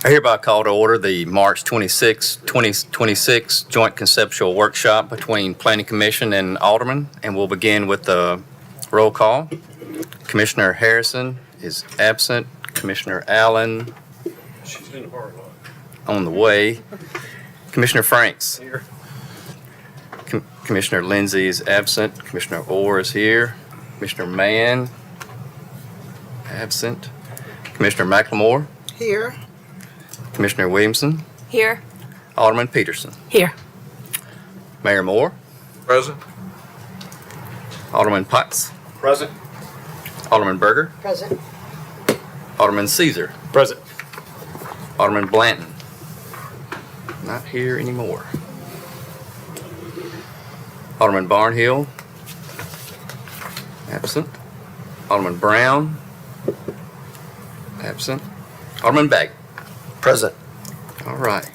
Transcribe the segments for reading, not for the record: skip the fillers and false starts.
I hereby call to order the March 26, 2026 Joint Conceptual Workshop between Planning Commission and Alderman, and we'll begin with the roll call. Commissioner Harrison is absent. Commissioner Allen She's in Harlow. on the way. Commissioner Franks. Here. Commissioner Lindsay is absent. Commissioner Orr is here. Commissioner Mann, absent. Commissioner McLemore. Here. Commissioner Williamson. Here. Alderman Peterson. Here. Mayor Moore. Present. Alderman Potts. Present. Alderman Berger. Present. Alderman Caesar. Present. Alderman Blanton. Not here anymore. Alderman Barnhill. Absent. Alderman Brown. Absent. Alderman Baggett. Present. All right.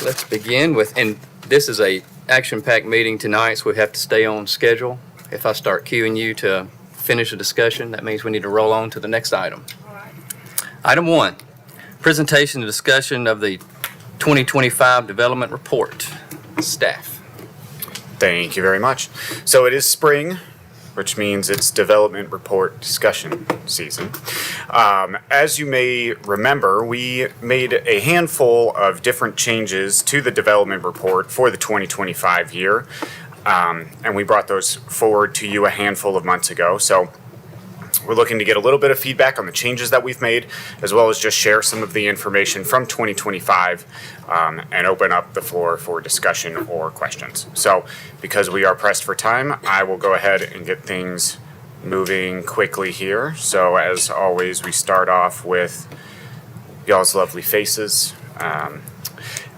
Let's begin with, and this is a action-packed meeting tonight, so we have to stay on schedule. If I start cueing you to finish a discussion, that means we need to roll on to the next item. Item 1, presentation and discussion of the 2025 Development Report. Staff. Thank you very much. So it is spring, which means it's development report discussion season. As you may remember, we made a handful of different changes to the development report for the 2025 year, and we brought those forward to you a handful of months ago. So we're looking to get a little bit of feedback on the changes that we've made, as well as just share some of the information from 2025 and open up the floor for discussion or questions. So because we are pressed for time, I will go ahead and get things moving quickly here. So as always, we start off with y'all's lovely faces.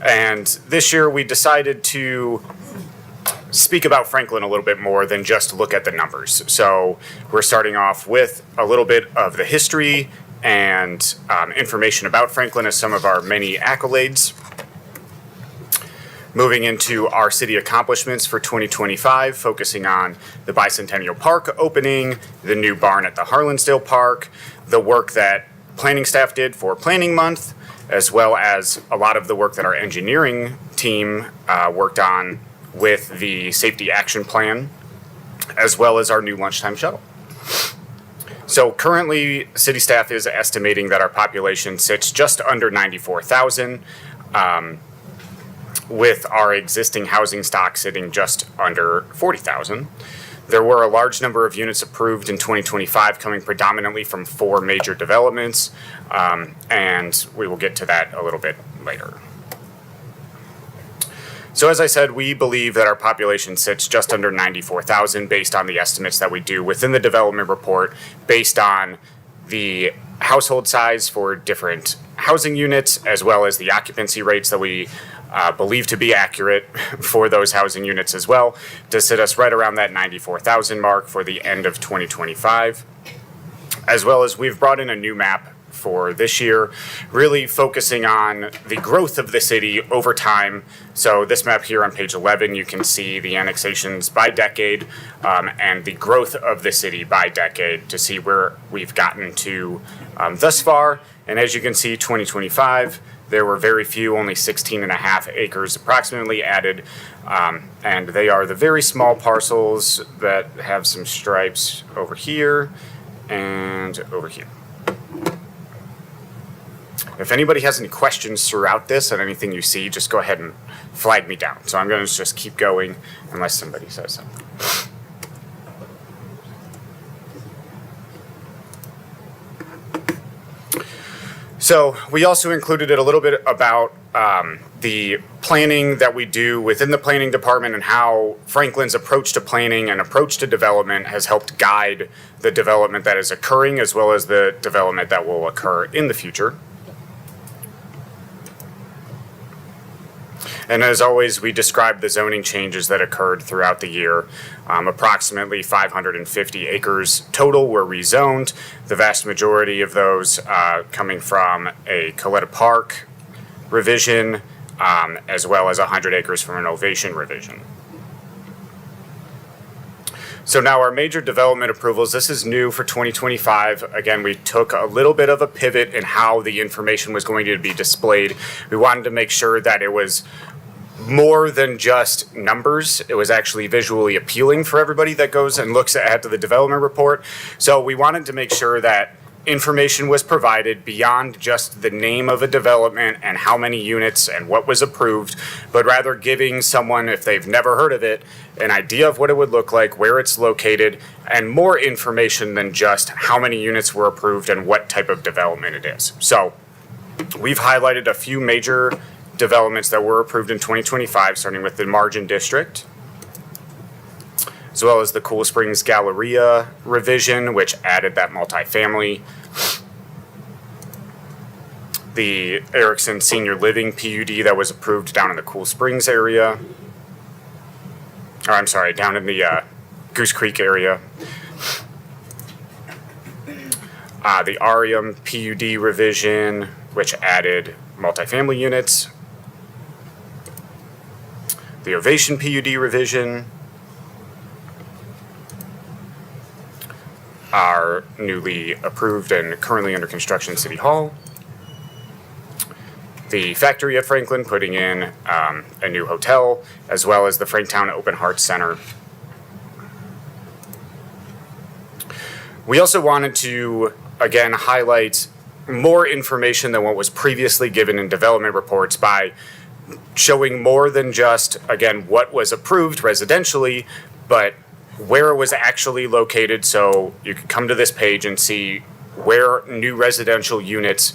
And this year we decided to speak about Franklin a little bit more than just look at the numbers. So we're starting off with a little bit of the history and information about Franklin as some of our many accolades. Moving into our city accomplishments for 2025, focusing on the Bicentennial Park opening, the new barn at the Harlansdale Park, the work that planning staff did for Planning Month, as well as a lot of the work that our engineering team worked on with the safety action plan, as well as our new lunchtime shuttle. So currently, city staff is estimating that our population sits just under 94,000, with our existing housing stock sitting just under 40,000. There were a large number of units approved in 2025, coming predominantly from 4 major developments, and we will get to that a little bit later. So as I said, we believe that our population sits just under 94,000 based on the estimates that we do within the development report, based on the household size for different housing units, as well as the occupancy rates that we believe to be accurate for those housing units as well, to sit us right around that 94,000 mark for the end of 2025. As well as we've brought in a new map for this year, really focusing on the growth of the city over time. So this map here on page 11, you can see the annexations by decade and the growth of the city by decade to see where we've gotten to thus far. And as you can see, 2025, there were very few, only 16.5 acres approximately added. And they are the very small parcels that have some stripes over here and over here. If anybody has any questions throughout this and anything you see, just go ahead and flag me down. So I'm going to just keep going unless somebody says something. So we also included a little bit about the planning that we do within the planning department and how Franklin's approach to planning and approach to development has helped guide the development that is occurring, as well as the development that will occur in the future. And as always, we described the zoning changes that occurred throughout the year. Approximately 550 acres total were rezoned, the vast majority of those coming from a Coletta Park revision, as well as 100 acres from an Ovation revision. So now our major development approvals, this is new for 2025. Again, we took a little bit of a pivot in how the information was going to be displayed. We wanted to make sure that it was more than just numbers. It was actually visually appealing for everybody that goes and looks at the development report. So we wanted to make sure that information was provided beyond just the name of a development and how many units and what was approved, but rather giving someone, if they've never heard of it, an idea of what it would look like, where it's located, and more information than just how many units were approved and what type of development it is. So we've highlighted a few major developments that were approved in 2025, starting with the Margin District, as well as the Cool Springs Galleria revision, which added that multifamily. The Erickson Senior Living PUD that was approved down in the Cool Springs area. Or I'm sorry, down in the Goose Creek area. The Arium PUD revision, which added multifamily units. The Ovation PUD revision. Our newly approved and currently under construction City Hall. The factory at Franklin putting in a new hotel, as well as the Franktown Open Heart Center. We also wanted to, again, highlight more information than what was previously given in development reports by showing more than just, again, what was approved residentially, but where it was actually located. So you could come to this page and see where new residential units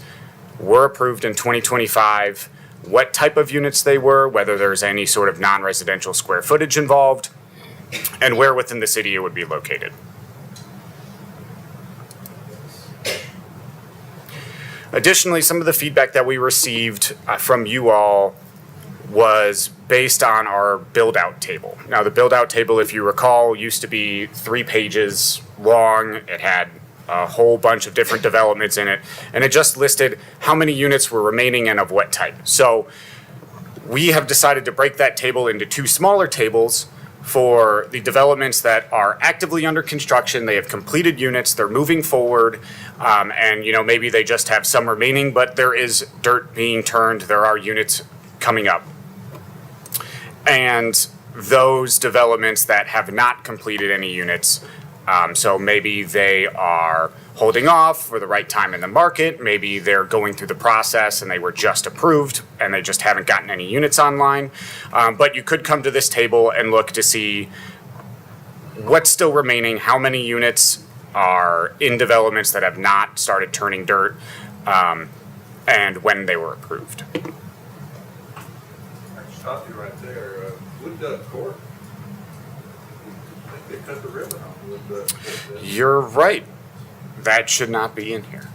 were approved in 2025, what type of units they were, whether there's any sort of non-residential square footage involved, and where within the city it would be located. Additionally, some of the feedback that we received from you all was based on our build-out table. Now, the build-out table, if you recall, used to be 3 pages long. It had a whole bunch of different developments in it, and it just listed how many units were remaining and of what type. So we have decided to break that table into 2 smaller tables for the developments that are actively under construction. They have completed units, they're moving forward, and maybe they just have some remaining, but there is dirt being turned, there are units coming up. And those developments that have not completed any units, so maybe they are holding off for the right time in the market, maybe they're going through the process and they were just approved and they just haven't gotten any units online. But you could come to this table and look to see what's still remaining, how many units are in developments that have not started turning dirt, and when they were approved. Stop you right there. Wood Duck Court. I think they cut the ribbon on Wood Duck. You're right. That should not be in here.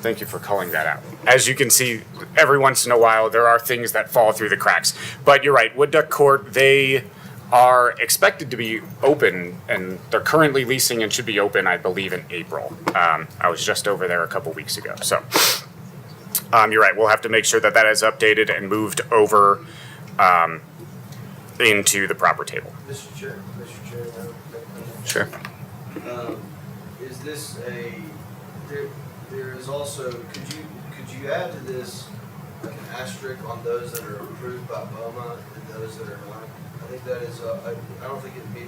Thank you for calling that out. As you can see, every once in a while, there are things that fall through the cracks. But you're right, Wood Duck Court, they are expected to be open, and they're currently leasing and should be open, I believe, in April. I was just over there a couple weeks ago. So you're right, we'll have to make sure that that is updated and moved over into the proper table. Mr. Chair, Sure. is this there is also, could you add to this like an asterisk on those that are approved by BOMA and those that are not? I think that is, I don't think it'd be,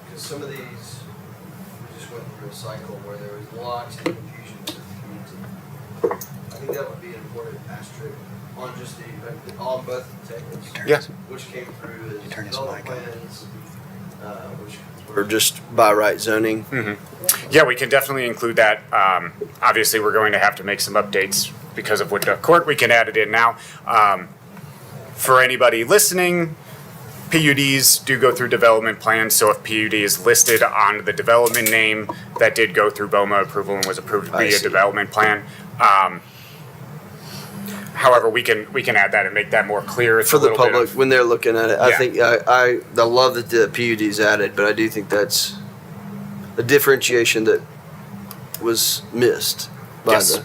because some of these, we just went through a cycle where there was lots of confusion with the community. I think that would be an important asterisk on just on both tables. Yes. Which came through as Turn his development mic on. plans, which Or just by right zoning. Yeah, we can definitely include that. Obviously, we're going to have to make some updates because of Wood Duck Court. We can add it in now. For anybody listening, PUDs do go through development plans, so if PUD is listed on the development name, that did go through BOMA approval and was approved I via see. development plan. However, we can add that and make that more clear. It's For a the little bit public, of- when they're looking at it, I Yeah. think, I love that the PUD's added, but I do think that's a differentiation that was missed by Yes. the.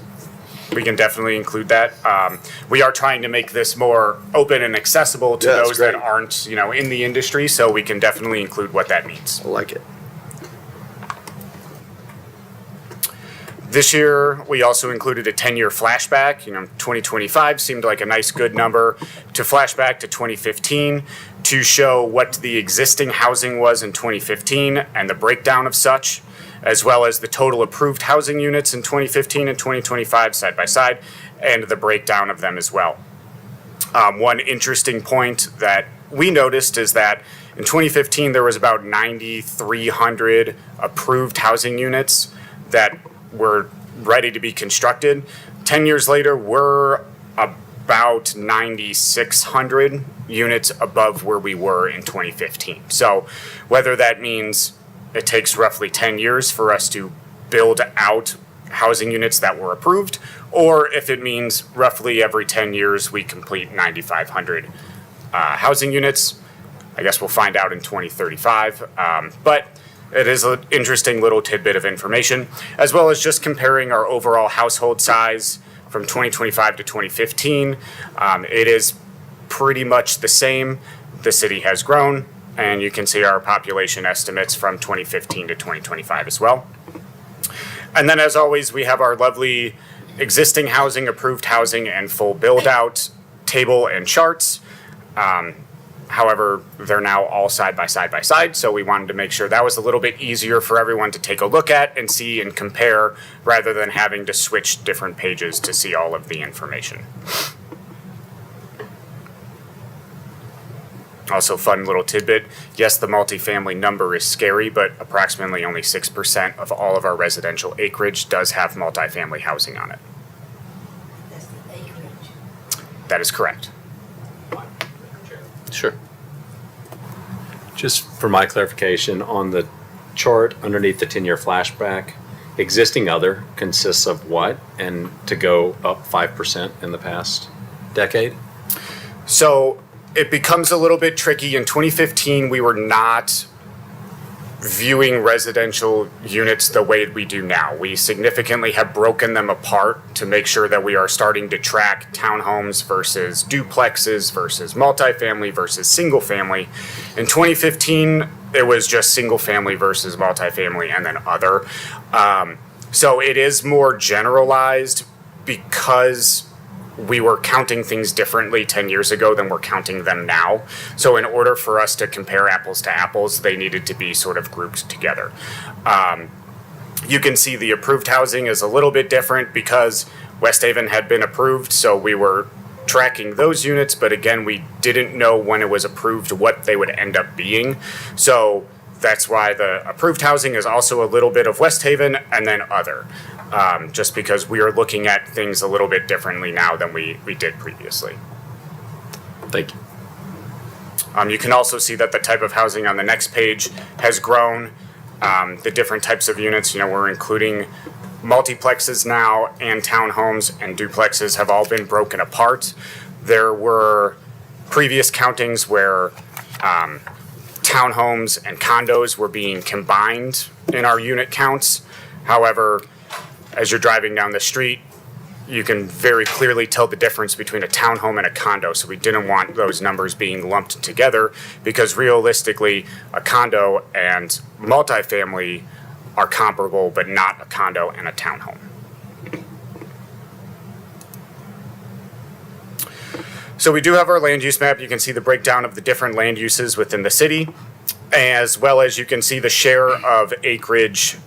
We can definitely include that. We are trying to make this more open and accessible to Yeah, that's those that great. aren't, in the industry, so we can definitely include what that means. I like it. This year, we also included a 10-year flashback. 2025 seemed like a nice, good number to flashback to 2015 to show what the existing housing was in 2015 and the breakdown of such, as well as the total approved housing units in 2015 and 2025 side by side, and the breakdown of them as well. One interesting point that we noticed is that in 2015, there was about 9,300 approved housing units that were ready to be constructed. 10 years later, we're about 9,600 units above where we were in 2015. So whether that means it takes roughly 10 years for us to build out housing units that were approved, or if it means roughly every 10 years we complete 9,500 housing units, I guess we'll find out in 2035. But it is an interesting little tidbit of information, as well as just comparing our overall household size from 2025 to 2015. It is pretty much the same. The city has grown, and you can see our population estimates from 2015 to 2025 as well. And then, as always, we have our lovely existing housing, approved housing, and full build-out table and charts. However, they're now all side by side, so we wanted to make sure that was a little bit easier for everyone to take a look at and see and compare, rather than having to switch different pages to see all of the information. Also, fun little tidbit, yes, the multifamily number is scary, but approximately only 6% of all of our residential acreage does have multifamily housing on it. That's the acreage. That is correct. Sure. Just for my clarification, on the chart underneath the 10-year flashback, existing other consists of what, and to go up 5% in the past decade? So it becomes a little bit tricky. In 2015, we were not viewing residential units the way we do now. We significantly have broken them apart to make sure that we are starting to track townhomes versus duplexes versus multifamily versus single family. In 2015, it was just single family versus multifamily and then other. So it is more generalized because we were counting things differently 10 years ago than we're counting them now. So in order for us to compare apples to apples, they needed to be sort of grouped together. You can see the approved housing is a little bit different because West Haven had been approved, so we were tracking those units, but again, we didn't know when it was approved what they would end up being. So that's why the approved housing is also a little bit of West Haven and then other. Just because we are looking at things a little bit differently now than we did previously. Thank you. You can also see that the type of housing on the next page has grown. The different types of units, we're including multiplexes now, and townhomes and duplexes have all been broken apart. There were previous countings where townhomes and condos were being combined in our unit counts. However, as you're driving down the street, you can very clearly tell the difference between a townhome and a condo. So we didn't want those numbers being lumped together because realistically, a condo and multifamily are comparable, but not a condo and a townhome. So we do have our land use map. You can see the breakdown of the different land uses within the city, as well as you can see the share of acreage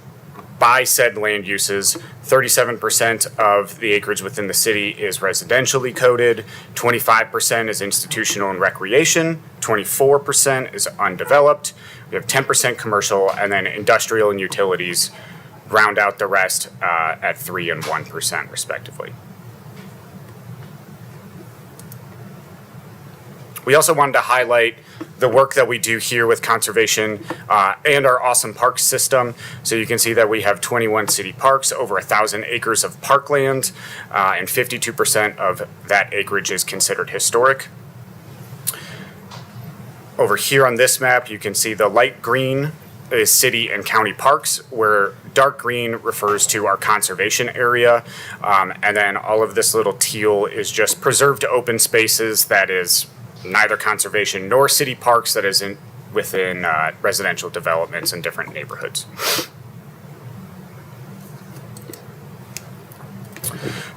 by said land uses. 37% of the acreage within the city is residentially coded, 25% is institutional and recreation, 24% is undeveloped, we have 10% commercial, and then industrial and utilities round out the rest at 3% and 1% respectively. We also wanted to highlight the work that we do here with conservation and our awesome park system. So you can see that we have 21 city parks, over 1,000 acres of parkland, and 52% of that acreage is considered historic. Over here on this map, you can see the light green is city and county parks, where dark green refers to our conservation area. And then all of this little teal is just preserved open spaces that is neither conservation nor city parks, that is within residential developments in different neighborhoods.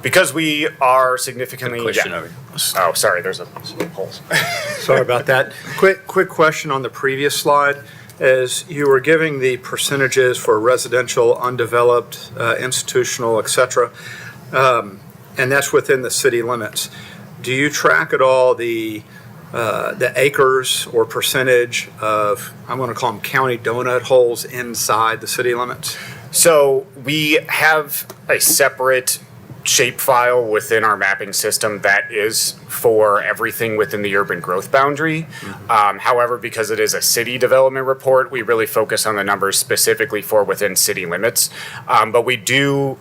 Because we are significantly. Question yeah. over here. Oh, sorry, there's a hole. Sorry about that. Quick question on the previous slide. As you were giving the percentages for residential, undeveloped, institutional, et cetera, and that's within the city limits. Do you track at all the acres or percentage of, I'm going to call them county donut holes inside the city limits? So we have a separate shape file within our mapping system that is for everything within the urban growth boundary. However, because it is a city development report, we really focus on the numbers specifically for within city limits. But we do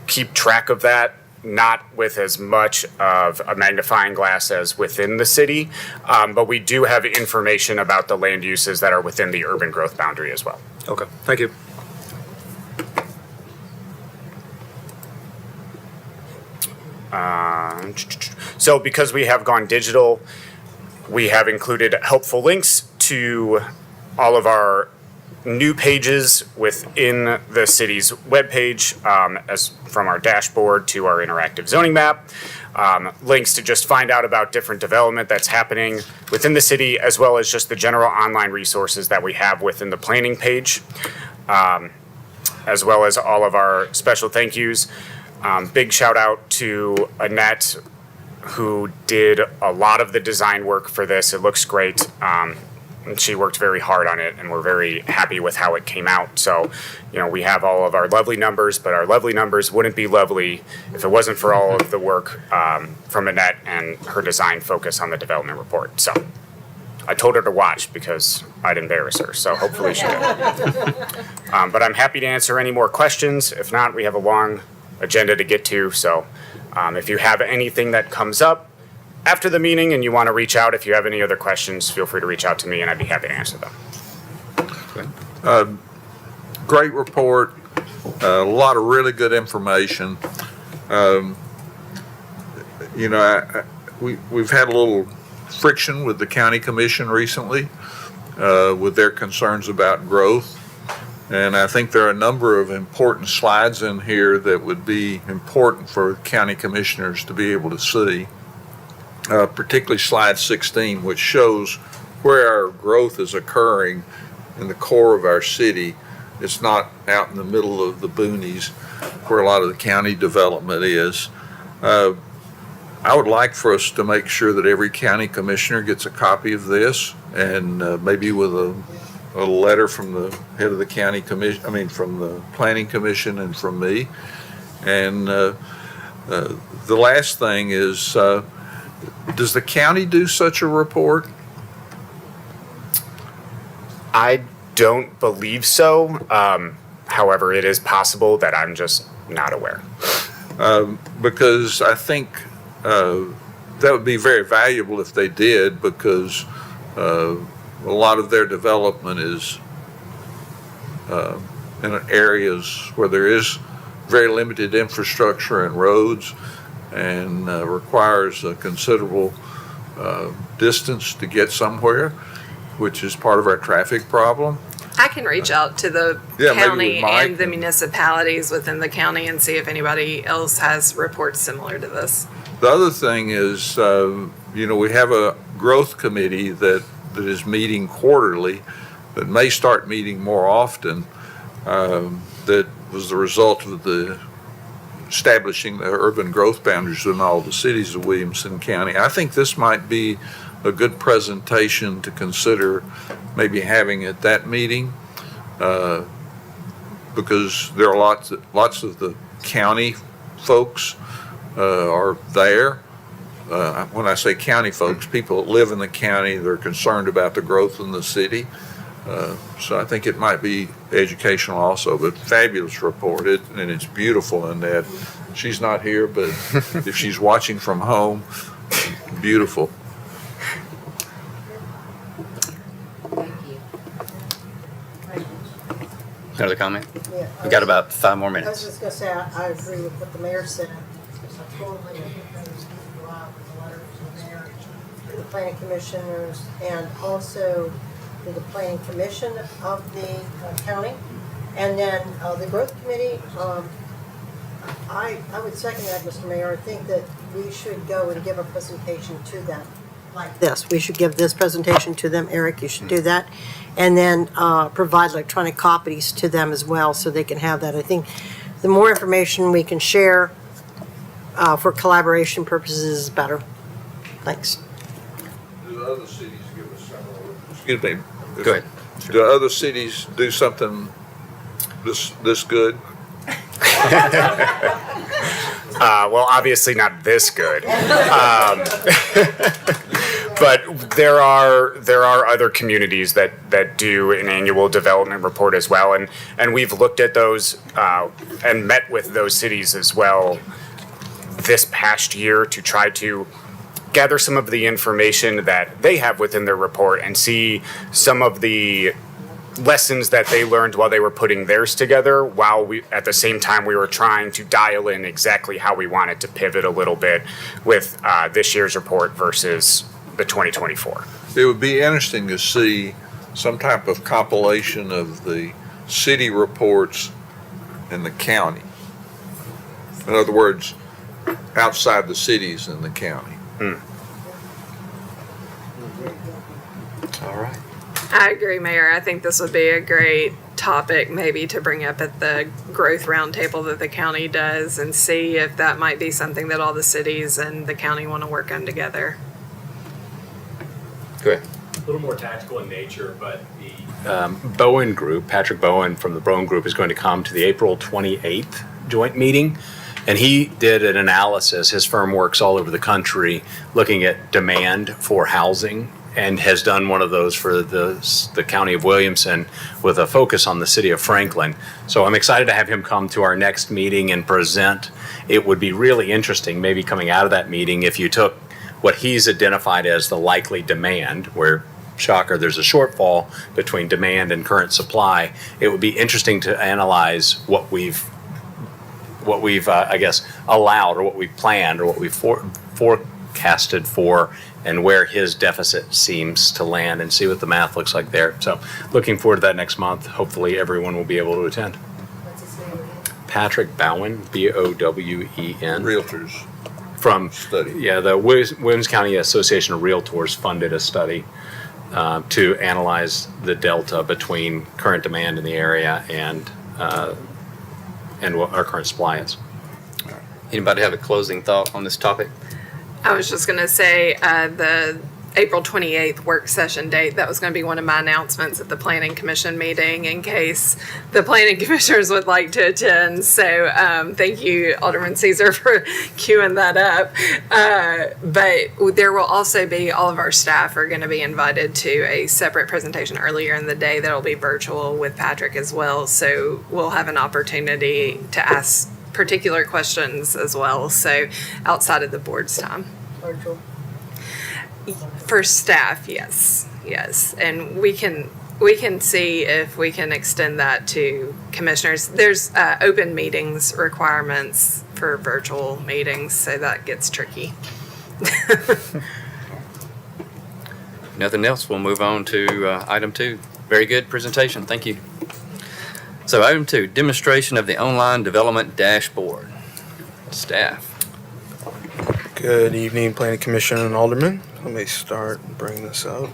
keep track of that, not with as much of a magnifying glass as within the city. But we do have information about the land uses that are within the urban growth boundary as well. Okay, thank you. So because we have gone digital, we have included helpful links to all of our new pages within the city's webpage, as from our dashboard to our interactive zoning map, links to just find out about different development that's happening within the city, as well as just the general online resources that we have within the planning page, as well as all of our special thank yous. Big shout out to Annette, who did a lot of the design work for this. It looks great. And she worked very hard on it, and we're very happy with how it came out. So, we have all of our lovely numbers, but our lovely numbers wouldn't be lovely if it wasn't for all of the work from Annette and her design focus on the development report. So I told her to watch because I'd embarrass her, so hopefully she did. But I'm happy to answer any more questions. If not, we have a long agenda to get to. So if you have anything that comes up after the meeting and you want to reach out, if you have any other questions, feel free to reach out to me and I'd be happy to answer them. Great report, a lot of really good information. We've had a little friction with the county commission recently with their concerns about growth. And I think there are a number of important slides in here that would be important for county commissioners to be able to see, particularly slide 16, which shows where our growth is occurring in the core of our city. It's not out in the middle of the boonies where a lot of the county development is. I would like for us to make sure that every county commissioner gets a copy of this, and maybe with a letter from the head of the county commission, from the planning commission and from me. And the last thing is, does the county do such a report? I don't believe so. However, it is possible that I'm just not aware. Because I think that would be very valuable if they did, because a lot of their development is in areas where there is very limited infrastructure and roads, and requires a considerable distance to get somewhere, which is part of our traffic problem. I can reach out to the Yeah, maybe county with Mike and the municipalities within the county and see if anybody else has reports similar to this. The other thing is, we have a growth committee that is meeting quarterly, that may start meeting more often. That was the result of the establishing the urban growth boundaries in all the cities of Williamson County. I think this might be a good presentation to consider maybe having at that meeting, because there are lots of the county folks are there. When I say county folks, people that live in the county, they're concerned about the growth in the city. So I think it might be educational also, but fabulous report, and it's beautiful in that. She's not here, but if she's watching from home, beautiful. Thank you. Another comment? Yeah, We got about 5 more I was minutes. just gonna say, I agree with what the mayor said. I totally think those need to go out with a letter to the mayor, to the planning commissioners, and also to the planning commission of the county. And then the growth committee, I would second that, Mr. Mayor. I think that we should go and give a presentation to them like this. We should give this presentation to them. Eric, you should do that. And then provide electronic copies to them as well so they can have that. I think the more information we can share for collaboration purposes is better. Thanks. Do other cities give us similar? Excuse me. Go ahead. Do other cities do something this good? Well, obviously not this good. But there are other communities that do an annual development report as well, and we've looked at those and met with those cities as well this past year to try to gather some of the information that they have within their report and see some of the lessons that they learned while they were putting theirs together, while we at the same time we were trying to dial in exactly how we wanted to pivot a little bit with this year's report versus the 2024. It would be interesting to see some type of compilation of the city reports in the county. In other words, outside the cities in the county. All right. I agree, Mayor. I think this would be a great topic maybe to bring up at the growth roundtable that the county does and see if that might be something that all the cities and the county want to work on together. Go ahead. A little more tactical in nature, but the Bowen Group, Patrick Bowen from the Bowen Group, is going to come to the April 28th joint meeting. And he did an analysis. His firm works all over the country looking at demand for housing and has done one of those for the county of Williamson with a focus on the city of Franklin. So I'm excited to have him come to our next meeting and present. It would be really interesting, maybe coming out of that meeting, if you took what he's identified as the likely demand, where, shocker, there's a shortfall between demand and current supply. It would be interesting to analyze what we've I guess, allowed or what we've planned or what we've forecasted for and where his deficit seems to land and see what the math looks like there. So looking forward to that next month. Hopefully everyone will be able to attend. What's his name again? Patrick Bowen, Bowen. Realtors From, study. yeah, the Williams County Association of Realtors funded a study to analyze the delta between current demand in the area and what our current supply is. Anybody have a closing thought on this topic? I was just going to say the April 28th work session date, that was going to be one of my announcements at the Planning Commission meeting in case the planning commissioners would like to attend. So thank you, Alderman Caesar, for queuing that up. But there will also be, all of our staff are going to be invited to a separate presentation earlier in the day that'll be virtual with Patrick as well. So we'll have an opportunity to ask particular questions as well. So outside of the board's time. Virtual. For staff, yes, and we can see if we can extend that to commissioners. There's open meetings requirements for virtual meetings, so that gets tricky. Nothing else, we'll move on to item 2. Very good presentation, thank you. So item 2, demonstration of the online development dashboard. Staff. Good evening, Planning Commission and Alderman. Let me start and bring this up.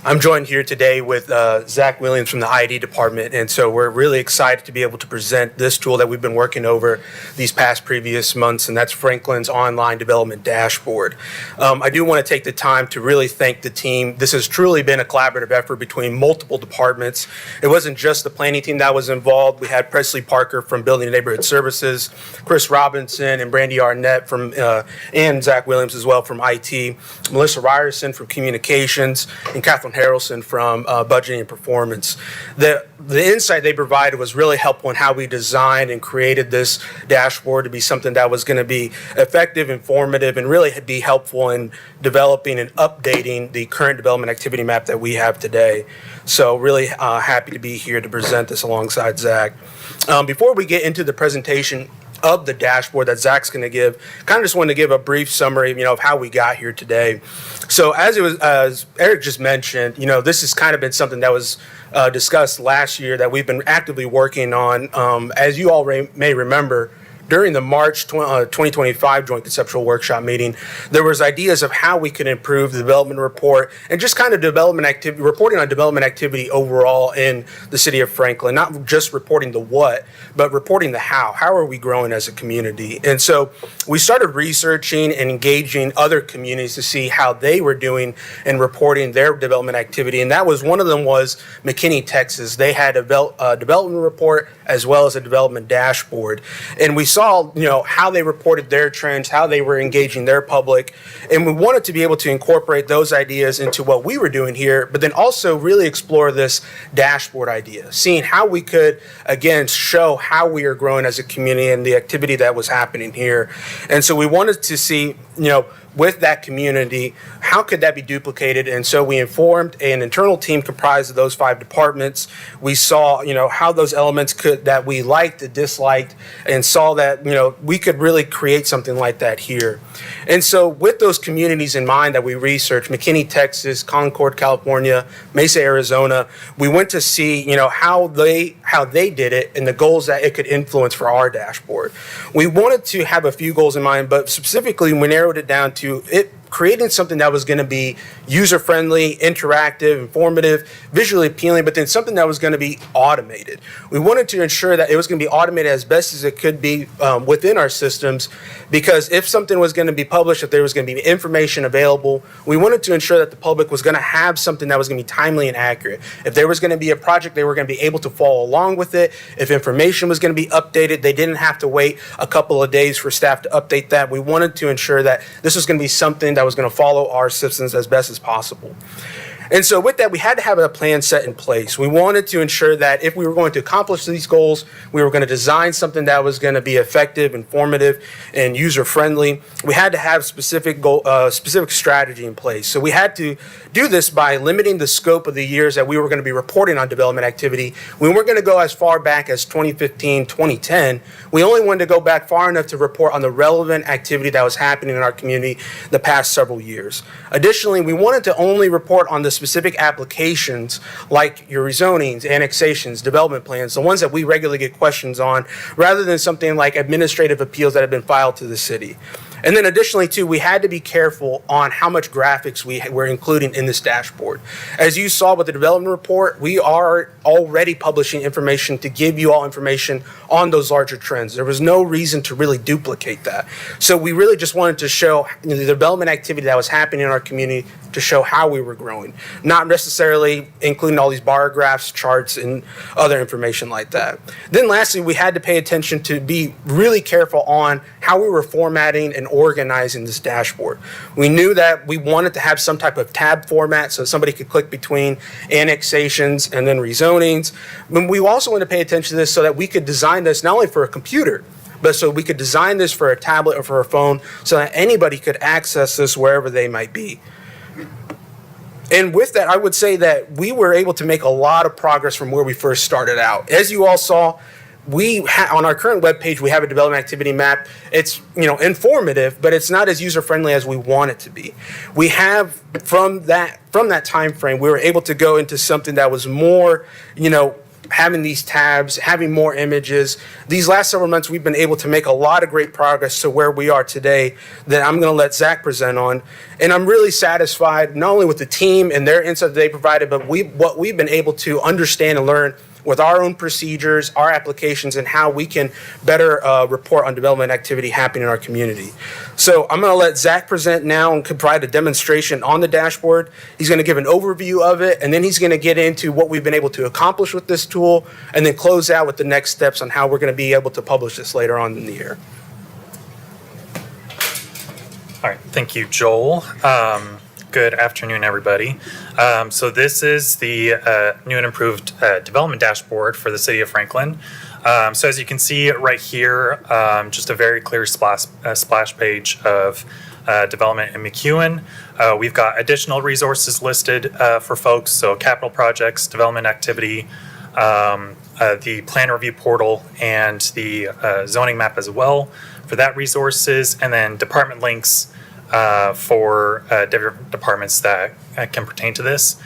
I'm joined here today with Zach Williams from the ID department, and so we're really excited to be able to present this tool that we've been working over these previous months, and that's Franklin's online development dashboard. I do want to take the time to really thank the team. This has truly been a collaborative effort between multiple departments. It wasn't just the planning team that was involved. We had Presley Parker from Building and Neighborhood Services, Chris Robinson and Brandy Arnett from, and Zach Williams as well from IT, Melissa Ryerson from Communications, and Catherine Harrelson from Budgeting and Performance. The insight they provided was really helpful in how we designed and created this dashboard to be something that was going to be effective, informative, and really be helpful in developing and updating the current development activity map that we have today. So really happy to be here to present this alongside Zach. Before we get into the presentation, of the dashboard that Zach's going to give. Kind of just wanted to give a brief summary, of how we got here today. So as Eric just mentioned, this has kind of been something that was discussed last year that we've been actively working on. As you all may remember, during the March 2025 Joint Conceptual Workshop meeting, there was ideas of how we could improve the development report and just kind of development activity, reporting on development activity overall in the city of Franklin, not just reporting the what, but reporting the how. How are we growing as a community? And so we started researching and engaging other communities to see how they were doing and reporting their development activity. And that was, one of them was McKinney, Texas. They had a development report as well as a development dashboard. And we saw, how they reported their trends, how they were engaging their public. And we wanted to be able to incorporate those ideas into what we were doing here, but then also really explore this dashboard idea, seeing how we could, again, show how we are growing as a community and the activity that was happening here. And so we wanted to see, with that community, how could that be duplicated? And so we informed an internal team comprised of those 5 departments. We saw, how those elements that we liked and disliked, and saw that, we could really create something like that here. And so with those communities in mind that we researched, McKinney, Texas, Concord, California, Mesa, Arizona, we went to see, how they did it and the goals that it could influence for our dashboard. We wanted to have a few goals in mind, but specifically we narrowed it down to it creating something that was going to be user-friendly, interactive, informative, visually appealing, but then something that was going to be automated. We wanted to ensure that it was going to be automated as best as it could be within our systems, because if something was going to be published, if there was going to be information available, we wanted to ensure that the public was going to have something that was going to be timely and accurate. If there was going to be a project, they were going to be able to follow along with it. If information was going to be updated, they didn't have to wait a couple of days for staff to update that. We wanted to ensure that this was going to be something that was going to follow our systems as best as possible. And so with that, we had to have a plan set in place. We wanted to ensure that if we were going to accomplish these goals, we were going to design something that was going to be effective, informative, and user-friendly. We had to have specific strategy in place. So we had to do this by limiting the scope of the years that we were going to be reporting on development activity. We weren't going to go as far back as 2015, 2010. We only wanted to go back far enough to report on the relevant activity that was happening in our community the past several years. Additionally, we wanted to only report on the specific applications like your rezonings, annexations, development plans, the ones that we regularly get questions on, rather than something like administrative appeals that have been filed to the city. And then additionally, too, we had to be careful on how much graphics we were including in this dashboard. As you saw with the development report, we are already publishing information to give you all information on those larger trends. There was no reason to really duplicate that. So we really just wanted to show the development activity that was happening in our community, to show how we were growing, not necessarily including all these bar graphs, charts, and other information like that. Then lastly, we had to pay attention to be really careful on how we were formatting and organizing this dashboard. We knew that we wanted to have some type of tab format so somebody could click between annexations and then rezonings. But we also wanted to pay attention to this so that we could design this not only for a computer, but so we could design this for a tablet or for a phone so that anybody could access this wherever they might be. And with that, I would say that we were able to make a lot of progress from where we first started out. As you all saw, on our current webpage, we have a development activity map. It's informative, but it's not as user-friendly as we want it to be. We have, from that time frame, we were able to go into something that was more, having these tabs, having more images. These last several months, we've been able to make a lot of great progress to where we are today that I'm going to let Zach present on. And I'm really satisfied not only with the team and their insight that they provided, but what we've been able to understand and learn with our own procedures, our applications, and how we can better report on development activity happening in our community. So I'm going to let Zach present now and provide a demonstration on the dashboard. He's going to give an overview of it, and then he's going to get into what we've been able to accomplish with this tool, and then close out with the next steps on how we're going to be able to publish this later on in the year. All right, thank you, Joel. Good afternoon, everybody. So this is the new and improved development dashboard for the city of Franklin. So as you can see right here, just a very clear splash page of development in McEwen. We've got additional resources listed for folks, so capital projects, development activity, the plan review portal and the zoning map as well for that resources, and then department links for different departments that can pertain to this.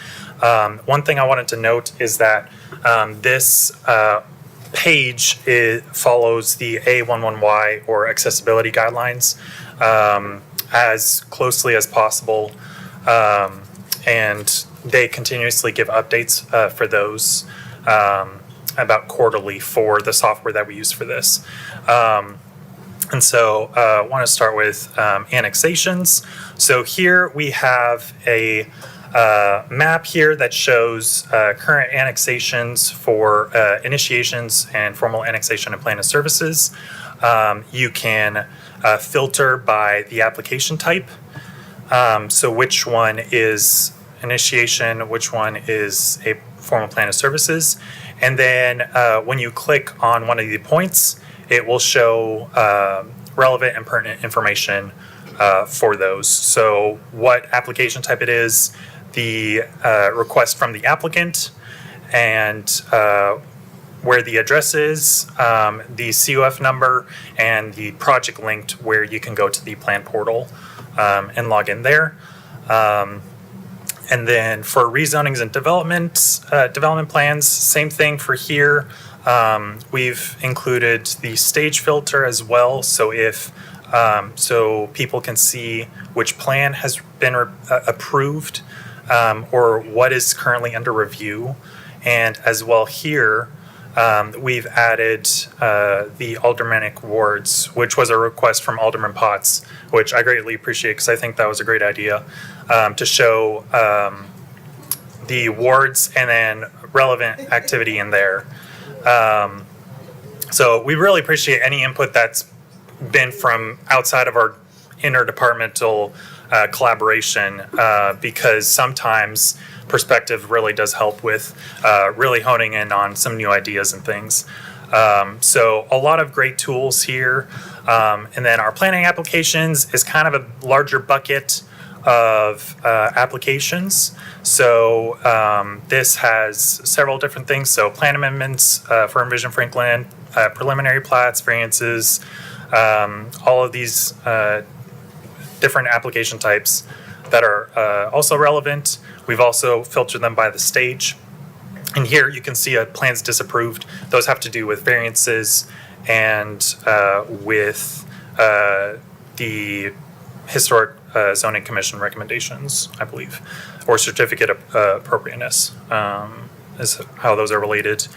One thing I wanted to note is that this page follows the A11Y or accessibility guidelines as closely as possible, and they continuously give updates for those about quarterly for the software that we use for this. And so I want to start with annexations. So here we have a map here that shows current annexations for initiations and formal annexation and plan of services. You can filter by the application type. So which one is initiation, which one is a formal plan of services. And then when you click on one of the points, it will show relevant and pertinent information for those. So what application type it is, the request from the applicant, and where the address is, the CUF number, and the project linked where you can go to the plan portal and log in there. And then for rezonings and development plans, same thing for here. We've included the stage filter as well. So if so people can see which plan has been approved or what is currently under review. And as well here, we've added the aldermanic wards, which was a request from Alderman Potts, which I greatly appreciate because I think that was a great idea to show the wards and then relevant activity in there. So we really appreciate any input that's been from outside of our interdepartmental collaboration because sometimes perspective really does help with really honing in on some new ideas and things. So a lot of great tools here. And then our planning applications is kind of a larger bucket of applications. So this has several different things. So plan amendments for Envision Franklin, preliminary plats, variances, all of these different application types that are also relevant. We've also filtered them by the stage. And here you can see plans disapproved. Those have to do with variances and with the historic zoning commission recommendations, I believe, or certificate of appropriateness is how those are related.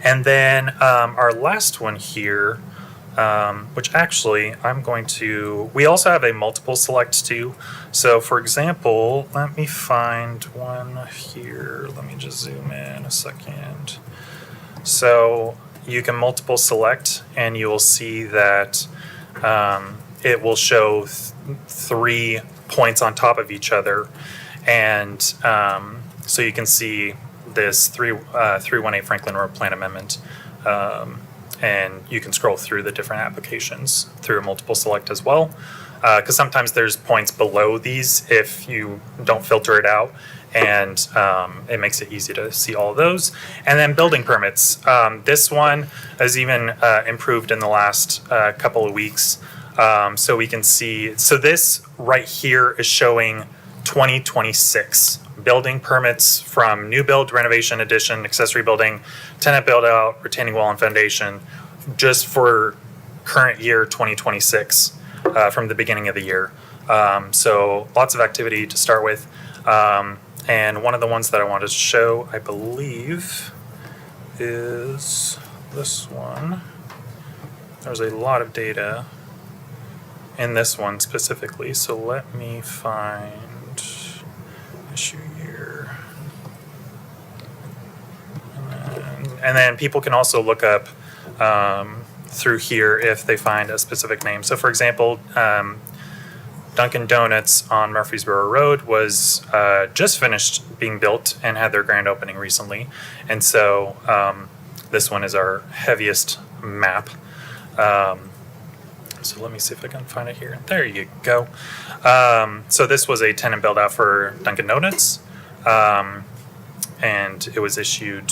And then our last one here, which actually we also have a multiple select too. So for example, let me find one here. Let me just zoom in a second. So you can multiple select and you will see that it will show 3 points on top of each other. And so you can see this 318 Franklin Road Plan Amendment. And you can scroll through the different applications through a multiple select as well. Because sometimes there's points below these if you don't filter it out, and it makes it easy to see all of those. And then building permits. This one has even improved in the last couple of weeks. So we can see, so this right here is showing 2026 building permits from new build, renovation, addition, accessory building, tenant build out, retaining wall and foundation, just for current year 2026 from the beginning of the year. So lots of activity to start with. And one of the ones that I wanted to show, I believe, is this one. There's a lot of data in this one specifically. So let me find issue year. And then people can also look up through here if they find a specific name. So for example, Dunkin' Donuts on Murfreesboro Road was just finished being built and had their grand opening recently. And so this one is our heaviest map. So let me see if I can find it here. There you go. So this was a tenant build out for Dunkin' Donuts. And it was issued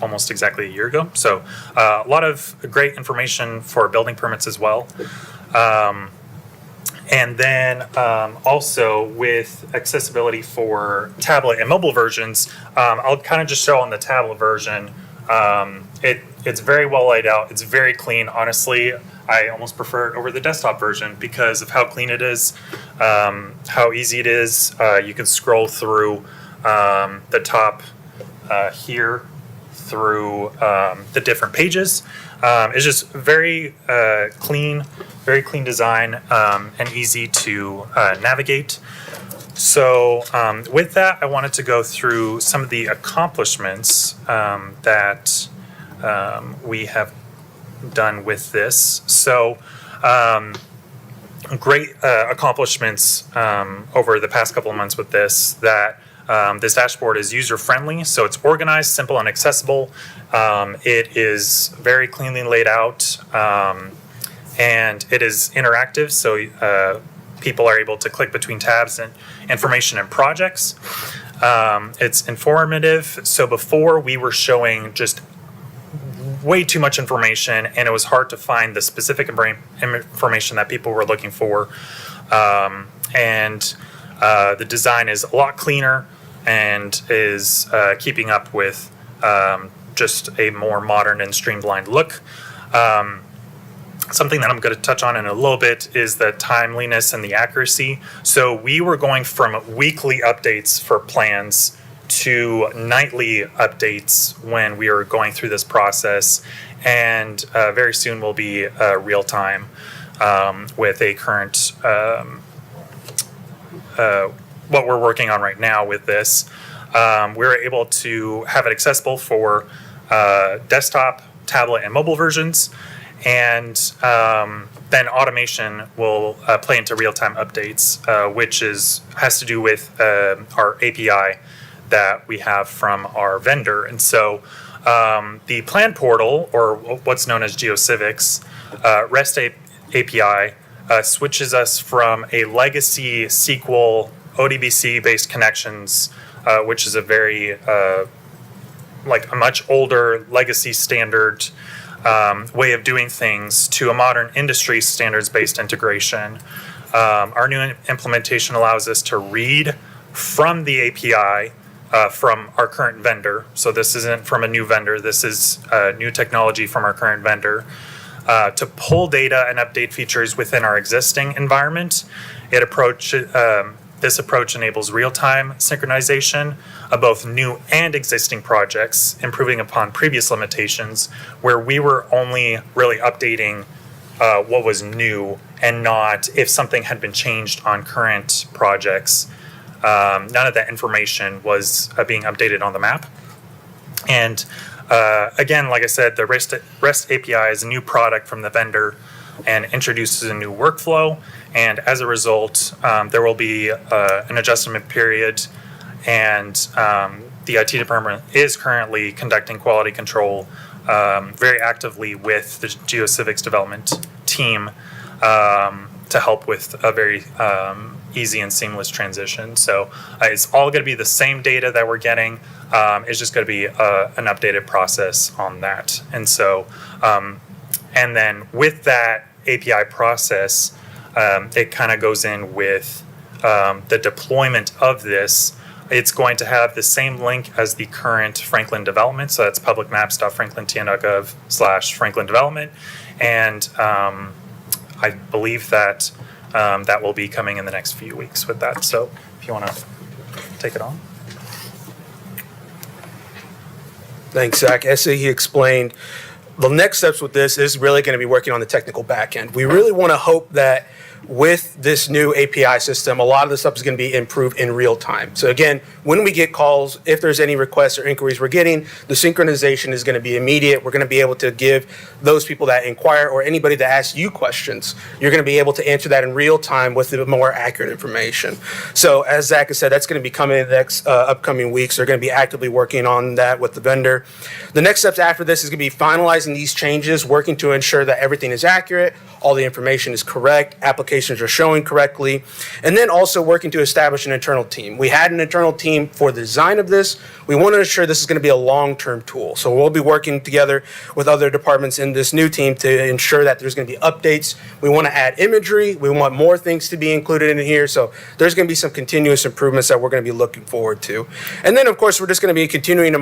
almost exactly a year ago. So a lot of great information for building permits as well. And then also with accessibility for tablet and mobile versions, I'll kind of just show on the tablet version. It's very well laid out. It's very clean. Honestly, I almost prefer it over the desktop version because of how clean it is, how easy it is. You can scroll through the top here through the different pages. It's just very clean design and easy to navigate. So with that, I wanted to go through some of the accomplishments that we have done with this. So great accomplishments over the past couple of months with this, that this dashboard is user-friendly, so it's organized, simple, and accessible. It is very cleanly laid out, and it is interactive, so people are able to click between tabs and information and projects. It's informative, so before we were showing just way too much information, and it was hard to find the specific information that people were looking for. The design is a lot cleaner and is keeping up with just a more modern and streamlined look. Something that I'm going to touch on in a little bit is the timeliness and the accuracy. So we were going from weekly updates for plans to nightly updates when we were going through this process, and very soon will be real time with a current what we're working on right now with this. We're able to have it accessible for desktop, tablet, and mobile versions, and then automation will play into real-time updates, which has to do with our API that we have from our vendor. And so the plan portal, or what's known as GeoCivics, REST API, switches us from a legacy SQL ODBC-based connections, which is a very, like a much older legacy standard way of doing things, to a modern industry standards-based integration. Our new implementation allows us to read from the API from our current vendor. So this isn't from a new vendor. This is new technology from our current vendor. To pull data and update features within our existing environment. This approach enables real-time synchronization of both new and existing projects, improving upon previous limitations where we were only really updating what was new and not if something had been changed on current projects. None of that information was being updated on the map. And again, like I said, the REST API is a new product from the vendor and introduces a new workflow. And as a result, there will be an adjustment period, and the IT department is currently conducting quality control very actively with the GeoCivics development team to help with a very easy and seamless transition. So it's all going to be the same data that we're getting. It's just going to be an updated process on that. And so, and then with that API process, it kind of goes in with the deployment of this. It's going to have the same link as the current Franklin development. So that's publicmaps.franklintn.gov/Franklin development. And I believe that that will be coming in the next few weeks with that. So if you want to take it on. Thanks, Zach. As he explained, the next steps with this is really going to be working on the technical back end. We really want to hope that with this new API system, a lot of the stuff is going to be improved in real time. So again, when we get calls, if there's any requests or inquiries we're getting, the synchronization is going to be immediate. We're going to be able to give those people that inquire or anybody that asks you questions, you're going to be able to answer that in real time with the more accurate information. So as Zach has said, that's going to be coming in the next upcoming weeks. They're going to be actively working on that with the vendor. The next steps after this is going to be finalizing these changes, working to ensure that everything is accurate, all the information is correct, application applications are showing correctly, and then also working to establish an internal team. We had an internal team for the design of this. We want to ensure this is going to be a long-term tool. So we'll be working together with other departments in this new team to ensure that there's going to be updates. We want to add imagery. We want more things to be included in here. So there's going to be some continuous improvements that we're going to be looking forward to. And then, of course, we're just going to be continuing to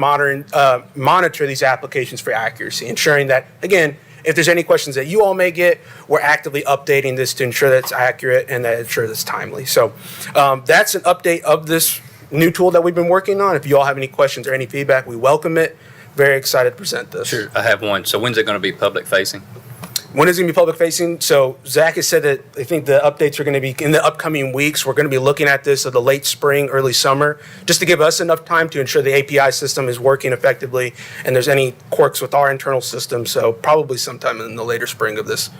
monitor these applications for accuracy, ensuring that, again, if there's any questions that you all may get, we're actively updating this to ensure that it's accurate and that ensure that it's timely. So that's an update of this new tool that we've been working on. If you all have any questions or any feedback, we welcome it. Very excited to present this. Sure, I have one. So when's it going to be public facing? When is it going to be public facing? So Zach has said that I think the updates are going to be in the upcoming weeks. We're going to be looking at this in the late spring, early summer, just to give us enough time to ensure the API system is working effectively and there's any quirks with our internal system. So probably sometime in the later spring of this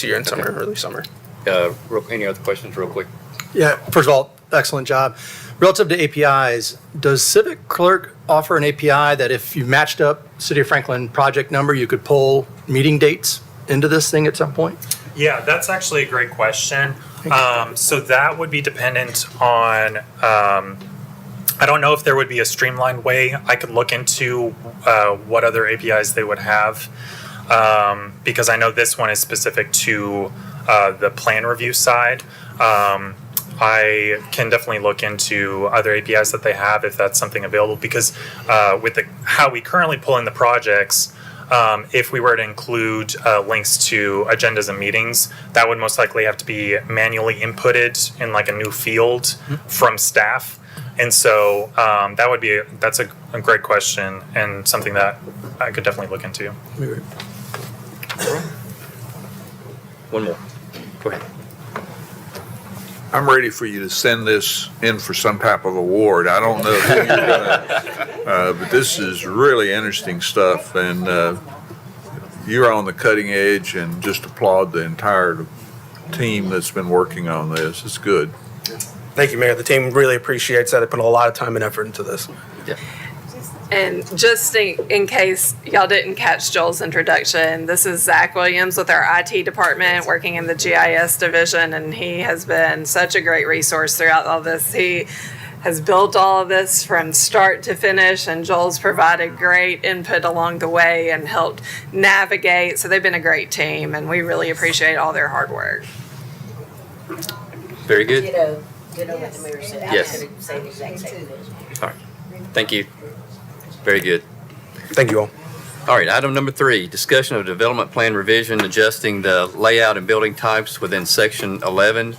year, in summer, early summer. Any other questions real quick? Yeah, first of all, excellent job. Relative to APIs, does Civic Clerk offer an API that if you matched up City of Franklin project number, you could pull meeting dates into this thing at some point? Yeah, that's actually a great question. So that would be dependent on, I don't know if there would be a streamlined way. I could look into what other APIs they would have, because I know this one is specific to the plan review side. I can definitely look into other APIs that they have if that's something available, because with how we currently pull in the projects, if we were to include links to agendas and meetings, that would most likely have to be manually inputted in like a new field from staff. And so that's a great question and something that I could definitely look into. One more. Go ahead. I'm ready for you to send this in for some type of award. I don't know who you're gonna, but this is really interesting stuff, and you're on the cutting edge, and just applaud the entire team that's been working on this. It's good. Thank you, Mayor. The team really appreciates that. They put a lot of time and effort into this. Yeah. And just in case y'all didn't catch Joel's introduction, this is Zach Williams with our IT department working in the GIS division, and he has been such a great resource throughout all this. He has built all of this from start to finish, and Joel's provided great input along the way and helped navigate. So they've been a great team, and we really appreciate all their hard work. Very good. Ditto what the mayor said. Yes. I would say the exact same thing. All right. Thank you. Very good. Thank you all. All right, item number 3, discussion of development plan revision, adjusting the layout and building types within section 11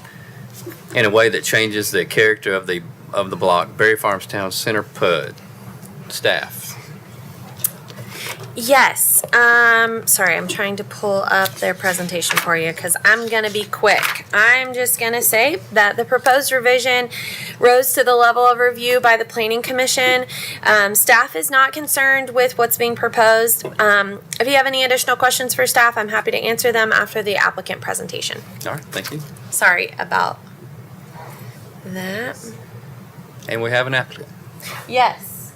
in a way that changes the character of the block, Berry Farms Town Center PUD. Staff. Yes. Sorry, I'm trying to pull up their presentation for you because I'm going to be quick. I'm just going to say that the proposed revision rose to the level of review by the Planning Commission. Staff is not concerned with what's being proposed. If you have any additional questions for staff, I'm happy to answer them after the applicant presentation. All right, thank you. Sorry about that. And we have an applicant. Yes.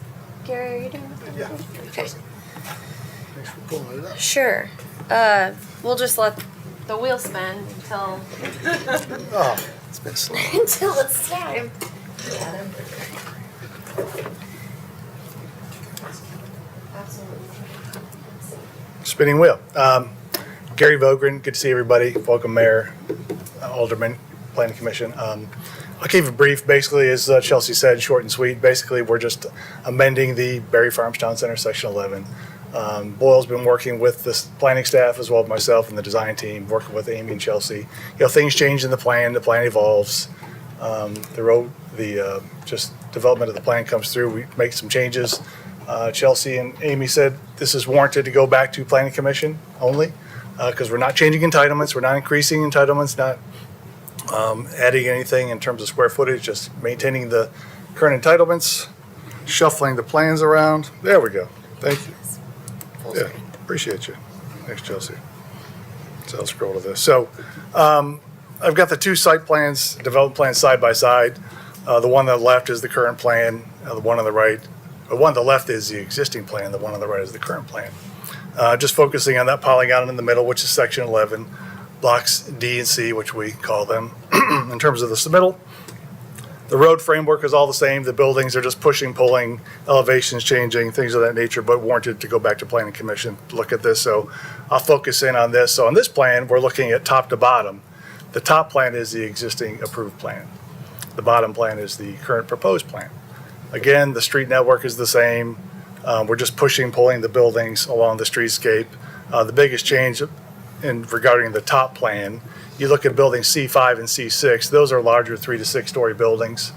Gary, are you doing the presentation? Okay. Sure. We'll just let the wheel spin until Oh, it's been slow. until it's time. Spinning wheel. Gary Vogren, good to see everybody. Welcome, Mayor, Alderman, Planning Commission. I'll keep it brief. Basically, as Chelsea said, short and sweet. Basically, we're just amending the Berry Farms Town Center, Section 11. Boyle's been working with the planning staff as well as myself and the design team, working with Amy and Chelsea. Things change in the plan evolves. Just development of the plan comes through, we make some changes. Chelsea and Amy said this is warranted to go back to Planning Commission only, because we're not changing entitlements, we're not increasing entitlements, not adding anything in terms of square footage, just maintaining the current entitlements, shuffling the plans around. There we go. Thank you. Yeah, appreciate you. Thanks, Chelsea. So I'll scroll to this. So I've got the two site plans, development plans side by side. The one on the left is the current plan. The one on the right, the one on the left is the existing plan. The one on the right is the current plan. Just focusing on that polygon in the middle, which is section 11. blocks D and C, which we call them. In terms of the submittal, the road framework is all the same. The buildings are just pushing, pulling, elevations changing, things of that nature, but warranted to go back to Planning Commission to look at this. So I'll focus in on this. So on this plan, we're looking at top to bottom. The top plan is the existing approved plan. The bottom plan is the current proposed plan. Again, the street network is the same. We're just pushing, pulling the buildings along the streetscape. The biggest change regarding the top plan, you look at buildings C5 and C6, those are larger 3 to 6 story buildings,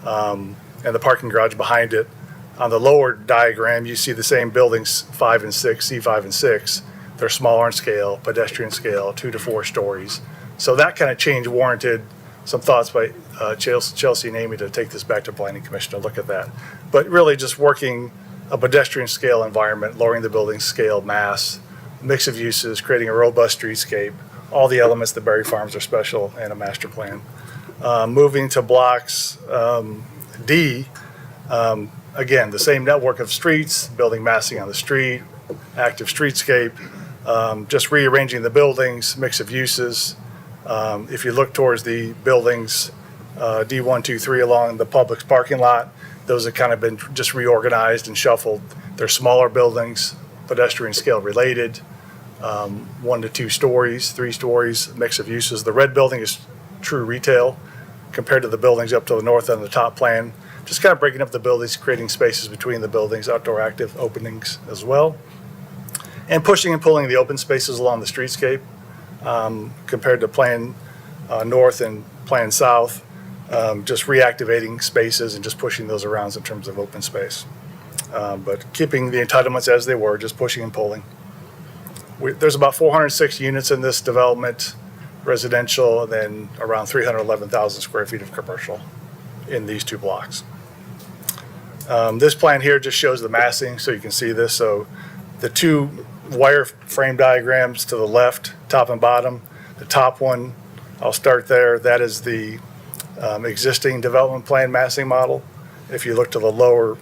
and the parking garage behind it. On the lower diagram, you see the same buildings, 5 and 6, C5 and 6. They're smaller in scale, pedestrian scale, 2 to 4 stories. So that kind of change warranted some thoughts by Chelsea and Amy to take this back to Planning Commission to look at that. But really just working a pedestrian scale environment, lowering the building scale, mass, mix of uses, creating a robust streetscape, all the elements that Berry Farms are special in a master plan. Moving to blocks D, again, the same network of streets, building massing on the street, active streetscape, just rearranging the buildings, mix of uses. If you look towards the buildings, D1, 2, 3 along the Publix parking lot, those have kind of been just reorganized and shuffled. They're smaller buildings, pedestrian scale related, 1 to 2 stories, 3 stories, mix of uses. The red building is true retail compared to the buildings up to the north end of the top plan. Just kind of breaking up the buildings, creating spaces between the buildings, outdoor active openings as well. And pushing and pulling the open spaces along the streetscape compared to Plan North and Plan South. Just reactivating spaces and just pushing those around in terms of open space. But keeping the entitlements as they were, just pushing and pulling. There's about 406 units in this development, residential, and then around 311,000 square feet of commercial in these 2 blocks. This plan here just shows the massing, so you can see this. So the 2 wire frame diagrams to the left, top and bottom. The top one, I'll start there. That is the existing development plan massing model. If you look to the lower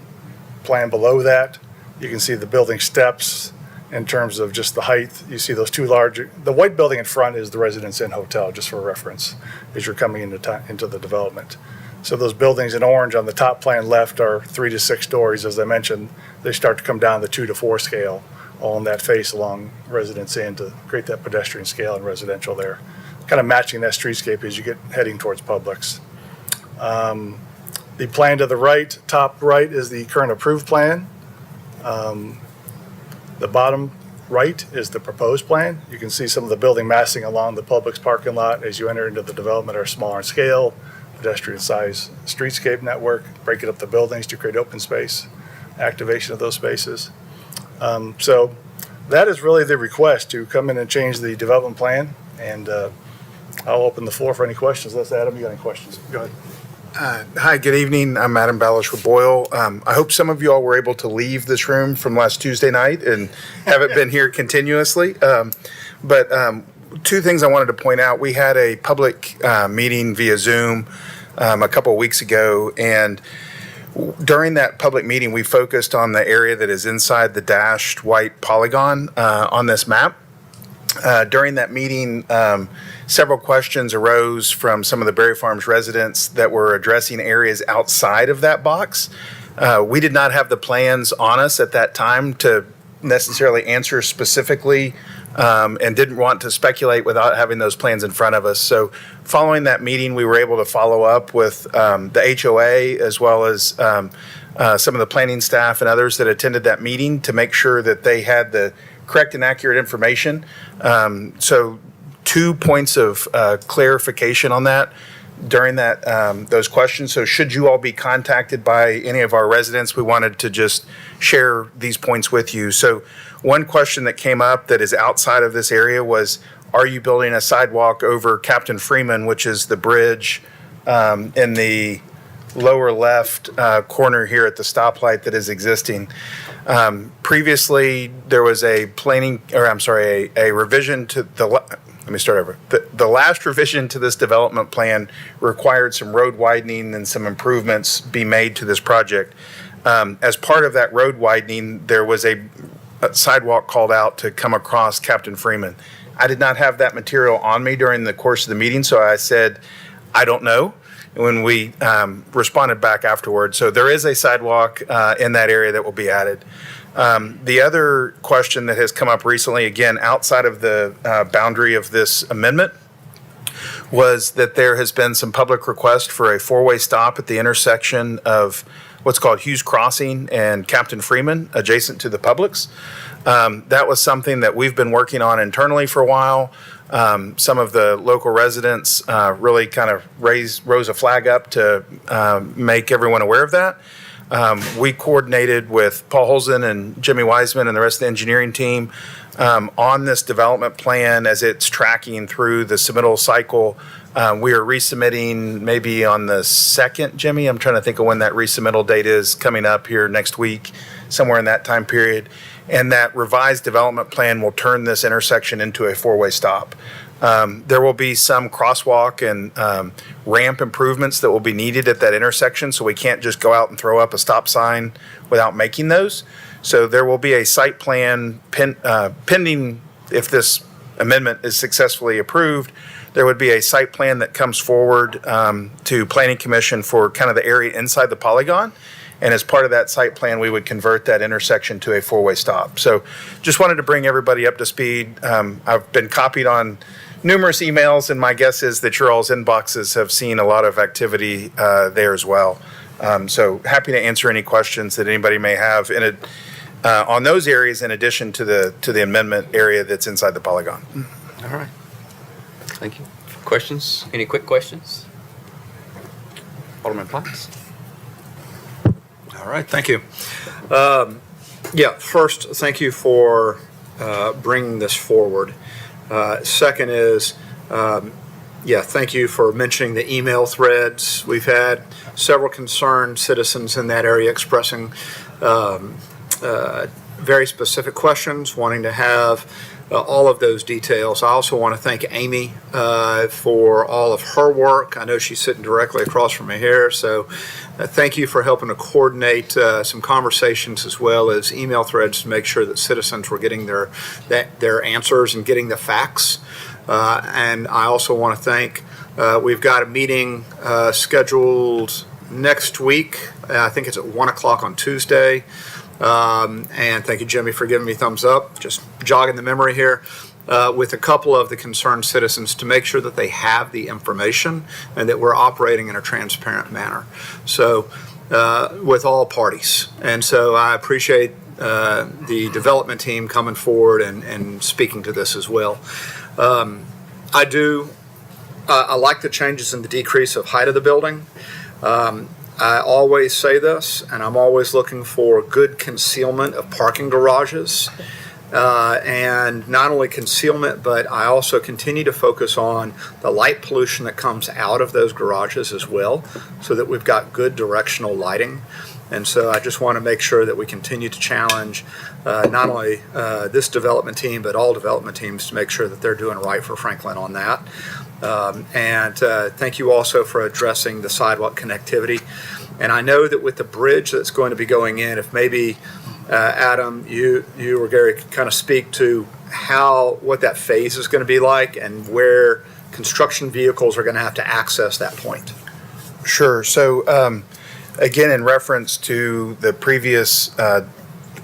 plan below that, you can see the building steps in terms of just the height. You see those 2 large, the white building in front is the Residence Inn Hotel, just for reference, as you're coming into the development. So those buildings in orange on the top plan left are 3 to 6 stories. As I mentioned, they start to come down the 2 to 4 scale all in that face along Residence Inn to create that pedestrian scale and residential there. Kind of matching that streetscape as you get heading towards Publix. The plan to the right, top right, is the current approved plan. The bottom right is the proposed plan. You can see some of the building massing along the Publix parking lot as you enter into the development are smaller in scale, pedestrian size streetscape network, breaking up the buildings to create open space, activation of those spaces. So that is really the request, to come in and change the development plan. And I'll open the floor for any questions. Unless Adam, you got any questions? Go ahead. Hi, good evening. I'm Adam Ballish with Boyle. I hope some of you all were able to leave this room from last Tuesday night and haven't been here continuously. But 2 things I wanted to point out. We had a public meeting via Zoom a couple of weeks ago, and during that public meeting, we focused on the area that is inside the dashed white polygon on this map. During that meeting, several questions arose from some of the Berry Farms residents that were addressing areas outside of that box. We did not have the plans on us at that time to necessarily answer specifically, and didn't want to speculate without having those plans in front of us. So following that meeting, we were able to follow up with the HOA as well as some of the planning staff and others that attended that meeting to make sure that they had the correct and accurate information. So 2 points of clarification on that during that those questions. So should you all be contacted by any of our residents, we wanted to just share these points with you. So one question that came up that is outside of this area was, are you building a sidewalk over Captain Freeman, which is the bridge in the lower left corner here at the stoplight that is existing? Previously, there was a revision to let me start over. The last revision to this development plan required some road widening and some improvements be made to this project. As part of that road widening, there was a sidewalk called out to come across Captain Freeman. I did not have that material on me during the course of the meeting, so I said, I don't know, when we responded back afterwards. So there is a sidewalk in that area that will be added. The other question that has come up recently, again, outside of the boundary of this amendment, was that there has been some public request for a four-way stop at the intersection of what's called Hughes Crossing and Captain Freeman, adjacent to the Publix. That was something that we've been working on internally for a while. Some of the local residents really kind of rose a flag up to make everyone aware of that. We coordinated with Paul Holzen and Jimmy Wiseman and the rest of the engineering team on this development plan as it's tracking through the submittal cycle. We are resubmitting maybe on the 2nd, Jimmy. I'm trying to think of when that resubmittal date is coming up here next week, somewhere in that time period. And that revised development plan will turn this intersection into a four-way stop. There will be some crosswalk and ramp improvements that will be needed at that intersection, so we can't just go out and throw up a stop sign without making those. So there will be a site plan pending, if this amendment is successfully approved, there would be a site plan that comes forward to Planning Commission for kind of the area inside the polygon. And as part of that site plan, we would convert that intersection to a four-way stop. So just wanted to bring everybody up to speed. I've been copied on numerous emails, and my guess is that your all's inboxes have seen a lot of activity there as well. So happy to answer any questions that anybody may have on those areas, in addition to the amendment area that's inside the polygon. All right. Thank you. Questions? Any quick questions? Alderman Potts? All right, thank you. First, thank you for bringing this forward. Second is, thank you for mentioning the email threads. We've had several concerned citizens in that area expressing very specific questions, wanting to have all of those details. I also want to thank Amy for all of her work. I know she's sitting directly across from me here, so thank you for helping to coordinate some conversations as well as email threads to make sure that citizens were getting their answers and getting the facts. And I also want to thank, we've got a meeting scheduled next week. I think it's at 1 o'clock on Tuesday. And thank you, Jimmy, for giving me thumbs up, just jogging the memory here, with a couple of the concerned citizens to make sure that they have the information and that we're operating in a transparent manner. So, with all parties. And so I appreciate the development team coming forward and speaking to this as well. I like the changes in the decrease of height of the building. I always say this, and I'm always looking for good concealment of parking garages. And not only concealment, but I also continue to focus on the light pollution that comes out of those garages as well, so that we've got good directional lighting. And so I just want to make sure that we continue to challenge not only this development team, but all development teams to make sure that they're doing right for Franklin on that. And thank you also for addressing the sidewalk connectivity. And I know that with the bridge that's going to be going in, if maybe Adam, you or Gary could kind of speak to what that phase is going to be like and where construction vehicles are going to have to access that point. Sure. So again, in reference to the previous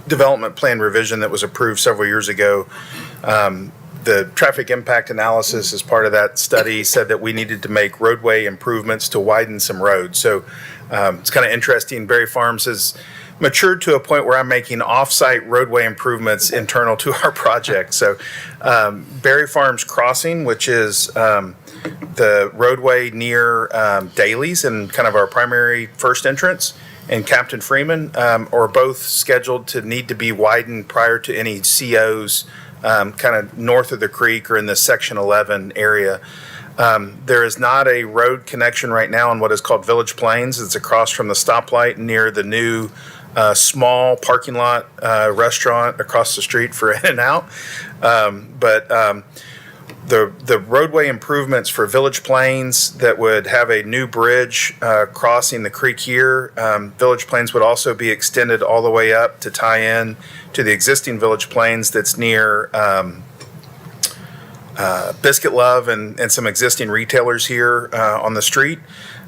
development plan revision that was approved several years ago, the traffic impact analysis as part of that study said that we needed to make roadway improvements to widen some roads. So it's kind of interesting. Berry Farms has matured to a point where I'm making off-site roadway improvements internal to our project. So Berry Farms Crossing, which is the roadway near Daly's and kind of our primary first entrance, and Captain Freeman are both scheduled to need to be widened prior to any COs kind of north of the creek or in the Section 11 area. There is not a road connection right now in what is called Village Plains. It's across from the stoplight near the new small parking lot restaurant across the street for In-N-Out. The roadway improvements for Village Plains that would have a new bridge crossing the creek here, Village Plains would also be extended all the way up to tie in to the existing Village Plains that's near Biscuit Love and some existing retailers here on the street.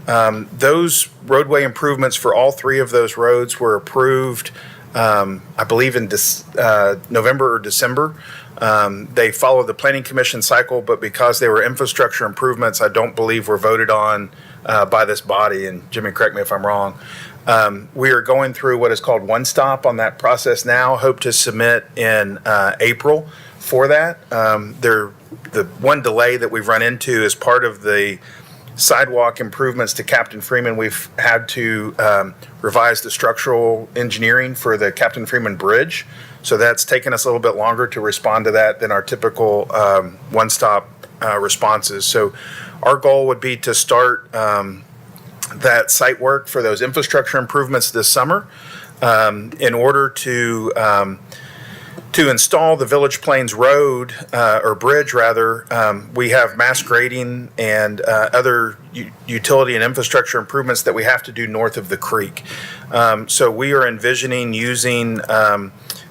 Those roadway improvements for all three of those roads were approved, I believe, in November or December. They followed the Planning Commission cycle, but because they were infrastructure improvements, I don't believe were voted on by this body. And Jimmy, correct me if I'm wrong. We are going through what is called one stop on that process now. Hope to submit in April for that. The one delay that we've run into is part of the sidewalk improvements to Captain Freeman. We've had to revise the structural engineering for the Captain Freeman Bridge. So that's taken us a little bit longer to respond to that than our typical one-stop responses. So our goal would be to start that site work for those infrastructure improvements this summer in order to install the Village Plains Road, or bridge rather. We have mass grading and other utility and infrastructure improvements that we have to do north of the creek. So we are envisioning using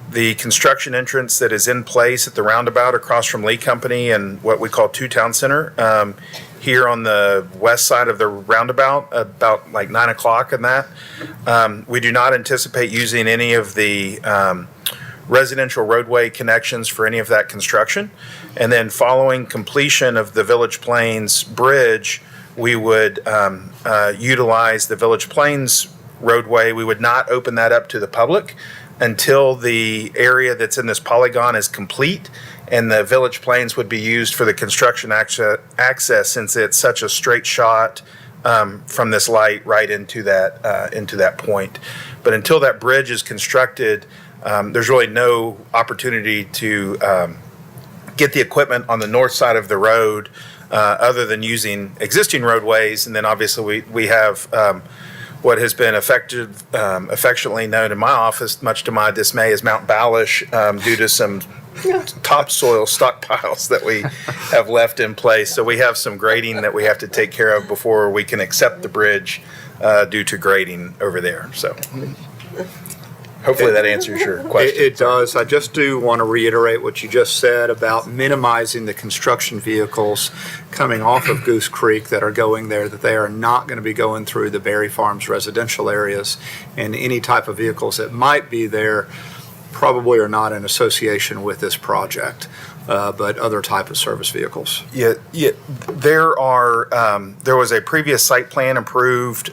the construction entrance that is in place at the roundabout across from Lee Company and what we call Two Town Center, here on the west side of the roundabout, about like 9 o'clock in that. We do not anticipate using any of the residential roadway connections for any of that construction. And then following completion of the Village Plains Bridge, we would utilize the Village Plains roadway. We would not open that up to the public until the area that's in this polygon is complete, and the Village Plains would be used for the construction access since it's such a straight shot from this light right into that point. But until that bridge is constructed, there's really no opportunity to get the equipment on the north side of the road other than using existing roadways. And then obviously we have what has been affectionately known in my office, much to my dismay, as Mount Balish, due to some topsoil stockpiles that we have left in place. So we have some grading that we have to take care of before we can accept the bridge due to grading over there. So hopefully that answers your question. It does. I just do want to reiterate what you just said about minimizing the construction vehicles coming off of Goose Creek that are going there, that they are not going to be going through the Berry Farms residential areas, and any type of vehicles that might be there probably are not in association with this project, but other type of service vehicles. Yeah. There was a previous site plan approved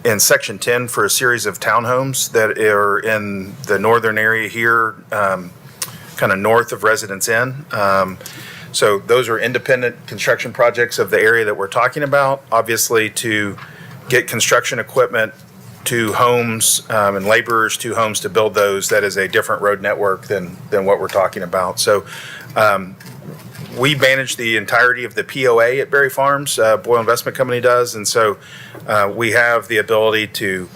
in Section 10 for a series of townhomes that are in the northern area here, kind of north of Residence Inn. So those are independent construction projects of the area that we're talking about. Obviously, to get construction equipment to homes and laborers to homes to build those, that is a different road network than what we're talking about. So we manage the entirety of the POA at Berry Farms, Boyle Investment Company does, and so we have the ability to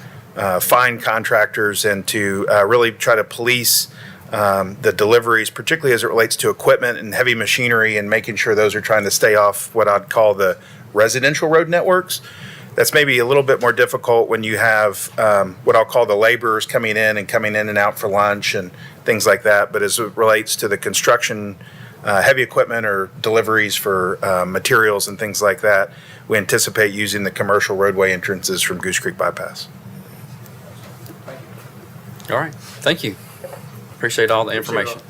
find contractors and to really try to police the deliveries, particularly as it relates to equipment and heavy machinery, and making sure those are trying to stay off what I'd call the residential road networks. That's maybe a little bit more difficult when you have what I'll call the laborers coming in and out for lunch and things like that. But as it relates to the construction, heavy equipment or deliveries for materials and things like that, we anticipate using the commercial roadway entrances from Goose Creek Bypass. All right, thank you. Appreciate all the information.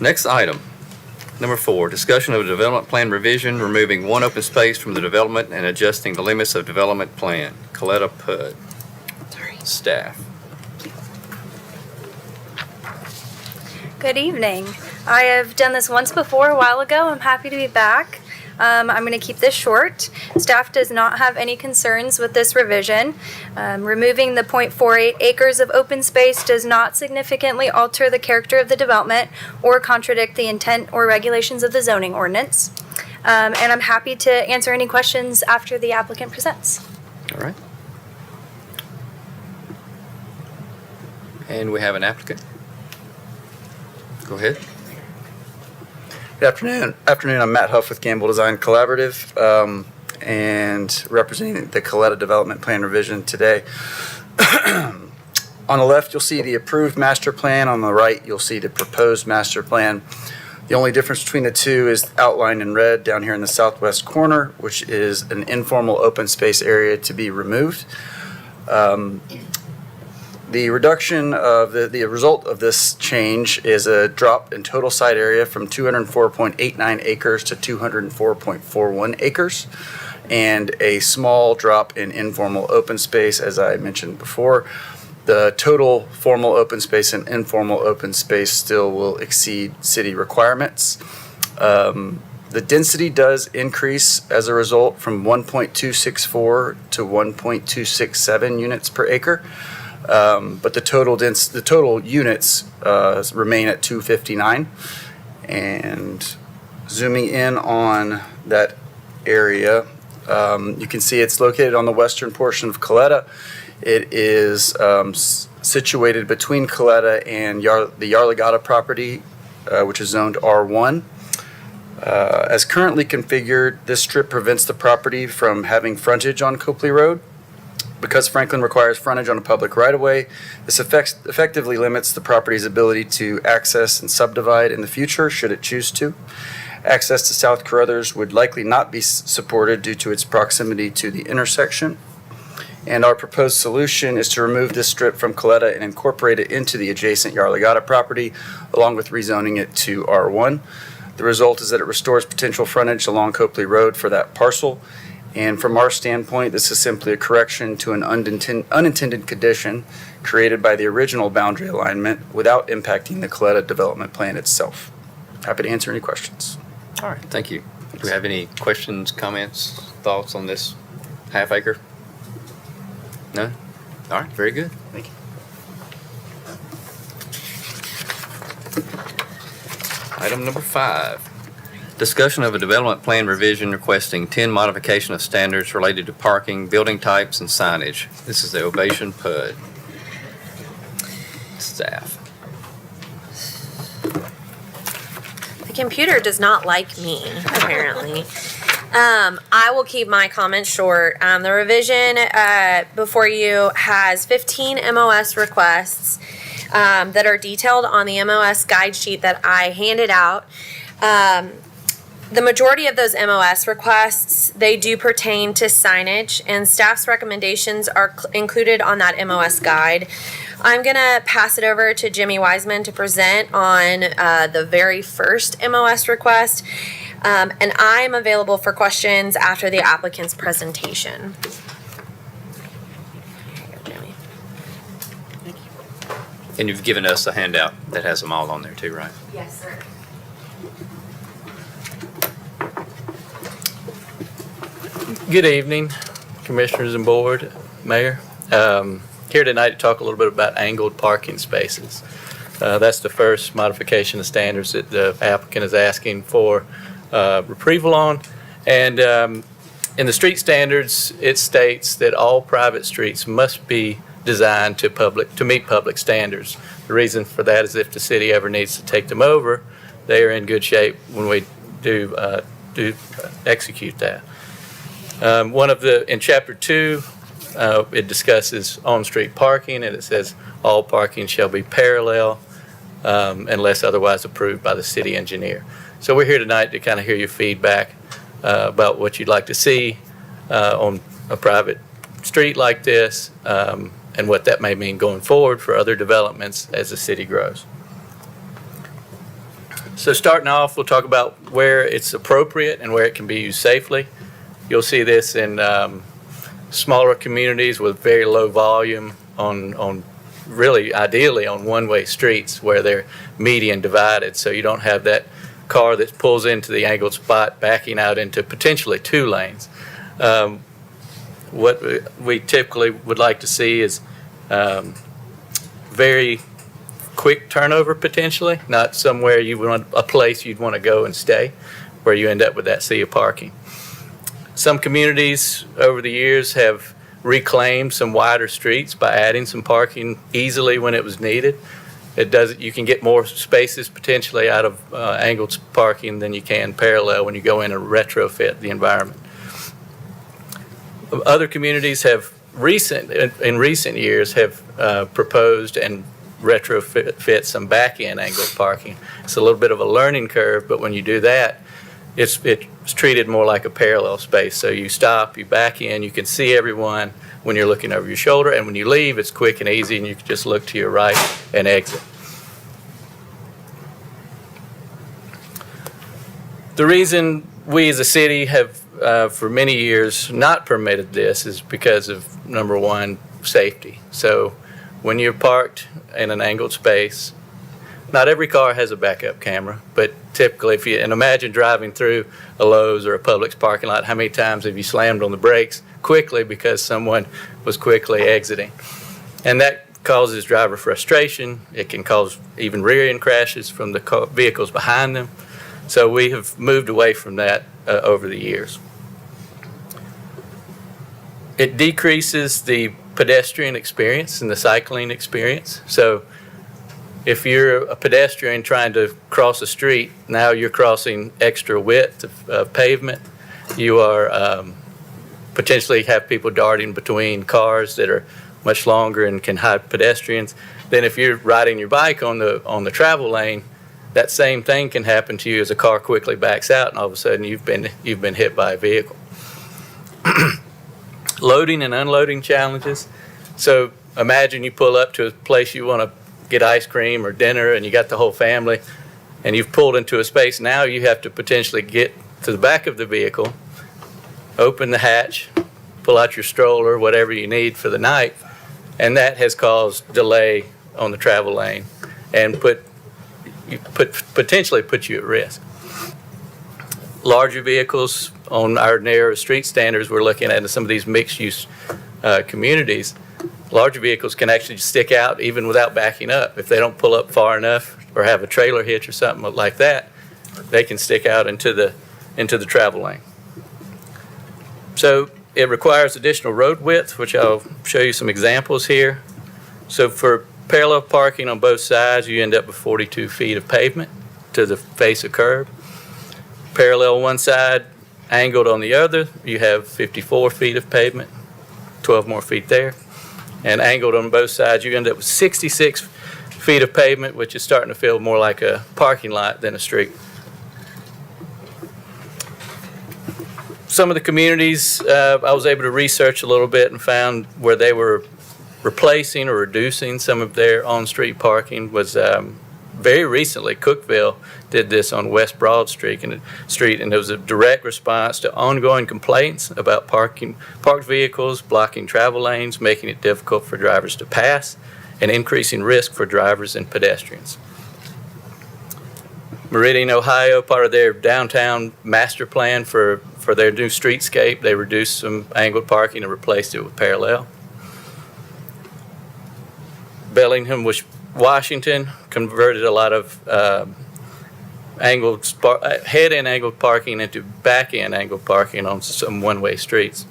Next item, number 4, discussion of a development plan revision, removing one open space from the development and adjusting the limits of development plan. Coletta Pudd, staff. Good evening. I have done this once before a while ago. I'm happy to be back. I'm going to keep this short. Staff does not have any concerns with this revision. Removing the 0.48 acres of open space does not significantly alter the character of the development or contradict the intent or regulations of the zoning ordinance. And I'm happy to answer any questions after the applicant presents. All right. And we have an applicant. Go ahead. Good afternoon. I'm Matt Huff with Gamble Design Collaborative, and representing the Coletta Development Plan revision today. On the left, you'll see the approved master plan. On the right, you'll see the proposed master plan. The only difference between the two is outlined in red down here in the southwest corner, which is an informal open space area to be removed. The reduction of the result of this change is a drop in total site area from 204.89 acres to 204.41 acres, and a small drop in informal open space, as I mentioned before. The total formal open space and informal open space still will exceed city requirements. The density does increase as a result from 1.264 to 1.267 units per acre. But the total units remain at 259. And zooming in on that area, you can see it's located on the western portion of Coletta. It is situated between Coletta and the Yarlagadda property, which is zoned R1. As currently configured, this strip prevents the property from having frontage on Copley Road. Because Franklin requires frontage on a public right-of-way, this effectively limits the property's ability to access and subdivide in the future, should it choose to. Access to South Carruthers would likely not be supported due to its proximity to the intersection. And our proposed solution is to remove this strip from Coletta and incorporate it into the adjacent Yarlagadda property, along with rezoning it to R1. The result is that it restores potential frontage along Copley Road for that parcel. And from our standpoint, this is simply a correction to an unintended condition created by the original boundary alignment without impacting the Coletta development plan itself. Happy to answer any questions. All right, thank you. Do we have any questions, comments, thoughts on this half acre? No? All right, very good. Thank you. Item number 5. Discussion of a development plan revision requesting 10 modification of standards related to parking, building types, and signage. This is the Ovation PUD. Staff. The computer does not like me, apparently. I will keep my comments short. The revision before you has 15 MOS requests that are detailed on the MOS guide sheet that I handed out. The majority of those MOS requests, they do pertain to signage, and staff's recommendations are included on that MOS guide. I'm gonna pass it over to Jimmy Wiseman to present on the very first MOS request, and I'm available for questions after the applicant's presentation. Jimmy. And you've given us a handout that has them all on there too, right? Yes, sir. Good evening, Commissioners and Board, Mayor. Here tonight to talk a little bit about angled parking spaces. That's the first modification of standards that the applicant is asking for retrieval on. And in the street standards, it states that all private streets must be designed to meet public standards. The reason for that is if the city ever needs to take them over, they are in good shape when we do execute that. In Chapter 2, it discusses on-street parking, and it says all parking shall be parallel unless otherwise approved by the city engineer. So we're here tonight to kind of hear your feedback about what you'd like to see on a private street like this, and what that may mean going forward for other developments as the city grows. So starting off, we'll talk about where it's appropriate and where it can be used safely. You'll see this in smaller communities with very low volume on really ideally on one-way streets where they're median divided, so you don't have that car that pulls into the angled spot backing out into potentially 2 lanes. What we typically would like to see is very quick turnover potentially, not somewhere a place you'd want to go and stay where you end up with that sea of parking. Some communities over the years have reclaimed some wider streets by adding some parking easily when it was needed. You can get more spaces potentially out of angled parking than you can parallel when you go in and retrofit the environment. Other communities have in recent years have proposed and retrofit some back-end angled parking. It's a little bit of a learning curve, but when you do that, it's treated more like a parallel space. So you stop, you back in, you can see everyone when you're looking over your shoulder, and when you leave, it's quick and easy, and you can just look to your right and exit. The reason we as a city have for many years not permitted this is because of, number one, safety. So when you're parked in an angled space, not every car has a backup camera, but typically and imagine driving through a Lowe's or a Publix parking lot, how many times have you slammed on the brakes quickly because someone was quickly exiting? And that causes driver frustration. It can cause even rear-end crashes from the vehicles behind them. So we have moved away from that over the years. It decreases the pedestrian experience and the cycling experience. So if you're a pedestrian trying to cross a street, now you're crossing extra width of pavement. You are potentially have people darting between cars that are much longer and can hide pedestrians. Then if you're riding your bike on the travel lane, that same thing can happen to you as a car quickly backs out, and all of a sudden you've been hit by a vehicle. Loading and unloading challenges. So imagine you pull up to a place you want to get ice cream or dinner, and you got the whole family, and you've pulled into a space. Now you have to potentially get to the back of the vehicle, open the hatch, pull out your stroller, whatever you need for the night, and that has caused delay on the travel lane and potentially put you at risk. Larger vehicles on our narrow street standards we're looking at in some of these mixed-use communities, larger vehicles can actually stick out even without backing up. If they don't pull up far enough or have a trailer hitch or something like that, they can stick out into the travel lane. So it requires additional road width, which I'll show you some examples here. So for parallel parking on both sides, you end up with 42 feet of pavement to the face of curb. Parallel one side, angled on the other, you have 54 feet of pavement, 12 more feet there. And angled on both sides, you end up with 66 feet of pavement, which is starting to feel more like a parking lot than a street. Some of the communities I was able to research a little bit and found where they were replacing or reducing some of their on-street parking was very recently. Cookeville did this on West Broad Street, and it was a direct response to ongoing complaints about parked vehicles blocking travel lanes, making it difficult for drivers to pass, and increasing risk for drivers and pedestrians. Meridian, Ohio, part of their downtown master plan for their new streetscape, they reduced some angled parking and replaced it with parallel. Bellingham, Washington, converted a lot of head-end angled parking into back-end angled parking on some one-way streets.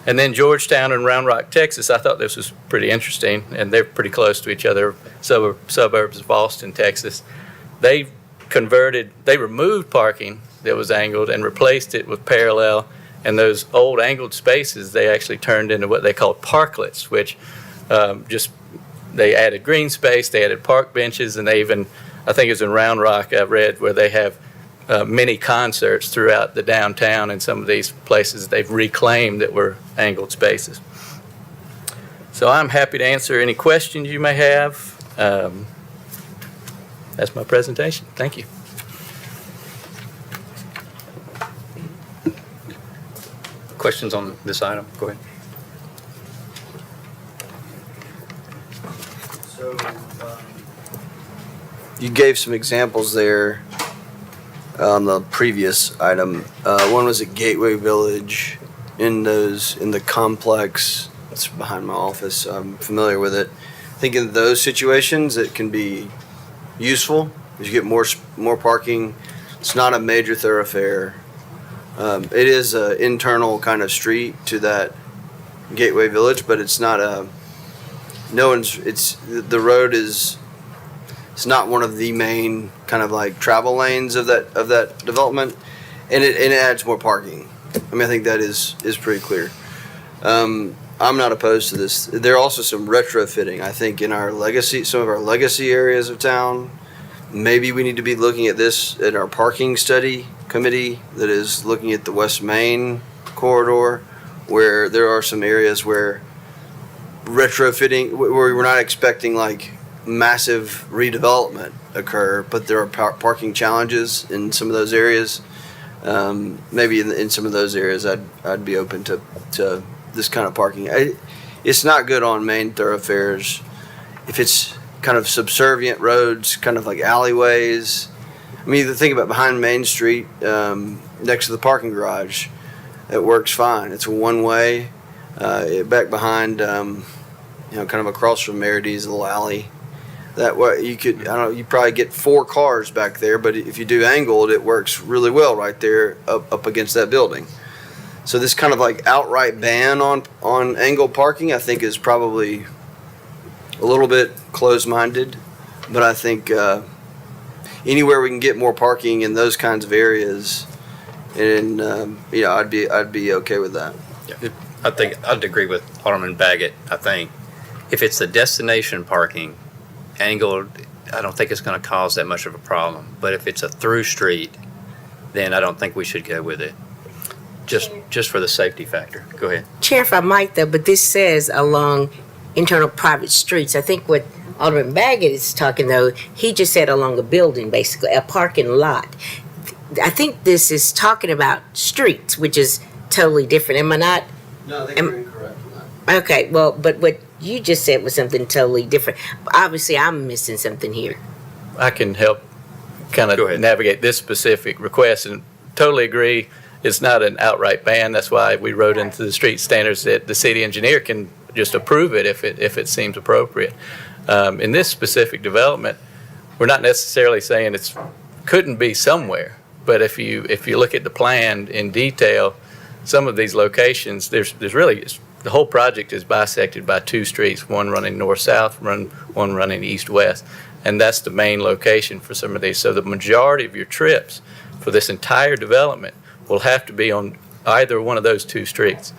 And then Georgetown and Round Rock, Texas, I thought this was pretty interesting, and they're pretty close to each other, suburbs of Austin, Texas. They removed parking that was angled and replaced it with parallel, and those old angled spaces they actually turned into what they called parklets, which they added green space, they added park benches, and they even, I think it was in Round Rock, I read, where they have mini concerts throughout the downtown and some of these places they've reclaimed that were angled spaces. So I'm happy to answer any questions you may have. That's my presentation. Thank you. Questions on this item? Go ahead. So, you gave some examples there on the previous item. One was at Gateway Village in the complex. It's behind my office. I'm familiar with it. I think in those situations it can be useful as you get more parking. It's not a major thoroughfare. It is an internal kind of street to that Gateway Village, but it's not the road is, it's not one of the main kind of like travel lanes of that development, and it adds more parking. I mean, I think that is pretty clear. I'm not opposed to this. There are also some retrofitting, I think, in some of our legacy areas of town. Maybe we need to be looking at this in our parking study committee that is looking at the West Main corridor, where there are some areas where retrofitting, where we're not expecting like massive redevelopment occur, but there are parking challenges in some of those areas. Maybe in some of those areas, I'd be open to this kind of parking. It's not good on main thoroughfares. If it's kind of subservient roads, kind of like alleyways. I mean, the thing about behind Main Street, next to the parking garage, it works fine. It's a one-way. Back behind, kind of across from Meridee's little alley. That way you probably get 4 cars back there, but if you do angled, it works really well right there up against that building. So this kind of like outright ban on angled parking, I think, is probably a little bit closed-minded, but I think anywhere we can get more parking in those kinds of areas, and I'd be okay with that. Yeah. I think I'd agree with Alderman Baggett. I think if it's the destination parking, angled, I don't think it's going to cause that much of a problem. But if it's a through street, then I don't think we should go with it. Just for the safety factor. Go ahead. Chair, if I might though, but this says along internal private streets. I think what Alderman Baggett is talking though, he just said along a building, basically, a parking lot. I think this is talking about streets, which is totally different. Am I not? No, I think you're incorrect on that. Okay, well, but what you just said was something totally different. Obviously, I'm missing something here. I can help kind of navigate this specific request and totally agree. It's not an outright ban. That's why we wrote into the street standards that the city engineer can just approve it if it seems appropriate. In this specific development, we're not necessarily saying it couldn't be somewhere, but if you look at the plan in detail, some of these locations, there's really, the whole project is bisected by 2 streets, one running north-south, one running east-west, and that's the main location for some of these. So the majority of your trips for this entire development will have to be on either one of those 2 streets.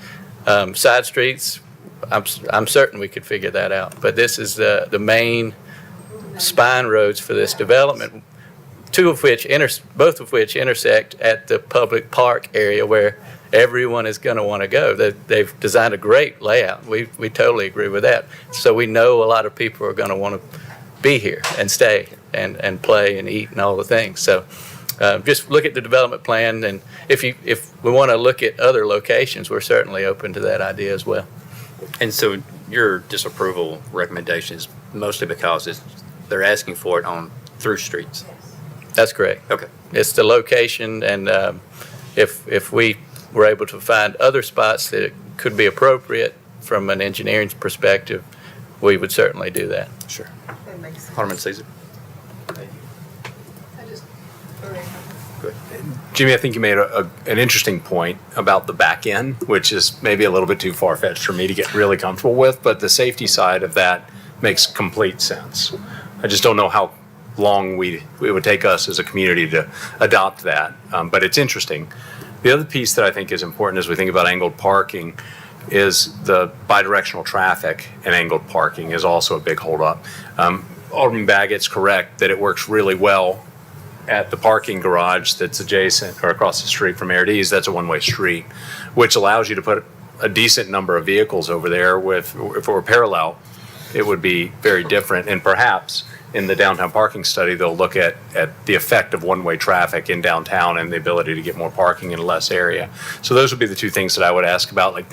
Side streets, I'm certain we could figure that out, but this is the main spine roads for this development, both of which intersect at the public park area where everyone is going to want to go. They've designed a great layout. We totally agree with that. So we know a lot of people are going to want to be here and stay and play and eat and all the things. So just look at the development plan, and if we want to look at other locations, we're certainly open to that idea as well. And so your disapproval recommendation is mostly because they're asking for it on through streets. That's correct. Okay. It's the location, and if we were able to find other spots that could be appropriate from an engineering perspective, we would certainly do that. Sure. Alderman Caesar. Jimmy, I think you made an interesting point about the back end, which is maybe a little bit too far-fetched for me to get really comfortable with, but the safety side of that makes complete sense. I just don't know how long it would take us as a community to adopt that, but it's interesting. The other piece that I think is important as we think about angled parking is the bidirectional traffic, and angled parking is also a big holdup. Alderman Baggett's correct that it works really well at the parking garage that's adjacent or across the street from Meridee's. That's a one-way street, which allows you to put a decent number of vehicles over there. If it were parallel, it would be very different. And perhaps in the downtown parking study, they'll look at the effect of one-way traffic in downtown and the ability to get more parking in less area. So those would be the 2 things that I would ask about. Like,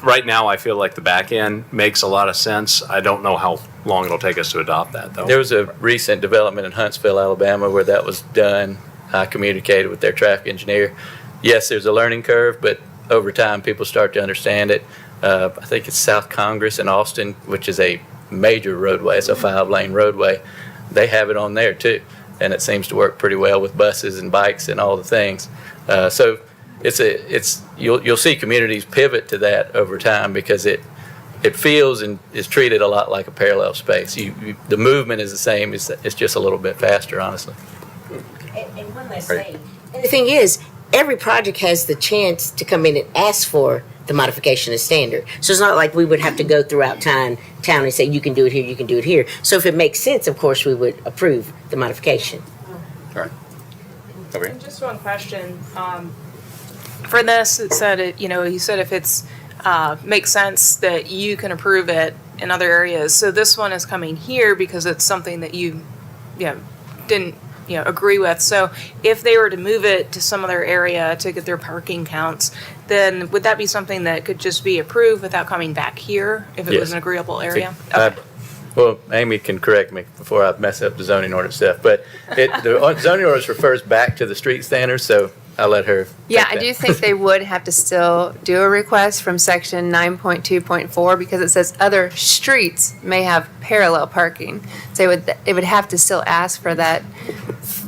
right now, I feel like the back end makes a lot of sense. I don't know how long it'll take us to adopt that, though. There was a recent development in Huntsville, Alabama, where that was done. I communicated with their traffic engineer. Yes, there's a learning curve, but over time, people start to understand it. I think it's South Congress in Austin, which is a major roadway. It's a 5-lane roadway. They have it on there too, and it seems to work pretty well with buses and bikes and all the things. So you'll see communities pivot to that over time because it feels and is treated a lot like a parallel space. The movement is the same. It's just a little bit faster, honestly. And one last thing. And the thing is, every project has the chance to come in and ask for the modification of standard. So it's not like we would have to go throughout town and say, you can do it here, you can do it here. So if it makes sense, of course, we would approve the modification. All right. Okay. And just one question. For this, it said, you said if it's, makes sense that you can approve it in other areas. So this one is coming here because it's something that you didn't, agree with. So if they were to move it to some other area to get their parking counts, then would that be something that could just be approved without coming back here if it was Yes. an agreeable area? Well, Amy can correct me before I mess up the zoning ordinance stuff, but the zoning ordinance refers back to the street standards, so I'll let her. Yeah, take I that. do think they would have to still do a request from section 9.2.4 because it says other streets may have parallel parking. So it would have to still ask for that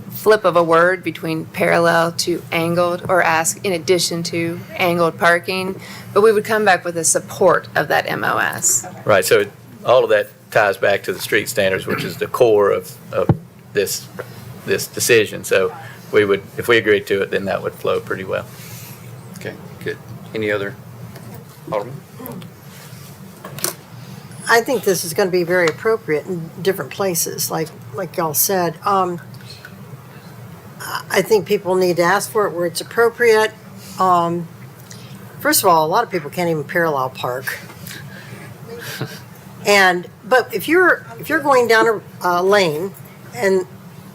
flip of a word between parallel to angled, or ask in addition to angled parking. But we would come back with a support of that MOS. Right, so all of that ties back to the street standards, which is the core of this decision. So we would, if we agreed to it, then that would flow pretty well. Okay, good. Any other, Alderman? I think this is going to be very appropriate in different places, like y'all said. I think people need to ask for it where it's appropriate. First of all, a lot of people can't even parallel park. But if you're going down a lane and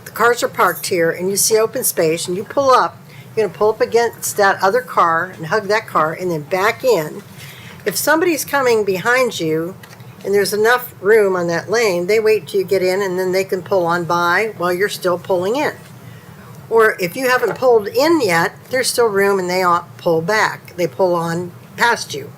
the cars are parked here and you see open space and you pull up, you're going to pull up against that other car and hug that car and then back in. If somebody's coming behind you and there's enough room on that lane, they wait till you get in and then they can pull on by while you're still pulling in. Or if you haven't pulled in yet, there's still room and they pull back. They pull on past you.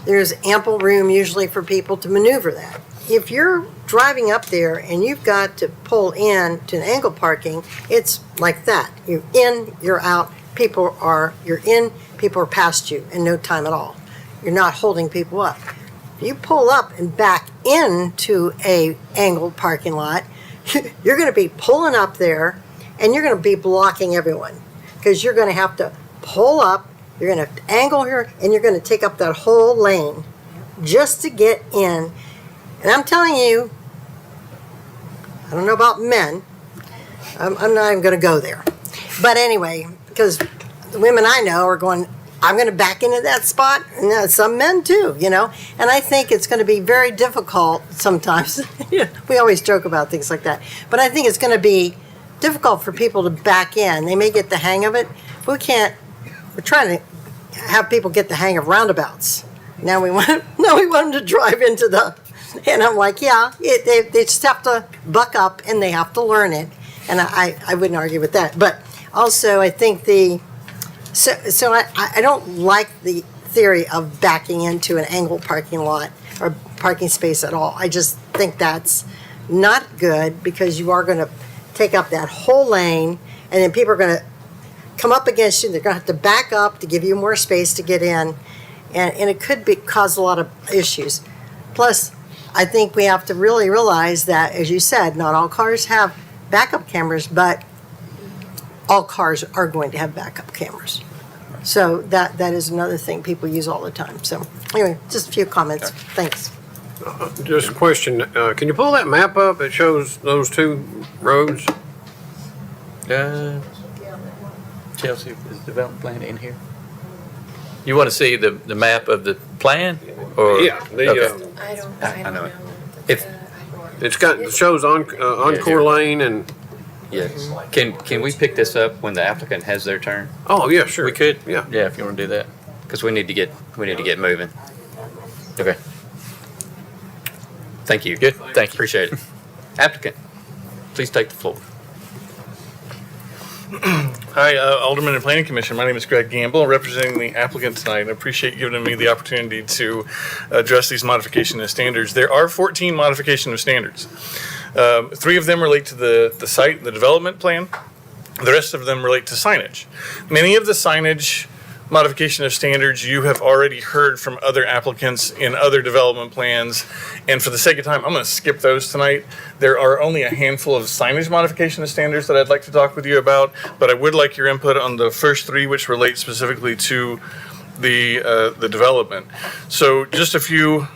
There's ample room usually for people to maneuver that. If you're driving up there and you've got to pull in to an angle parking, it's like that. You're in, you're out, you're in, people are past you in no time at all. You're not holding people up. If you pull up and back into a angled parking lot, you're going to be pulling up there and you're going to be blocking everyone because you're going to have to pull up, you're going to angle here, and you're going to take up that whole lane just to get in. And I'm telling you, I don't know about men. I'm not even going to go there. But anyway, because the women I know are going, I'm going to back into that spot, and some men too, And I think it's going to be very difficult sometimes. We always joke about things like that. But I think it's going to be difficult for people to back in. They may get the hang of it. We're trying to have people get the hang of roundabouts. Now we want them to drive into and I'm like, yeah, they just have to buck up and they have to learn it. And I wouldn't argue with that. But also I think I don't like the theory of backing into an angled parking lot or parking space at all. I just think that's not good because you are going to take up that whole lane and then people are going to come up against you. They're going to have to back up to give you more space to get in. And it could cause a lot of issues. Plus, I think we have to really realize that, as you said, not all cars have backup cameras, but all cars are going to have backup cameras. So that is another thing people use all the time. So anyway, just a few comments. Thanks. Just a question. Can you pull that map up that shows those two roads? Chelsea, is the development plan in here? You want to see the map of the plan? Or? Yeah. I know it. If it shows Encore Lane and. Yes. Can we pick this up when the applicant has their turn? Oh yeah, sure. We could. Yeah. Yeah, if you want to do that, because we need to get moving. Okay. Thank you. Good. Thank you. Appreciate it. Applicant, please take the floor. Hi, Alderman and Planning Commission. My name is Greg Gamble, representing the applicant tonight. I appreciate you giving me the opportunity to address these modification of standards. There are 14 modification of standards. 3 of them relate to the site, the development plan. The rest of them relate to signage. Many of the signage modification of standards you have already heard from other applicants in other development plans. And for the sake of time, I'm going to skip those tonight. There are only a handful of signage modification of standards that I'd like to talk with you about, but I would like your input on the first 3, which relate specifically to the development. So just a few.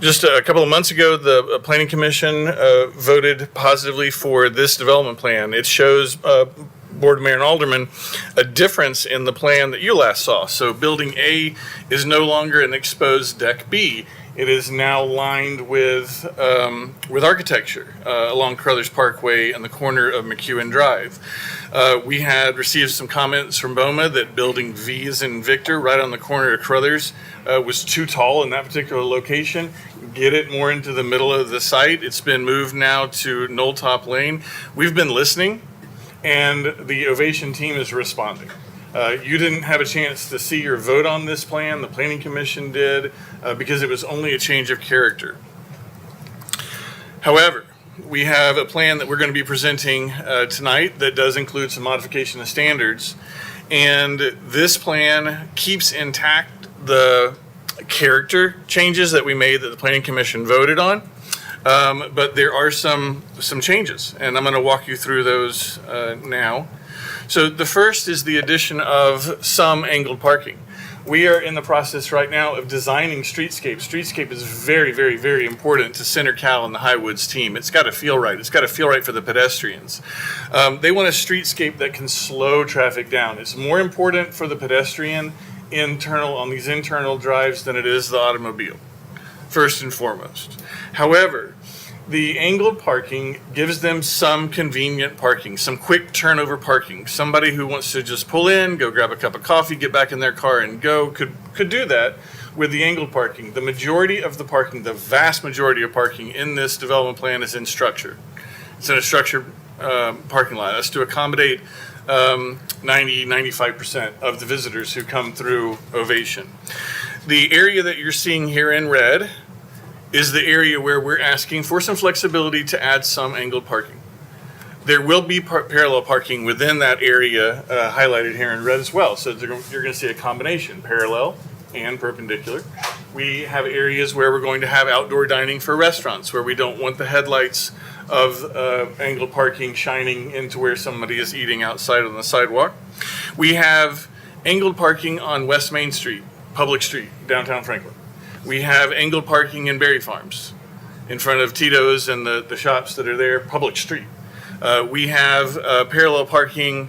Just a couple of months ago, the Planning Commission voted positively for this development plan. It shows Board Mayor and Alderman a difference in the plan that you last saw. So Building A is no longer an exposed deck B. It is now lined with architecture along Carruthers Parkway and the corner of McEwen Drive. We had received some comments from BOMA that Building V as in Victor, right on the corner of Carruthers, was too tall in that particular location. Get it more into the middle of the site. It's been moved now to Knolltop Lane. We've been listening, and the Ovation team is responding. You didn't have a chance to see or vote on this plan. The Planning Commission did because it was only a change of character. However, we have a plan that we're going to be presenting tonight that does include some modification of standards. And this plan keeps intact the character changes that we made that the Planning Commission voted on. But there are some changes, and I'm going to walk you through those now. So the first is the addition of some angled parking. We are in the process right now of designing streetscape. Streetscape is very, very, very important to Center Cal and the Highwoods team. It's got to feel right. It's got to feel right for the pedestrians. They want a streetscape that can slow traffic down. It's more important for the pedestrian on these internal drives than it is the automobile, first and foremost. However, the angled parking gives them some convenient parking, some quick turnover parking. Somebody who wants to just pull in, go grab a cup of coffee, get back in their car and go could do that with the angled parking. The majority of the parking, the vast majority of parking in this development plan is in structure. It's in a structured parking lot. That's to accommodate 95% of the visitors who come through Ovation. The area that you're seeing here in red is the area where we're asking for some flexibility to add some angled parking. There will be parallel parking within that area highlighted here in red as well. So you're going to see a combination, parallel and perpendicular. We have areas where we're going to have outdoor dining for restaurants where we don't want the headlights of angled parking shining into where somebody is eating outside on the sidewalk. We have angled parking on West Main Street, public street, downtown Franklin. We have angled parking in Berry Farms in front of Tito's and the shops that are there, public street. We have parallel parking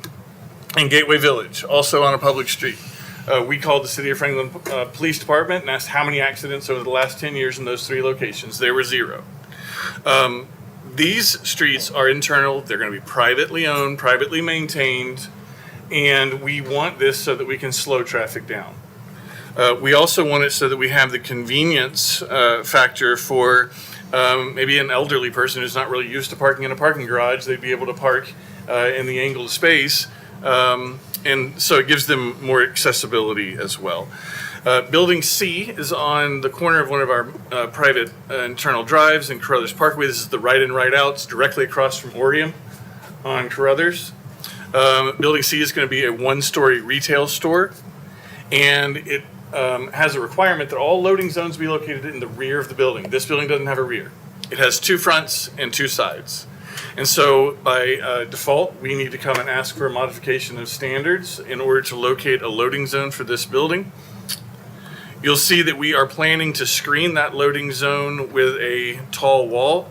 in Gateway Village, also on a public street. We called the City of Franklin Police Department and asked how many accidents over the last 10 years in those 3 locations. There were 0. These streets are internal. They're going to be privately owned, privately maintained, and we want this so that we can slow traffic down. We also want it so that we have the convenience factor for maybe an elderly person who's not really used to parking in a parking garage. They'd be able to park in the angled space, and so it gives them more accessibility as well. Building C is on the corner of one of our private internal drives in Carruthers Parkway. This is the right in, right out. It's directly across from Orium on Carruthers. Building C is going to be a 1-story retail store, and it has a requirement that all loading zones be located in the rear of the building. This building doesn't have a rear. It has 2 fronts and 2 sides. And so by default, we need to come and ask for a modification of standards in order to locate a loading zone for this building. You'll see that we are planning to screen that loading zone with a tall wall.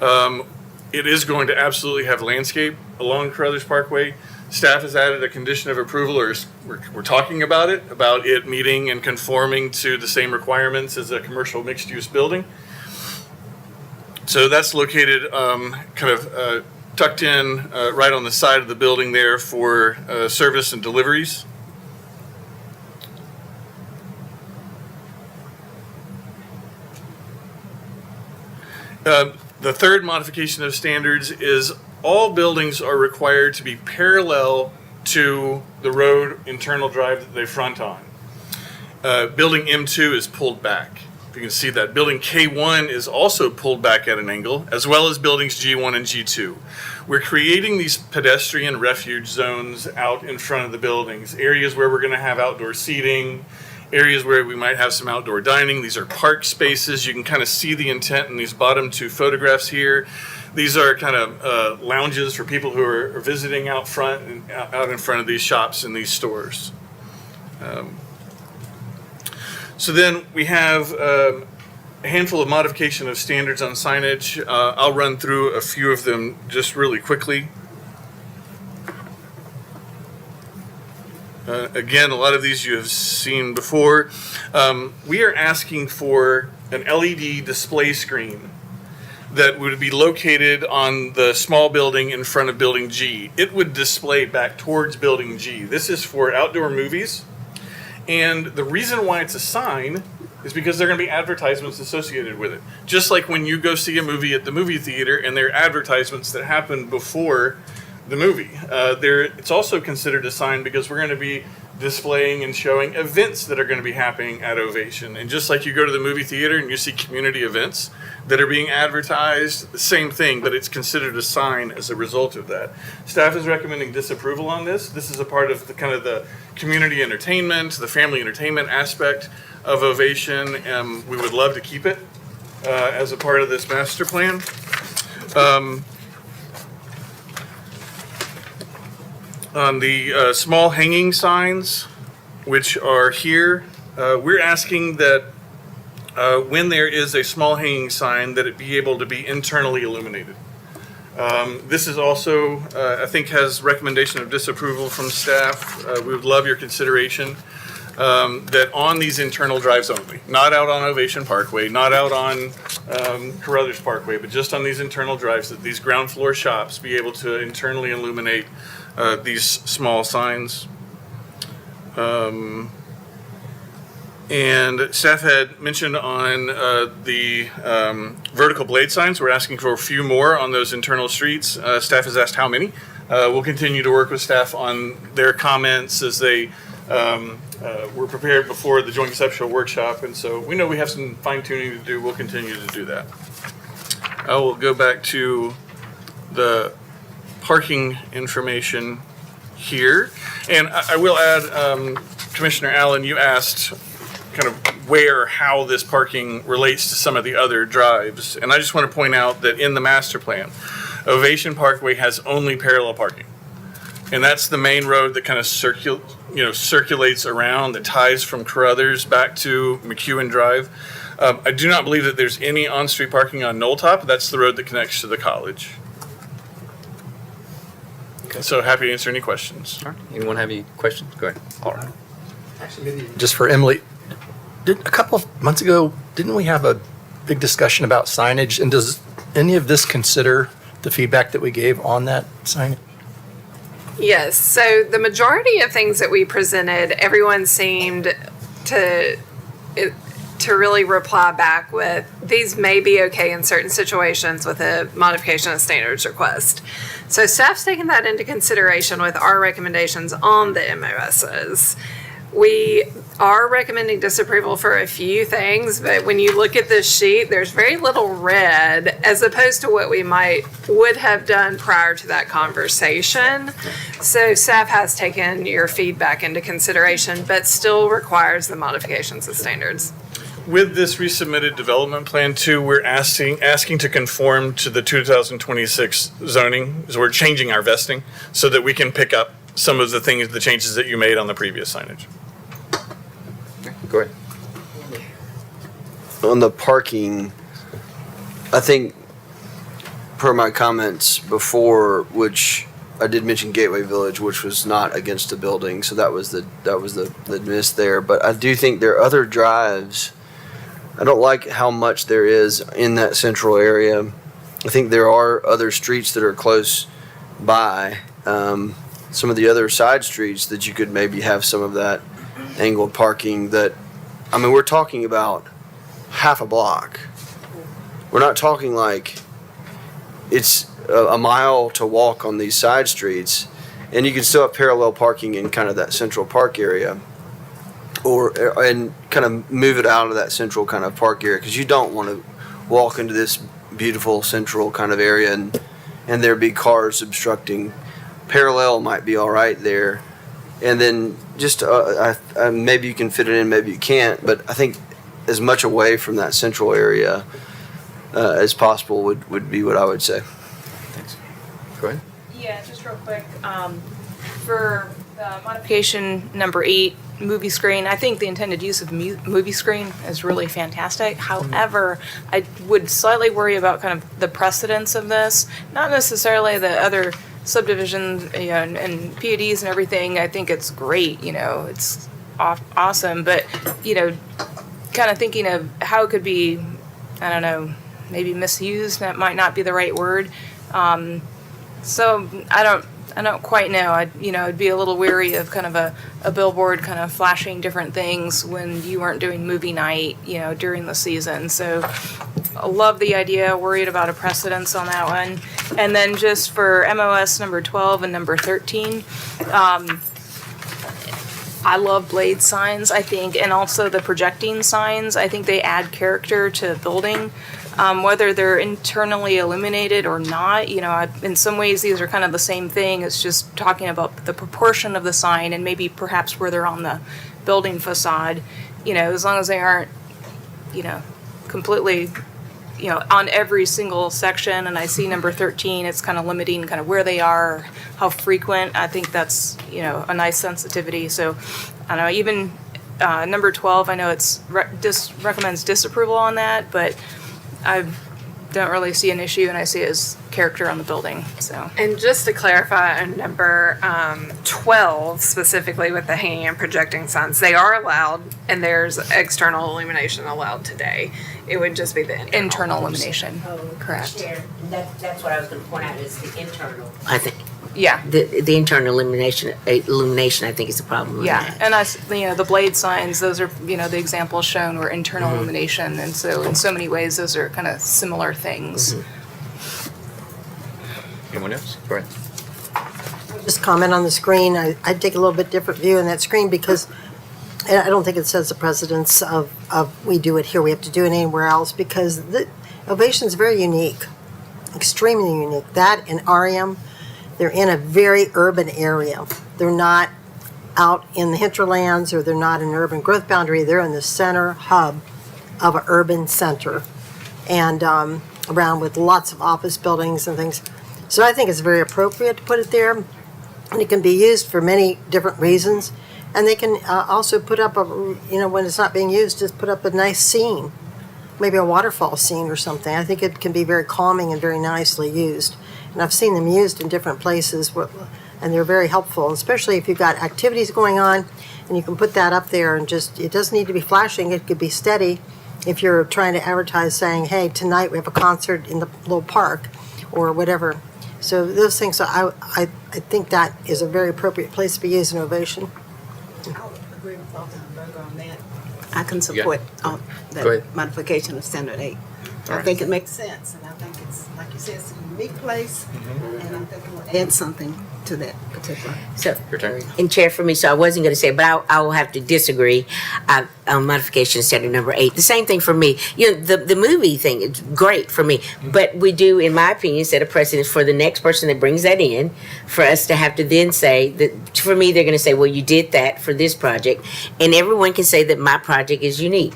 It is going to absolutely have landscape along Carruthers Parkway. Staff has added a condition of approval, or we're talking about it meeting and conforming to the same requirements as a commercial mixed-use building. So that's located tucked in right on the side of the building there for service and deliveries. The third modification of standards is all buildings are required to be parallel to the road internal drive that they front on. Building M2 is pulled back. You can see that. Building K1 is also pulled back at an angle, as well as buildings G1 and G2. We're creating these pedestrian refuge zones out in front of the buildings, areas where we're going to have outdoor seating areas where we might have some outdoor dining. These are park spaces. You can kind of see the intent in these bottom two photographs here. These are kind of lounges for people who are visiting out front and out in front of these shops and these stores. So then we have a handful of modification of standards on signage. I'll run through a few of them just really quickly. Again, a lot of these you have seen before. We are asking for an LED display screen that would be located on the small building in front of Building G. It would display back towards Building G. This is for outdoor movies. And the reason why it's a sign is because there are going to be advertisements associated with it. Just like when you go see a movie at the movie theater and there are advertisements that happen before the movie. It's also considered a sign because we're going to be displaying and showing events that are going to be happening at Ovation. And just like you go to the movie theater and you see community events that are being advertised, the same thing, but it's considered a sign as a result of that. Staff is recommending disapproval on this. This is a part of the kind of the community entertainment, the family entertainment aspect of Ovation. We would love to keep it as a part of this master plan. On the small hanging signs, which are here, we're asking that when there is a small hanging sign, that it be able to be internally illuminated. This is also, I think, has recommendation of disapproval from staff. We would love your consideration that on these internal drives only, not out on Ovation Parkway, not out on Carruthers Parkway, but just on these internal drives, that these ground floor shops be able to internally illuminate these small signs. And staff had mentioned on the vertical blade signs, we're asking for a few more on those internal streets. Staff has asked how many. We'll continue to work with staff on their comments as they were prepared before the joint conceptual workshop. And so we know we have some fine tuning to do. We'll continue to do that. I will go back to the parking information here. And I will add, Commissioner Allen, you asked kind of how this parking relates to some of the other drives. And I just want to point out that in the master plan, Ovation Parkway has only parallel parking. And that's the main road that kind of circulates around, that ties from Carruthers back to McEwen Drive. I do not believe that there's any on-street parking on Knolltop. That's the road that connects to the college. Okay. So happy to answer any questions. All right. Anyone have any questions? Go ahead. All right. Actually, maybe just for Emily, a couple of months ago, didn't we have a big discussion about signage? And does any of this consider the feedback that we gave on that signage? Yes, so the majority of things that we presented, everyone seemed to really reply back with, these may be okay in certain situations with a modification of standards request. So staff's taken that into consideration with our recommendations on the MOSs. We are recommending disapproval for a few things, but when you look at this sheet, there's very little red as opposed to what we would have done prior to that conversation. So staff has taken your feedback into consideration, but still requires the modifications of standards. With this resubmitted development plan too, we're asking to conform to the 2026 zoning. So we're changing our vesting so that we can pick up some of the changes that you made on the previous signage. Go ahead. On the parking, I think per my comments before, which I did mention Gateway Village, which was not against the building, so that was the miss there. But I do think there are other drives. I don't like how much there is in that central area. I think there are other streets that are close by. Some of the other side streets that you could maybe have some of that angled parking that, I mean, we're talking about half a block. We're not talking like it's a mile to walk on these side streets, and you can still have parallel parking in kind of that Central Park area, and kind of move it out of that central kind of park area, because you don't want to walk into this beautiful central kind of area and there be cars obstructing. Parallel might be all right there. And then just, maybe you can fit it in, maybe you can't, but I think as much away from that central area as possible would be what I would say. Thanks. Go ahead. Yeah, just real quick, for modification number 8, movie screen, I think the intended use of movie screen is really fantastic. However, I would slightly worry about kind of the precedence of this, not necessarily the other subdivisions, you know, and PUDs and everything. I think it's great, you know, it's awesome, but, you know, kind of thinking of how it could be, I don't know, maybe misused, that might not be the right word. So I don't quite know. I'd be a little weary of kind of a billboard kind of flashing different things when you weren't doing movie night, you know, during the season. So I love the idea, worried about a precedence on that one. And then just for MOS number 12 and number 13, I love blade signs, I think, and also the projecting signs. I think they add character to the building. Whether they're internally illuminated or not, you know, in some ways these are kind of the same thing. It's just talking about the proportion of the sign and maybe perhaps where they're on the building facade, you know, as long as they aren't, you know, completely, you know, on every single section. And I see number 13, it's kind of limiting kind of where they are, how frequent. I think that's, you know, a nice sensitivity. So I don't know, even number 12, I know it's recommends disapproval on that, but I don't really see an issue, and I see it as character on the building, so. And just to clarify on number 12, specifically with the hanging and projecting signs, they are allowed, and there's external illumination allowed today. It would just be the internal illumination. Correct. That's what I was going to point out, is the internal. I think. Yeah. The internal illumination, I think, is the problem with Yeah, that. and you know, the blade signs, those are, you know, the examples shown were internal illumination, and so in so many ways, those are kind of similar things. Anyone else? Go ahead. Just comment on the screen. I take a little bit different view in that screen because I don't think it sets the precedence of we do it here, we have to do it anywhere else, because the Ovation is very unique, extremely unique. That and Arium, they're in a very urban area. They're not out in the hinterlands, or they're not in an urban growth boundary. They're in the center hub of an urban center, and around with lots of office buildings and things. So I think it's very appropriate to put it there, and it can be used for many different reasons. And they can also put up when it's not being used, just put up a nice scene, maybe a waterfall scene or something. I think it can be very calming and very nicely used. And I've seen them used in different places, and they're very helpful, especially if you've got activities going on, and you can put that up there, and it doesn't need to be flashing, it could be steady if you're trying to advertise saying, hey, tonight we have a concert in the little park, or whatever. So those things, I think that is a very appropriate place to be used in Ovation. I'll agree with Alderman Berger on that. I can Yeah. support Go that ahead. modification of Standard 8. All I right. think it makes sense, and I think it's, like you said, it's a unique place, and I think it will add something to that particular. So, Your turn. and Chair, for me, so I wasn't going to say, but I will have to disagree on modification standard number 8. The same thing for me. You know, the movie thing is great for me, but we do, in my opinion, set a precedent for the next person that brings that in, for us to have to then say that, for me, they're going to say, well, you did that for this project, and everyone can say that my project is unique.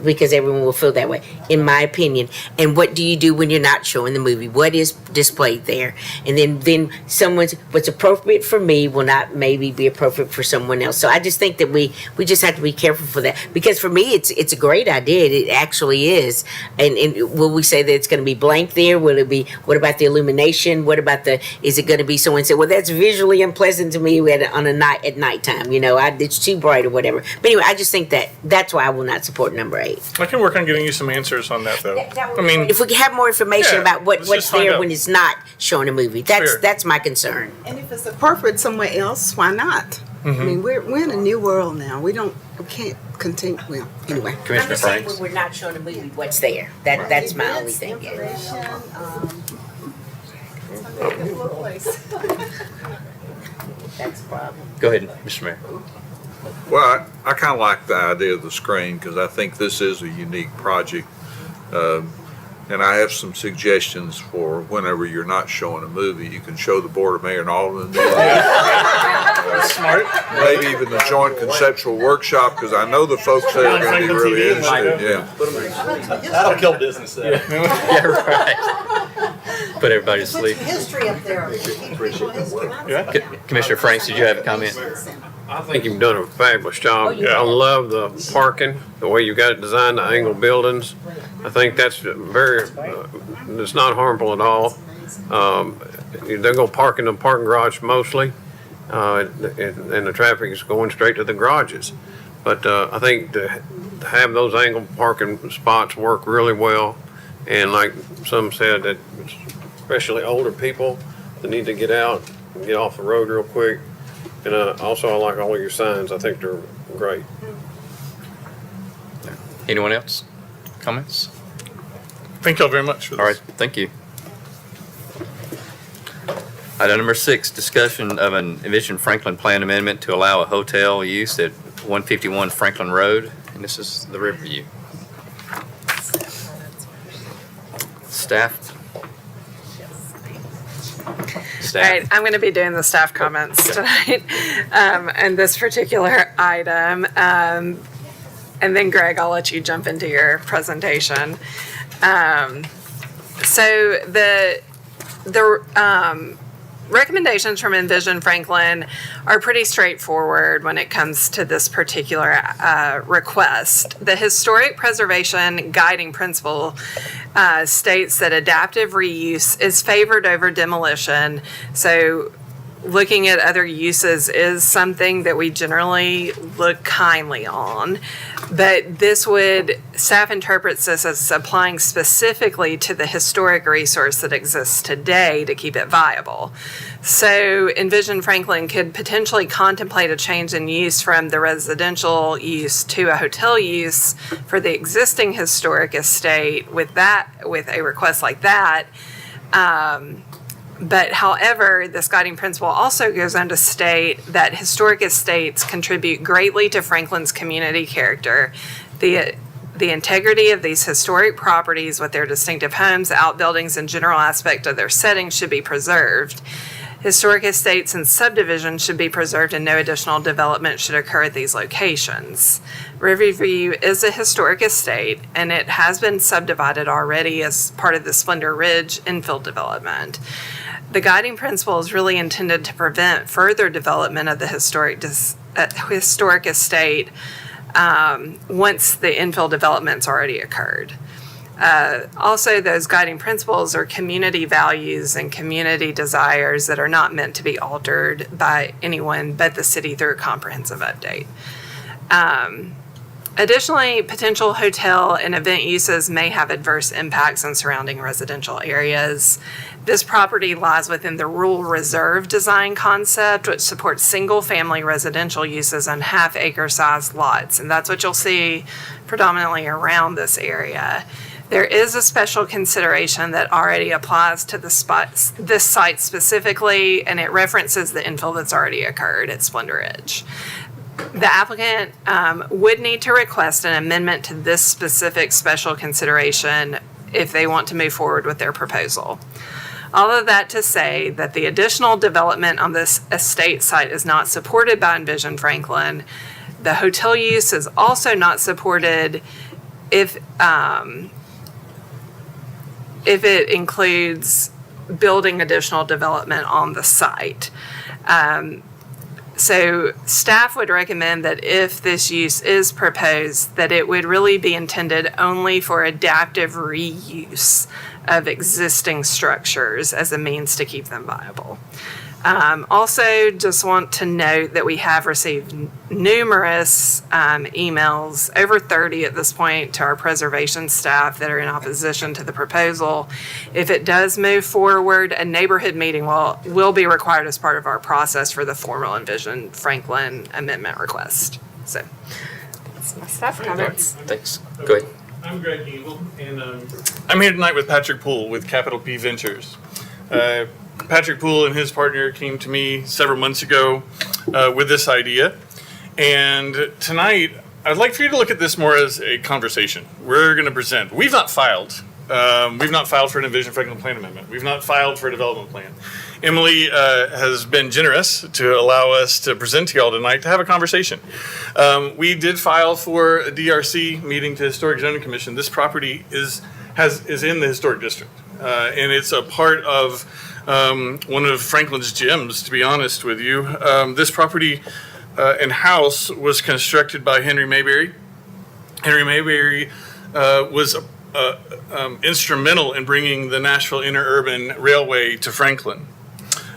Because everyone will feel that way, in my opinion. And what do you do when you're not showing the movie? What is displayed there? And then what's appropriate for me will not maybe be appropriate for someone else. So I just think that we just have to be careful for that. Because for me, it's a great idea. It actually is. And will we say that it's going to be blank there? Will it be, what about the illumination? What about is it going to be someone say, well, that's visually unpleasant to me at nighttime, you know, it's too bright or whatever. But anyway, I just think that's why I will not support number 8. I can work on getting you some answers on that, though. I mean, If we could have more information Yeah, about let's what's just find there out. when it's not showing a movie, Fair. that's my concern. And if it's appropriate somewhere else, why not? I mean, we're in a new world now. We can't continue, well, anyway. Commissioner Franks. When we're not showing a movie, what's there? That's my only thing. That's the problem. Go ahead, Mr. Mayor. Well, I kind of like the idea of the screen because I think this is a unique project. And I have some suggestions for whenever you're not showing a movie, you can show the Board of Mayor and Aldermen. Smart. maybe even the joint conceptual workshop, because I know the folks there are going to be really interested, yeah. That'll kill business though. Yeah, right. Put everybody to Put some sleep. history up there. Commissioner Franks, did you have a comment? I think you've done a fabulous job. I love the parking, the way you got it designed, the angle buildings. I think that's it's not harmful at all. They're gonna park in the parking garage mostly, and the traffic is going straight to the garages. But I think to have those angle parking spots work really well, and like some said, that especially older people that need to get out and get off the road real quick. And also, I like all of your signs. I think they're great. Anyone else? Comments? Thank y'all very much for this. All right, thank you. Item number 6, discussion of an Envision Franklin plan amendment to allow a hotel use at 151 Franklin Road, and this is the Riverview. Staff? All right, I'm going to be doing the staff comments tonight and this particular item. And then Greg, I'll let you jump into your presentation. So the recommendations from Envision Franklin are pretty straightforward when it comes to this particular request. The historic preservation guiding principle states that adaptive reuse is favored over demolition. So looking at other uses is something that we generally look kindly on. But staff interprets this as applying specifically to the historic resource that exists today to keep it viable. So Envision Franklin could potentially contemplate a change in use from the residential use to a hotel use for the existing historic estate with a request like that. But however, this guiding principle also goes on to state that historic estates contribute greatly to Franklin's community character. The integrity of these historic properties with their distinctive homes, outbuildings, and general aspect of their setting should be preserved. Historic estates and subdivisions should be preserved and no additional development should occur at these locations. Riverview is a historic estate and it has been subdivided already as part of the Splendor Ridge infill development. The guiding principle is really intended to prevent further development of the historic estate once the infill development's already occurred. Also, those guiding principles are community values and community desires that are not meant to be altered by anyone but the city through a comprehensive update. Additionally, potential hotel and event uses may have adverse impacts on surrounding residential areas. This property lies within the rural reserve design concept, which supports single-family residential uses on half-acre sized lots, and that's what you'll see predominantly around this area. There is a special consideration that already applies to this site specifically, and it references the infill that's already occurred at Splendor Ridge. The applicant would need to request an amendment to this specific special consideration if they want to move forward with their proposal. All of that to say that the additional development on this estate site is not supported by Envision Franklin. The hotel use is also not supported if it includes building additional development on the site. So staff would recommend that if this use is proposed, that it would really be intended only for adaptive reuse of existing structures as a means to keep them viable. Also, just want to note that we have received numerous emails, over 30 at this point, to our preservation staff that are in opposition to the proposal. If it does move forward, a neighborhood meeting will be required as part of our process for the formal Envision Franklin amendment request. So that's my staff comments. Thanks. Go ahead. I'm Greg Gamble, and I'm here tonight with Patrick Poole with Capital P Ventures. Patrick Poole and his partner came to me several months ago with this idea. And tonight, I'd like for you to look at this more as a conversation. We're going to present. We've not filed for an Envision Franklin plan amendment. We've not filed for a development plan. Emily has been generous to allow us to present to y'all tonight to have a conversation. We did file for a DRC meeting to Historic Zoning Commission. This property is in the historic district, and it's a part of one of Franklin's gems, to be honest with you. This property and house was constructed by Henry Mayberry. Henry Mayberry was instrumental in bringing the Nashville Interurban Railway to Franklin.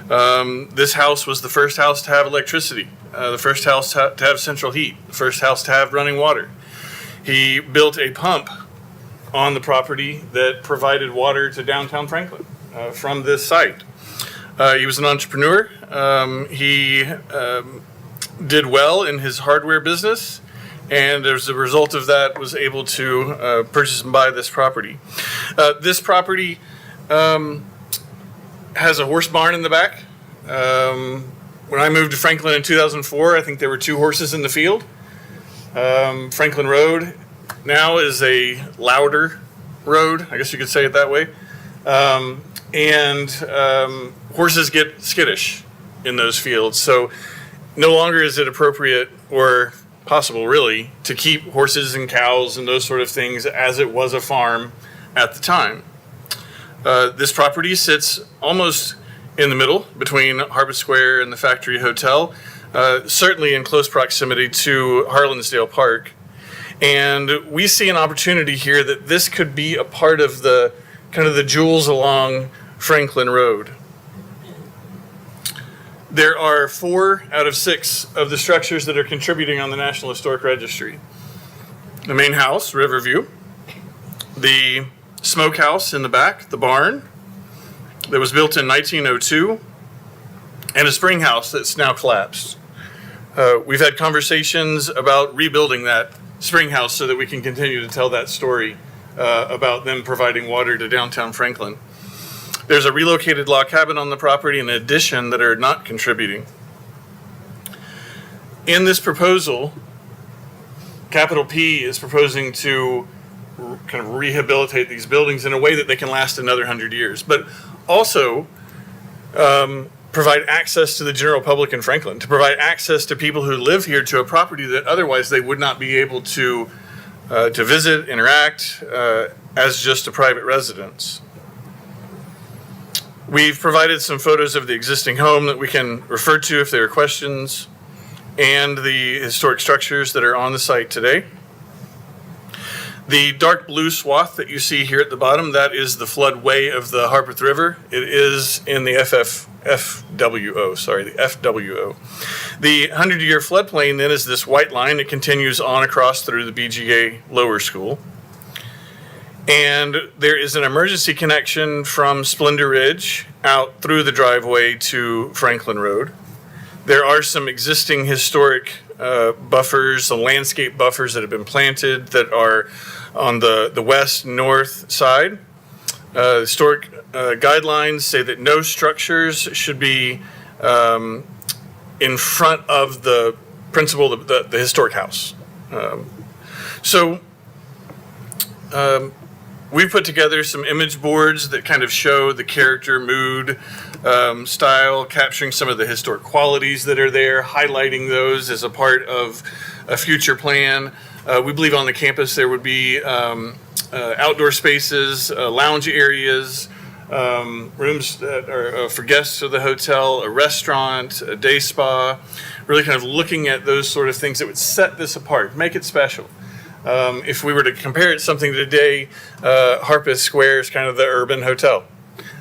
This house was the first house to have electricity, the first house to have central heat, the first house to have running water. He built a pump on the property that provided water to downtown Franklin from this site. He was an entrepreneur. He did well in his hardware business, and as a result of that was able to purchase and buy this property. This property has a horse barn in the back. When I moved to Franklin in 2004, I think there were 2 horses in the field. Franklin Road now is a louder road, I guess you could say it that way. Horses get skittish in those fields. So no longer is it appropriate or possible, really, to keep horses and cows and those sort of things as it was a farm at the time. This property sits almost in the middle between Harbor Square and the Factory Hotel, certainly in close proximity to Harlansdale Park. And we see an opportunity here that this could be a part of the kind of the jewels along Franklin Road. There are 4 out of 6 of the structures that are contributing on the National Historic Registry. The main house, Riverview, the smokehouse in the back, the barn, that was built in 1902, and a spring house that's now collapsed. We've had conversations about rebuilding that spring house so that we can continue to tell that story about them providing water to downtown Franklin. There's a relocated log cabin on the property and an addition that are not contributing. In this proposal, Capital P is proposing to kind of rehabilitate these buildings in a way that they can last another 100 years, but also provide access to the general public in Franklin, to provide access to people who live here to a property that otherwise they would not be able to visit, interact as just a private residence. We've provided some photos of the existing home that we can refer to if there are questions, and the historic structures that are on the site today. The dark blue swath that you see here at the bottom, that is the floodway of the Harpeth River. It is in the FWO. The 100-year floodplain then is this white line that continues on across through the BGA Lower School. And there is an emergency connection from Splendor Ridge out through the driveway to Franklin Road. There are some existing historic buffers, some landscape buffers that have been planted that are on the west north side. Historic guidelines say that no structures should be in front of the principal, the historic house. We've put together some image boards that kind of show the character, mood, style, capturing some of the historic qualities that are there, highlighting those as a part of a future plan. We believe on the campus there would be outdoor spaces, lounge areas, rooms that are for guests of the hotel, a restaurant, a day spa, really kind of looking at those sort of things that would set this apart, make it special. If we were to compare it to something today, Harpeth Square is kind of the urban hotel.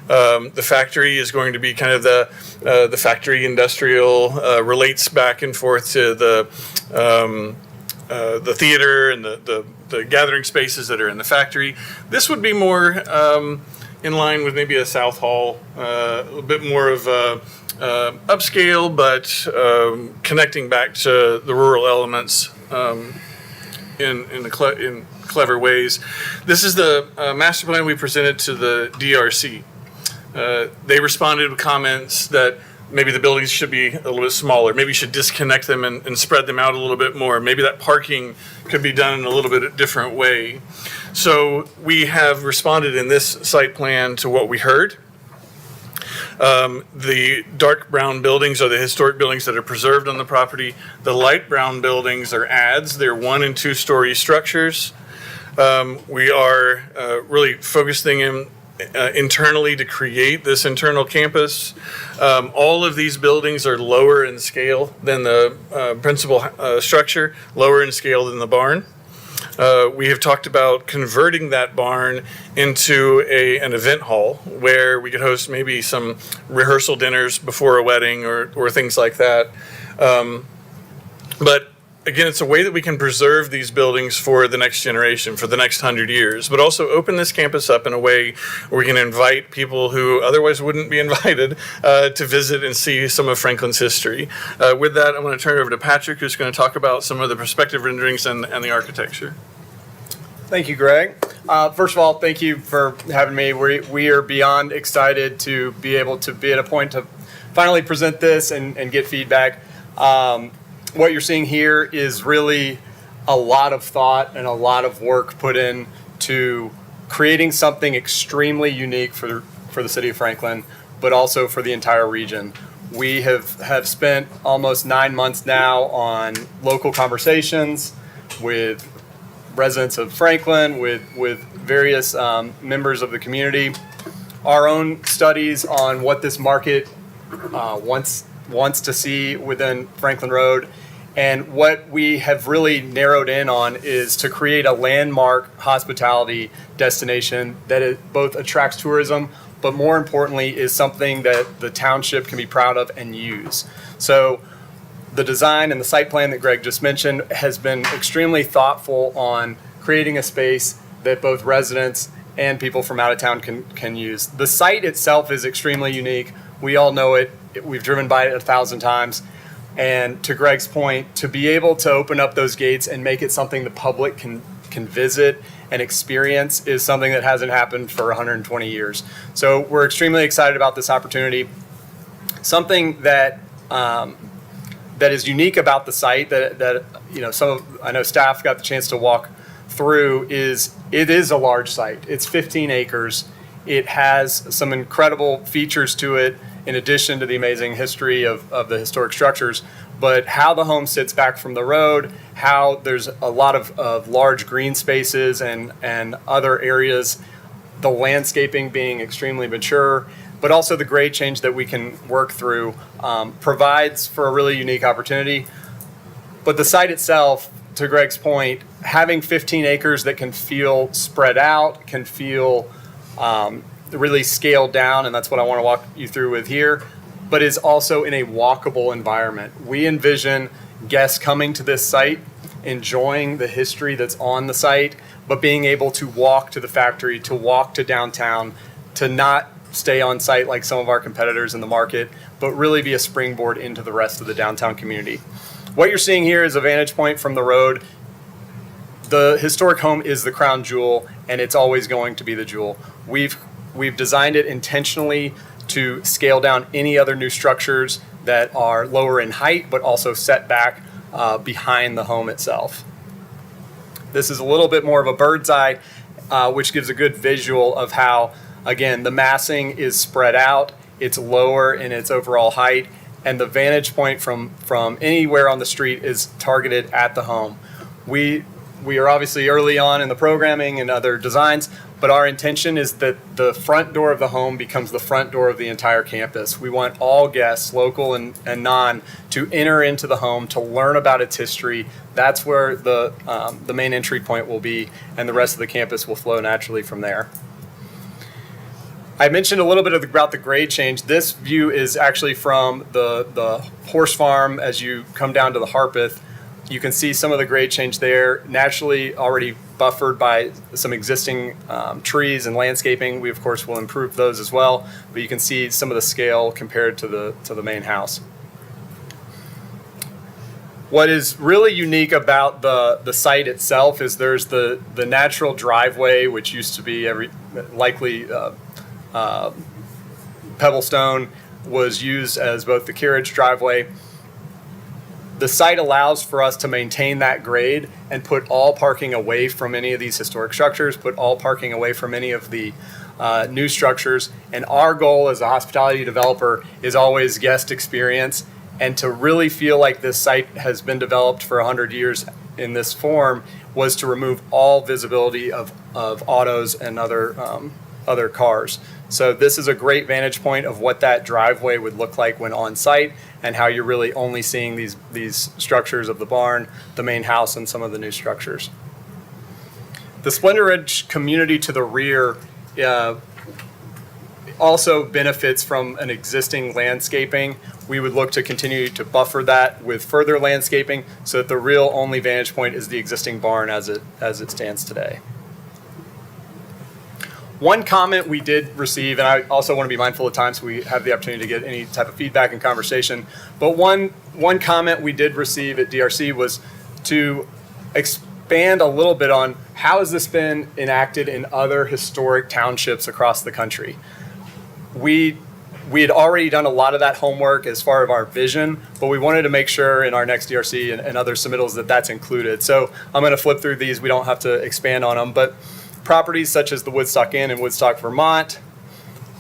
The factory is going to be kind of the factory industrial, relates back and forth to the theater and the gathering spaces that are in the factory. This would be more in line with maybe a South Hall, a little bit more of upscale, but connecting back to the rural elements in clever ways. This is the master plan we presented to the DRC. They responded with comments that maybe the buildings should be a little bit smaller. Maybe you should disconnect them and spread them out a little bit more. Maybe that parking could be done in a little bit different way. So we have responded in this site plan to what we heard. The dark brown buildings are the historic buildings that are preserved on the property. The light brown buildings are adds. They're 1- and 2-story structures. We are really focusing internally to create this internal campus. All of these buildings are lower in scale than the principal structure, lower in scale than the barn. We have talked about converting that barn into an event hall where we could host maybe some rehearsal dinners before a wedding or things like that. But again, it's a way that we can preserve these buildings for the next generation, for the next 100 years, but also open this campus up in a way where we can invite people who otherwise wouldn't be invited to visit and see some of Franklin's history. With that, I'm going to turn it over to Patrick, who's going to talk about some of the perspective renderings and the architecture. Thank you, Greg. First of all, thank you for having me. We are beyond excited to be able to be at a point to finally present this and get feedback. What you're seeing here is really a lot of thought and a lot of work put in to creating something extremely unique for the city of Franklin, but also for the entire region. We have spent almost 9 months now on local conversations with residents of Franklin, with various members of the community, our own studies on what this market wants to see within Franklin Road. And what we have really narrowed in on is to create a landmark hospitality destination that both attracts tourism, but more importantly is something that the township can be proud of and use. So the design and the site plan that Greg just mentioned has been extremely thoughtful on creating a space that both residents and people from out of town can use. The site itself is extremely unique. We all know it. We've driven by it 1,000 times. And to Greg's point, to be able to open up those gates and make it something the public can visit and experience is something that hasn't happened for 120 years. So we're extremely excited about this opportunity. Something that that is unique about the site that I know staff got the chance to walk through is it is a large site. It's 15 acres. It has some incredible features to it in addition to the amazing history of the historic structures, but how the home sits back from the road, how there's a lot of large green spaces and other areas, the landscaping being extremely mature, but also the grade change that we can work through provides for a really unique opportunity. But the site itself, to Greg's point, having 15 acres that can feel spread out, can feel really scaled down, and that's what I want to walk you through with here, but is also in a walkable environment. We envision guests coming to this site, enjoying the history that's on the site, but being able to walk to the factory, to walk to downtown, to not stay on site like some of our competitors in the market, but really be a springboard into the rest of the downtown community. What you're seeing here is a vantage point from the road. The historic home is the crown jewel, and it's always going to be the jewel. We've designed it intentionally to scale down any other new structures that are lower in height, but also set back behind the home itself. This is a little bit more of a bird's eye, which gives a good visual of how, again, the massing is spread out, it's lower in its overall height, and the vantage point from anywhere on the street is targeted at the home. We are obviously early on in the programming and other designs, but our intention is that the front door of the home becomes the front door of the entire campus. We want all guests, local and non, to enter into the home, to learn about its history. That's where the main entry point will be, and the rest of the campus will flow naturally from there. I mentioned a little bit about the grade change. This view is actually from the horse farm as you come down to the Harpeth. You can see some of the grade change there, naturally already buffered by some existing trees and landscaping. We, of course, will improve those as well, but you can see some of the scale compared to the main house. What is really unique about the site itself is there's the natural driveway, which used to be likely pebblestone, was used as both the carriage driveway. The site allows for us to maintain that grade and put all parking away from any of these historic structures, put all parking away from any of the new structures. And our goal as a hospitality developer is always guest experience, and to really feel like this site has been developed for 100 years in this form was to remove all visibility of autos and other cars. So this is a great vantage point of what that driveway would look like when on site, and how you're really only seeing these structures of the barn, the main house, and some of the new structures. The Splendor Ridge community to the rear also benefits from an existing landscaping. We would look to continue to buffer that with further landscaping so that the real only vantage point is the existing barn as it stands today. One comment we did receive, and I also want to be mindful of time so we have the opportunity to get any type of feedback and conversation, but one comment we did receive at DRC was to expand a little bit on how has this been enacted in other historic townships across the country. We had already done a lot of that homework as far as our vision, but we wanted to make sure in our next DRC and other submittals that that's included. So I'm going to flip through these. We don't have to expand on them, but properties such as the Woodstock Inn in Woodstock, Vermont,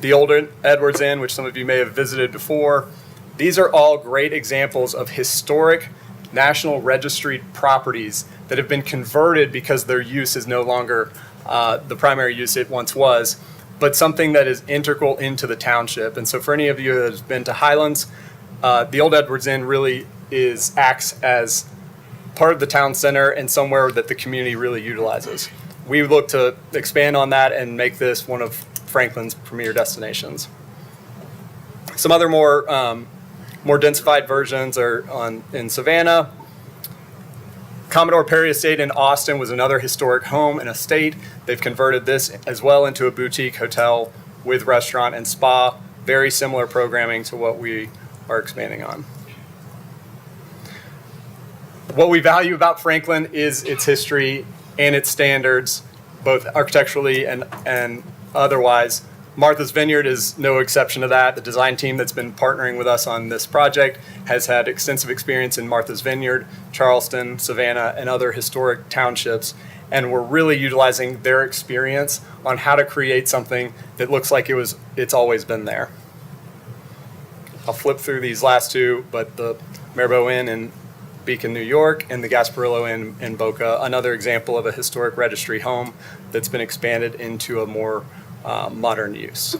the Old Edwards Inn, which some of you may have visited before, these are all great examples of historic National Registry properties that have been converted because their use is no longer the primary use it once was, but something that is integral into the township. And so for any of you that have been to Highlands, the Old Edwards Inn really acts as part of the town center and somewhere that the community really utilizes. We look to expand on that and make this one of Franklin's premier destinations. Some other more densified versions are in Savannah. Commodore Perry Estate in Austin was another historic home and estate. They've converted this as well into a boutique hotel with restaurant and spa. Very similar programming to what we are expanding on. What we value about Franklin is its history and its standards, both architecturally and otherwise. Martha's Vineyard is no exception to that. The design team that's been partnering with us on this project has had extensive experience in Martha's Vineyard, Charleston, Savannah, and other historic townships, and we're really utilizing their experience on how to create something that looks like it's always been there. I'll flip through these last two, but the Marabou Inn in Beacon, New York, and the Gasparillo Inn in Boca, another example of a historic registry home that's been expanded into a more modern use.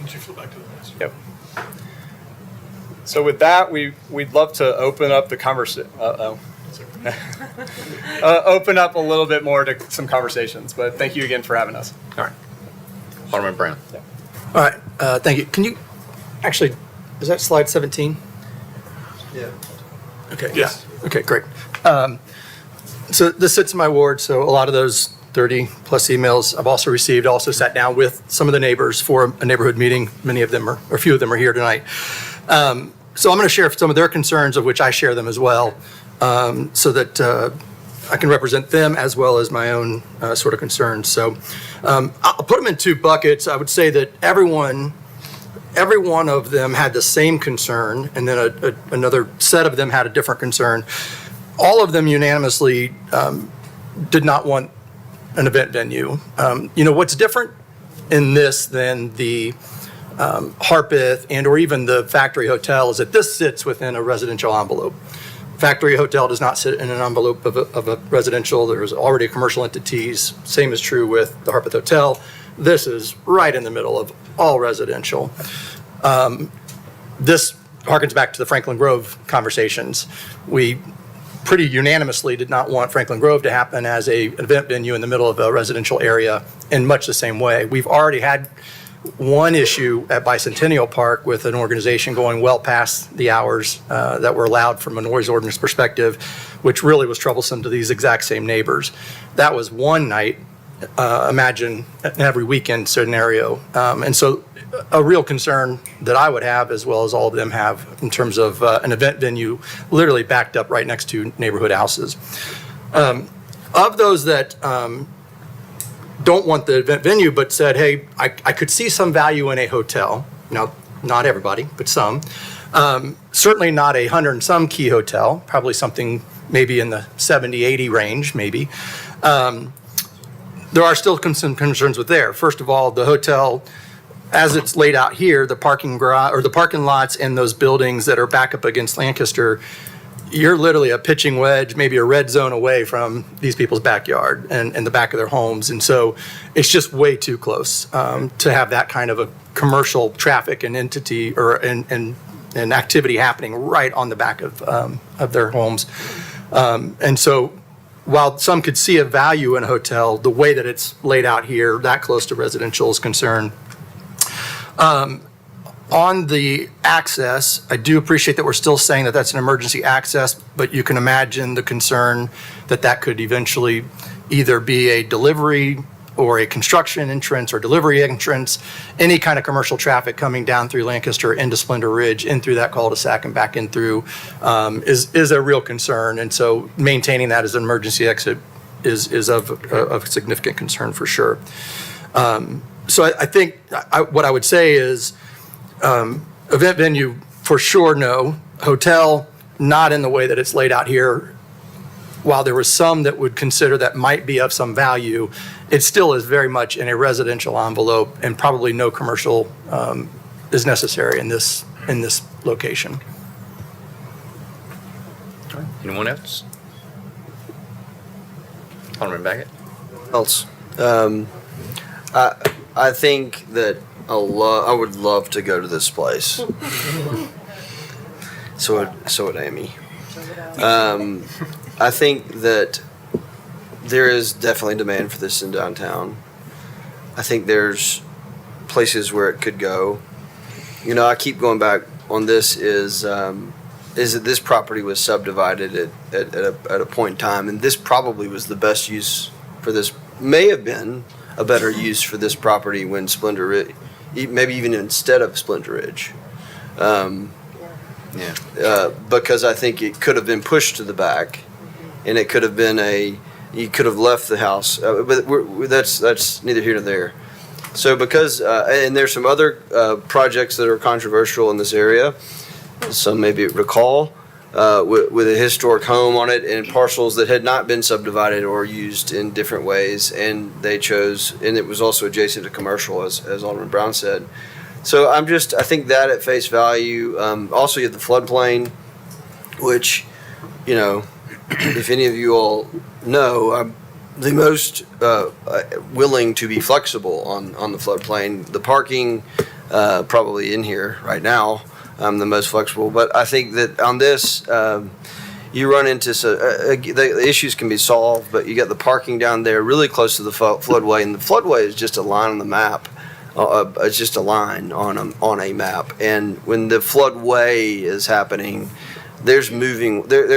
Would you flip back to the last? Yep. So with that, we'd love to open up the conversation. Open up a little bit more to some conversations, but thank you again for having us. All right. Alderman Brown. Yeah. All right, thank you. Can you, actually, is that slide 17? Yeah. Okay. Yes. Okay, great. So this sits in my ward, so a lot of those 30 plus emails I've also received, also sat down with some of the neighbors for a neighborhood meeting. Many of them or a few of them are here tonight. So I'm going to share some of their concerns, of which I share them as well, so that I can represent them as well as my own sort of concerns. So I'll put them in two buckets. I would say that every one of them had the same concern, and then another set of them had a different concern. All of them unanimously did not want an event venue. What's different in this than the Harpeth and or even the Factory Hotel is that this sits within a residential envelope. Factory Hotel does not sit in an envelope of a residential. There's already commercial entities. Same is true with the Harpeth Hotel. This is right in the middle of all residential. This harkens back to the Franklin Grove conversations. We pretty unanimously did not want Franklin Grove to happen as an event venue in the middle of a residential area in much the same way. We've already had one issue at Bicentennial Park with an organization going well past the hours that were allowed from a noise ordinance perspective, which really was troublesome to these exact same neighbors. That was one night. Imagine an every weekend scenario. And so a real concern that I would have, as well as all of them have, in terms of an event venue literally backed up right next to neighborhood houses. Of those that don't want the event venue but said, hey, I could see some value in a hotel. Now, not everybody, but some. Certainly not a 100 and some key hotel, probably something maybe in the 70, 80 range, maybe. There are still some concerns with there. First of all, the hotel, as it's laid out here, the parking garage or the parking lots and those buildings that are back up against Lancaster, you're literally a pitching wedge, maybe a red zone away from these people's backyard and the back of their homes. And so it's just way too close to have that kind of a commercial traffic and entity or and activity happening right on the back of their homes. And so while some could see a value in a hotel, the way that it's laid out here, that close to residential is concerned. On the access, I do appreciate that we're still saying that that's an emergency access, but you can imagine the concern that that could eventually either be a delivery or a construction entrance or delivery entrance. Any kind of commercial traffic coming down through Lancaster into Splendor Ridge, in through that cul-de-sac and back in through is a real concern. And so maintaining that as an emergency exit is of significant concern for sure. So I think what I would say is event venue for sure, no. Hotel, not in the way that it's laid out here. While there was some that would consider that might be of some value, it still is very much in a residential envelope, and probably no commercial is necessary in this location. Anyone else? Alderman Baggett? Else. I think that I would love to go to this place. So would Amy. I think that there is definitely demand for this in downtown. I think there's places where it could go. You know, I keep going back on this is that this property was subdivided at a point in time, and this probably was the best use for this, may have been a better use for this property when Splendor Ridge, maybe even instead of Splendor Ridge. Because I think it could have been pushed to the back, and it could have been you could have left the house, but that's neither here nor there. So because, and there's some other projects that are controversial in this area, some maybe recall, with a historic home on it and parcels that had not been subdivided or used in different ways, and they chose, and it was also adjacent to commercial, as Alderman Brown said. So I think that at face value. Also, you have the floodplain, which, you know, if any of you all know, I'm the most willing to be flexible on the floodplain. The parking, probably in here right now, I'm the most flexible. But I think that on this, you run into the issues can be solved, but you got the parking down there really close to the floodway, and the floodway is just a line on the map. It's just a line on a map, and when the floodway is happening, there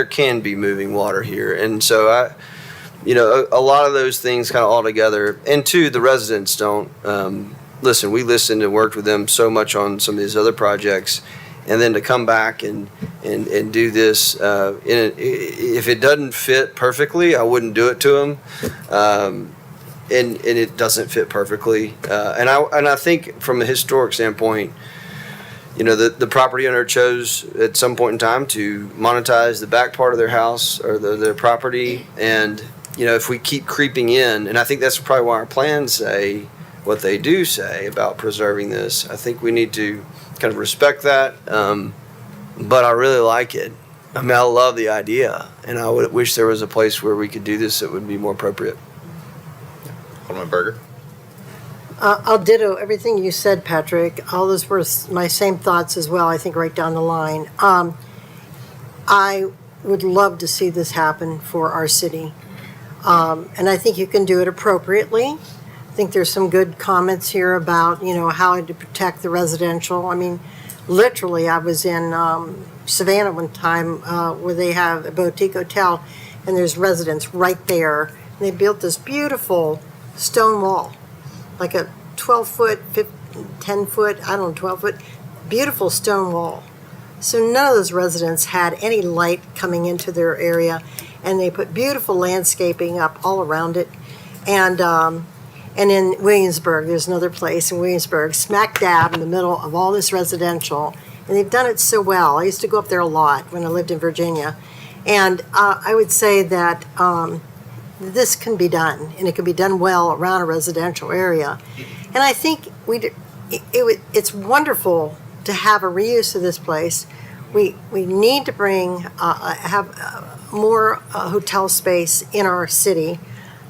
can be moving water here, and so a lot of those things kind of all together. And two, the residents don't listen. We listened and worked with them so much on some of these other projects, and then to come back and do this, if it doesn't fit perfectly, I wouldn't do it to them. And it doesn't fit perfectly. And I think from a historic standpoint, you know, the property owner chose at some point in time to monetize the back part of their house or their property. And, you know, if we keep creeping in, and I think that's probably why our plans say what they do say about preserving this, I think we need to kind of respect that. But I really like it. I mean, I love the idea, and I would wish there was a place where we could do this that would be more appropriate. Alderman Berger? I'll ditto everything you said, Patrick. All those were my same thoughts as well, I think, right down the line. I would love to see this happen for our city. And I think you can do it appropriately. I think there's some good comments here about, you know, how to protect the residential. I mean, literally, I was in Savannah one time where they have a boutique hotel, and there's residents right there. And they built this beautiful stone wall, like a 12-foot, 10-foot, 12-foot, beautiful stone wall. So none of those residents had any light coming into their area, and they put beautiful landscaping up all around it. And in Williamsburg, there's another place in Williamsburg, smack dab in the middle of all this residential, And they've done it so well. I used to go up there a lot when I lived in Virginia. And I would say that this can be done, and it can be done well around a residential area. And I think it's wonderful to have a reuse of this place. We need to have more hotel space in our city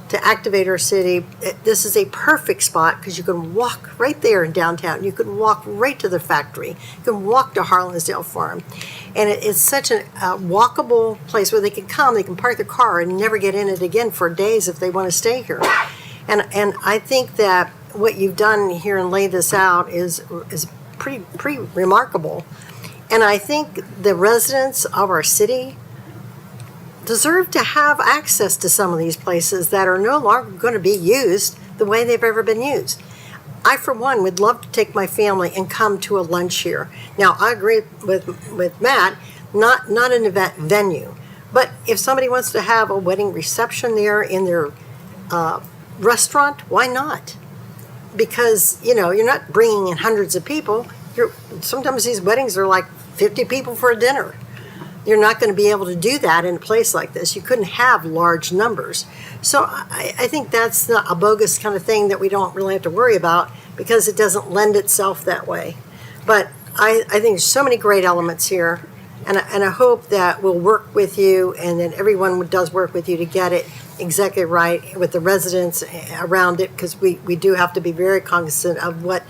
to activate our city. This is a perfect spot because you can walk right there in downtown. You can walk right to the factory. You can walk to Harlansdale Farm. And it's such a walkable place where they can come, they can park their car and never get in it again for days if they want to stay here. And I think that what you've done here and laid this out is pretty remarkable. And I think the residents of our city deserve to have access to some of these places that are no longer going to be used the way they've ever been used. I, for one, would love to take my family and come to a lunch here. Now, I agree with Matt, not an event venue, but if somebody wants to have a wedding reception there in their restaurant, why not? Because, you're not bringing in hundreds of people. Sometimes these weddings are like 50 people for a dinner. You're not going to be able to do that in a place like this. You couldn't have large numbers. So I think that's not a bogus kind of thing that we don't really have to worry about because it doesn't lend itself that way. But I think there's so many great elements here, and I hope that we'll work with you and that everyone does work with you to get it exactly right with the residents around it, because we do have to be very cognizant of what,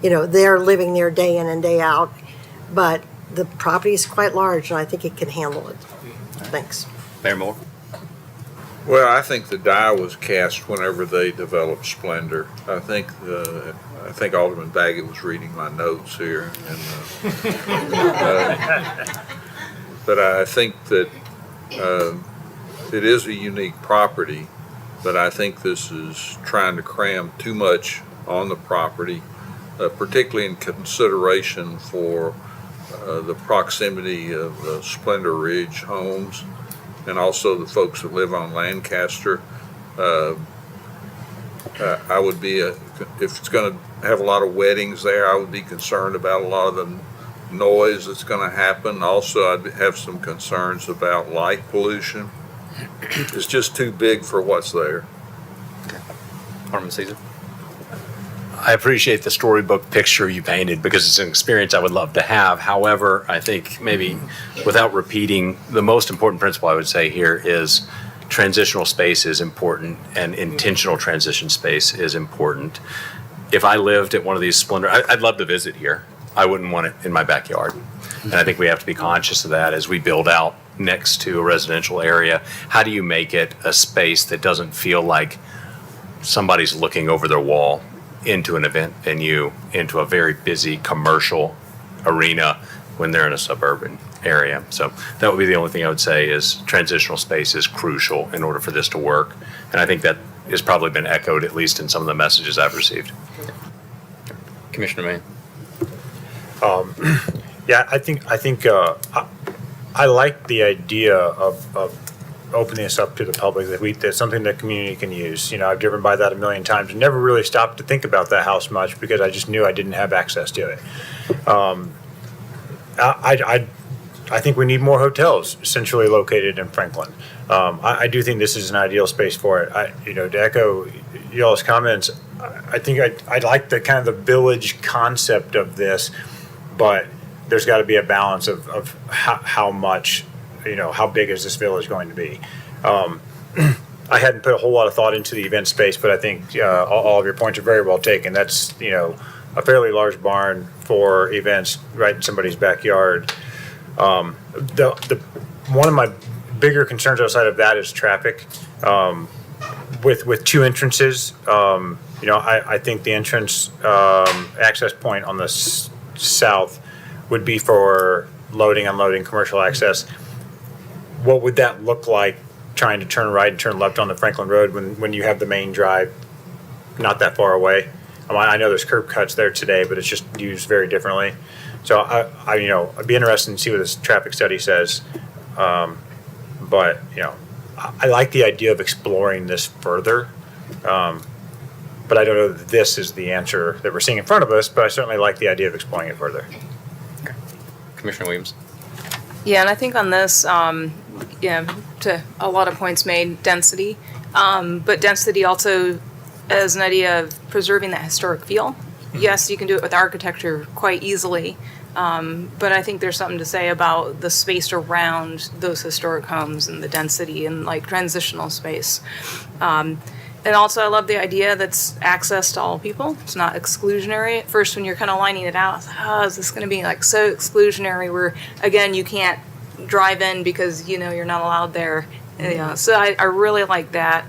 they're living there day in and day out. But the property is quite large, and I think it can handle it. Thanks. Mayor Moore? Well, I think the die was cast whenever they developed Splendor. I think Alderman Baggett was reading my notes here, but I think that it is a unique property. But I think this is trying to cram too much on the property, particularly in consideration for the proximity of the Splendor Ridge homes and also the folks that live on Lancaster. I would be, if it's going to have a lot of weddings there, I would be concerned about a lot of the noise that's going to happen. Also, I'd have some concerns about light pollution. It's just too big for what's there. Alderman Caesar? I appreciate the storybook picture you painted because it's an experience I would love to have. However, I think maybe without repeating, the most important principle I would say here is transitional space is important and intentional transition space is important. If I lived at one of these Splendor, I'd love to visit here. I wouldn't want it in my backyard. And I think we have to be conscious of that as we build out next to a residential area. How do you make it a space that doesn't feel like somebody's looking over their wall into an event venue, into a very busy commercial arena when they're in a suburban area? So that would be the only thing I would say is transitional space is crucial in order for this to work. And I think that has probably been echoed, at least in some of the messages I've received. Commissioner Mann? Yeah, I think I like the idea of opening this up to the public, that's something the community can use. I've driven by that a million times and never really stopped to think about that house much because I just knew I didn't have access to it. I think we need more hotels centrally located in Franklin. I do think this is an ideal space for it. To echo y'all's comments, I think I like the kind of the village concept of this, but there's got to be a balance of how much, how big is this village going to be? I hadn't put a whole lot of thought into the event space, but I think all of your points are very well taken. That's, a fairly large barn for events right in somebody's backyard. One of my bigger concerns outside of that is traffic. With two entrances, I think the entrance access point on the south would be for loading, unloading, commercial access. What would that look like trying to turn right and turn left on the Franklin Road when you have the main drive not that far away? I know there's curb cuts there today, but it's just used very differently. So I'd be interested in see what this traffic study says. But I like the idea of exploring this further. But I don't know that this is the answer that we're seeing in front of us, but I certainly like the idea of exploring it further. Commissioner Williams. Yeah, and I think on this, to a lot of points made, density, but density also as an idea of preserving that historic feel. Yes, you can do it with architecture quite easily, but I think there's something to say about the space around those historic homes and the density and like transitional space. And also, I love the idea that's access to all people. It's not exclusionary. At first, when you're kind of lining it out, it's like, oh, is this going to be like so exclusionary where, again, you can't drive in because, you're not allowed there. So I really like that.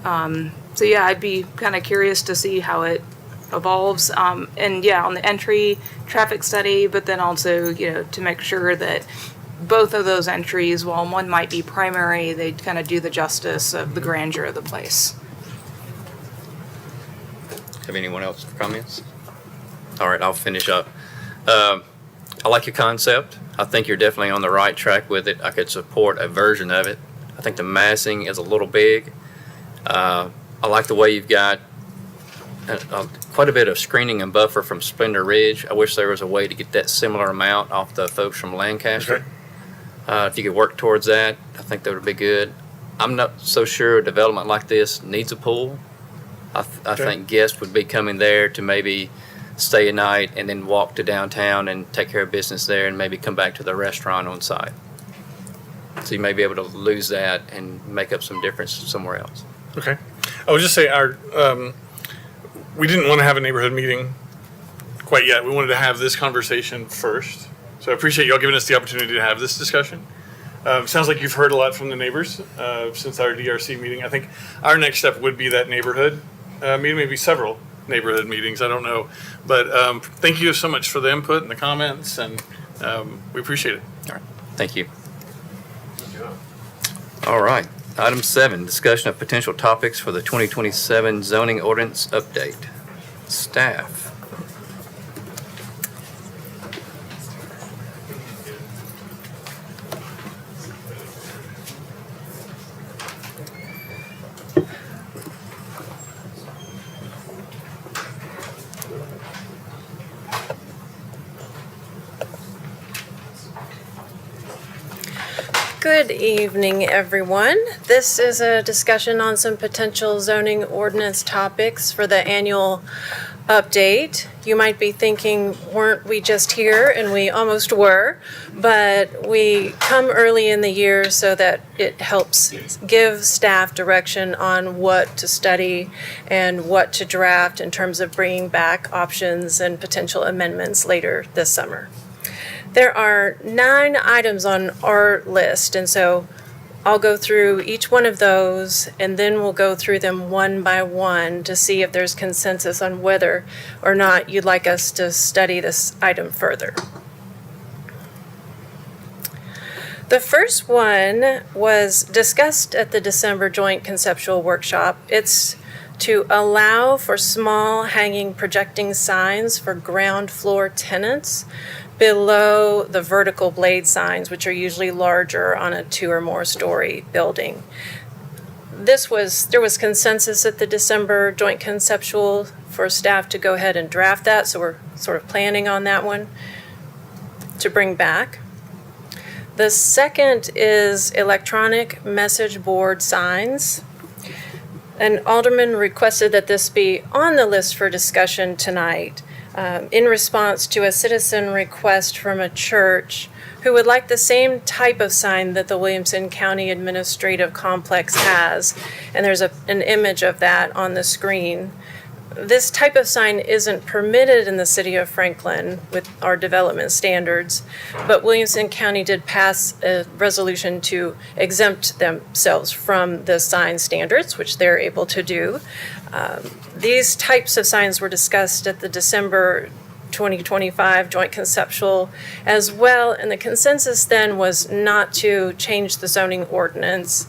So yeah, I'd be kind of curious to see how it evolves. And yeah, on the entry traffic study, but then also, to make sure that both of those entries, while one might be primary, they kind of do the justice of the grandeur of the place. Have anyone else for comments? All right, I'll finish up. I like your concept. I think you're definitely on the right track with it. I could support a version of it. I think the massing is a little big. I like the way you've got quite a bit of screening and buffer from Splendor Ridge. I wish there was a way to get that similar amount off the folks from Lancaster. Okay. If you could work towards that, I think that would be good. I'm not so sure a development like this needs a pool. I think guests would be coming there to maybe stay a night and then walk to downtown and take care of business there and maybe come back to the restaurant on site. So you may be able to lose that and make up some difference somewhere else. Okay. I would just say we didn't want to have a neighborhood meeting quite yet. We wanted to have this conversation first. So I appreciate y'all giving us the opportunity to have this discussion. Sounds like you've heard a lot from the neighbors since our DRC meeting. I think our next step would be that neighborhood meeting, maybe several neighborhood meetings. I don't know. But thank you so much for the input and the comments, and we appreciate it. All right. Thank you. All right. Item 7, discussion of potential topics for the 2027 zoning ordinance update. Staff. Good evening, everyone. This is a discussion on some potential zoning ordinance topics for the annual update. You might be thinking, weren't we just here? And we almost were, but we come early in the year so that it helps give staff direction on what to study and what to draft in terms of bringing back options and potential amendments later this summer. There are 9 items on our list, and so I'll go through each one of those, and then we'll go through them one by one to see if there's consensus on whether or not you'd like us to study this item further. The first one was discussed at the December Joint Conceptual Workshop. It's to allow for small hanging projecting signs for ground floor tenants below the vertical blade signs, which are usually larger on a 2 or more story building. There was consensus at the December Joint Conceptual for staff to go ahead and draft that, so we're sort of planning on that one to bring back. The second is electronic message board signs. An alderman requested that this be on the list for discussion tonight in response to a citizen request from a church who would like the same type of sign that the Williamson County Administrative Complex has. And there's an image of that on the screen. This type of sign isn't permitted in the city of Franklin with our development standards, but Williamson County did pass a resolution to exempt themselves from the sign standards, which they're able to do. These types of signs were discussed at the December 2025 Joint Conceptual as well, and the consensus then was not to change the zoning ordinance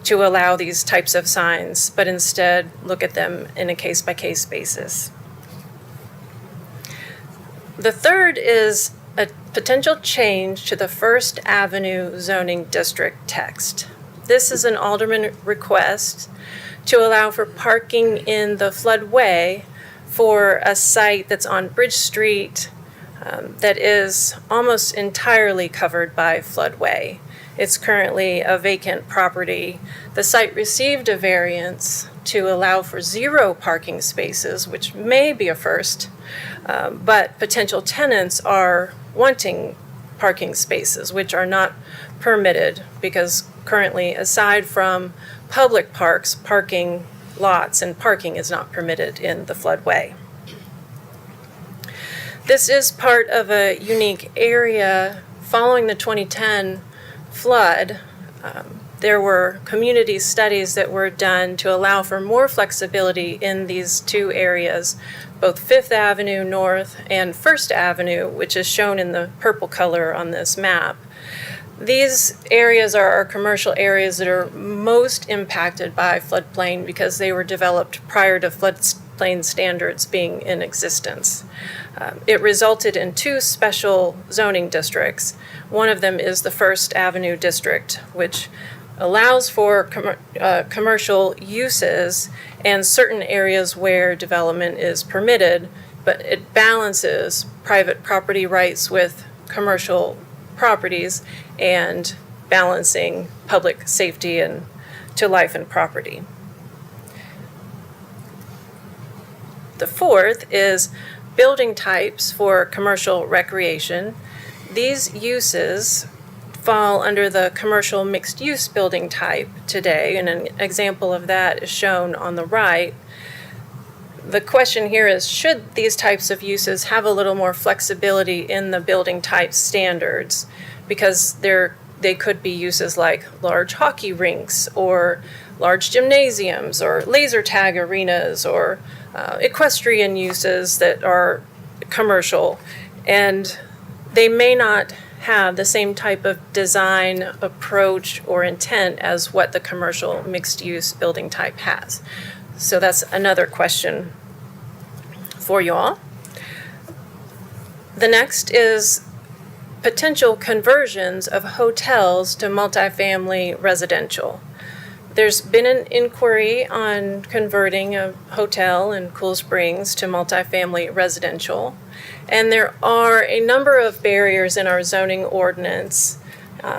to allow these types of signs, but instead look at them in a case-by-case basis. The third is a potential change to the First Avenue zoning district text. This is an alderman request to allow for parking in the floodway for a site that's on Bridge Street that is almost entirely covered by floodway. It's currently a vacant property. The site received a variance to allow for 0 parking spaces, which may be a first, but potential tenants are wanting parking spaces, which are not permitted because currently, aside from public parks, parking lots and parking is not permitted in the floodway. This is part of a unique area following the 2010 flood. There were community studies that were done to allow for more flexibility in these two areas, both Fifth Avenue North and First Avenue, which is shown in the purple color on this map. These areas are our commercial areas that are most impacted by floodplain because they were developed prior to floodplain standards being in existence. It resulted in 2 special zoning districts. One of them is the First Avenue District, which allows for commercial uses and certain areas where development is permitted, but it balances private property rights with commercial properties and balancing public safety and to life and property. The fourth is building types for commercial recreation. These uses fall under the commercial mixed-use building type today, and an example of that is shown on the right. The question here is, should these types of uses have a little more flexibility in the building type standards? Because they could be uses like large hockey rinks or large gymnasiums or laser tag arenas or equestrian uses that are commercial, and they may not have the same type of design approach or intent as what the commercial mixed-use building type has. So that's another question for you all. The next is potential conversions of hotels to multifamily residential. There's been an inquiry on converting a hotel in Cool Springs to multifamily residential, and there are a number of barriers in our zoning ordinance,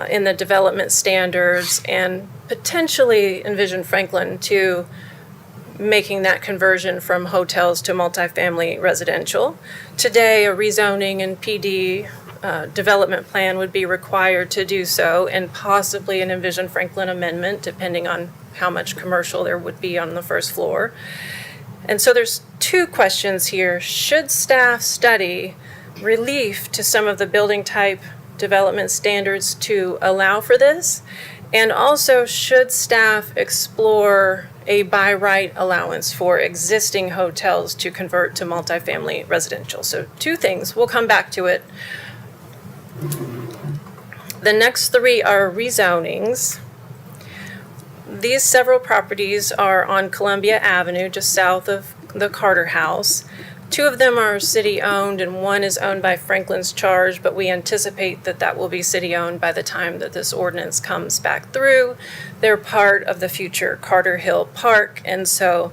in the development standards, and potentially Envision Franklin to making that conversion from hotels to multifamily residential. Today, a rezoning and PD development plan would be required to do so, and possibly an Envision Franklin amendment, depending on how much commercial there would be on the first floor. And so there's 2 questions here. Should staff study relief to some of the building type development standards to allow for this? And also, should staff explore a by right allowance for existing hotels to convert to multifamily residential? So 2 things. We'll come back to it. The next 3 are rezonings. These several properties are on Columbia Avenue, just south of the Carter House. 2 of them are city-owned and 1 is owned by Franklin's Charge, but we anticipate that that will be city-owned by the time that this ordinance comes back through. They're part of the future Carter Hill Park, and so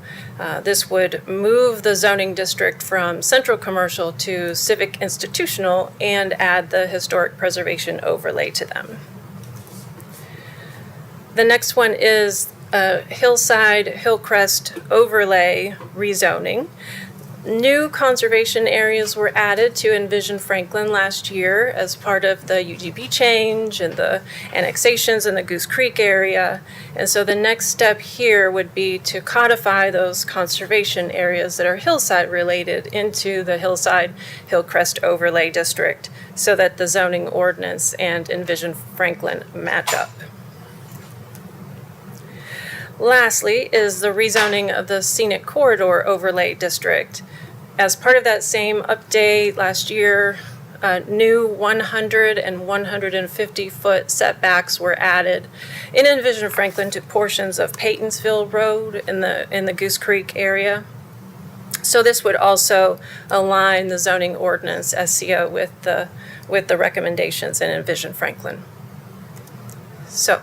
this would move the zoning district from central commercial to civic institutional and add the historic preservation overlay to them. The next one is a Hillside Hillcrest overlay rezoning. New conservation areas were added to Envision Franklin last year as part of the UGB change and the annexations in the Goose Creek area. And so the next step here would be to codify those conservation areas that are hillside related into the Hillside Hillcrest Overlay District so that the zoning ordinance and Envision Franklin match up. Lastly is the rezoning of the Scenic Corridor Overlay District. As part of that same update last year, new 100 and 150-foot setbacks were added in Envision Franklin to portions of Paytonsville Road in the Goose Creek area. So this would also align the zoning ordinance SCO with the recommendations in Envision Franklin. So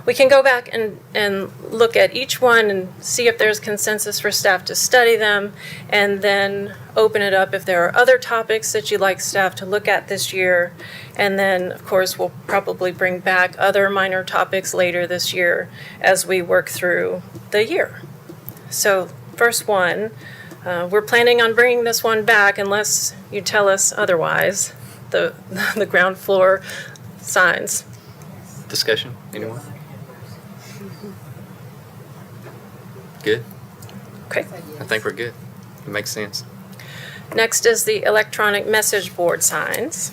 we can go back and look at each one and see if there's consensus for staff to study them, and then open it up if there are other topics that you'd like staff to look at this year. And then, of course, we'll probably bring back other minor topics later this year as we work through the year. So first one, we're planning on bringing this one back unless you tell us otherwise, the ground floor signs. Discussion, anyone? Good? Okay. I think we're good. It makes sense. Next is the electronic message board signs.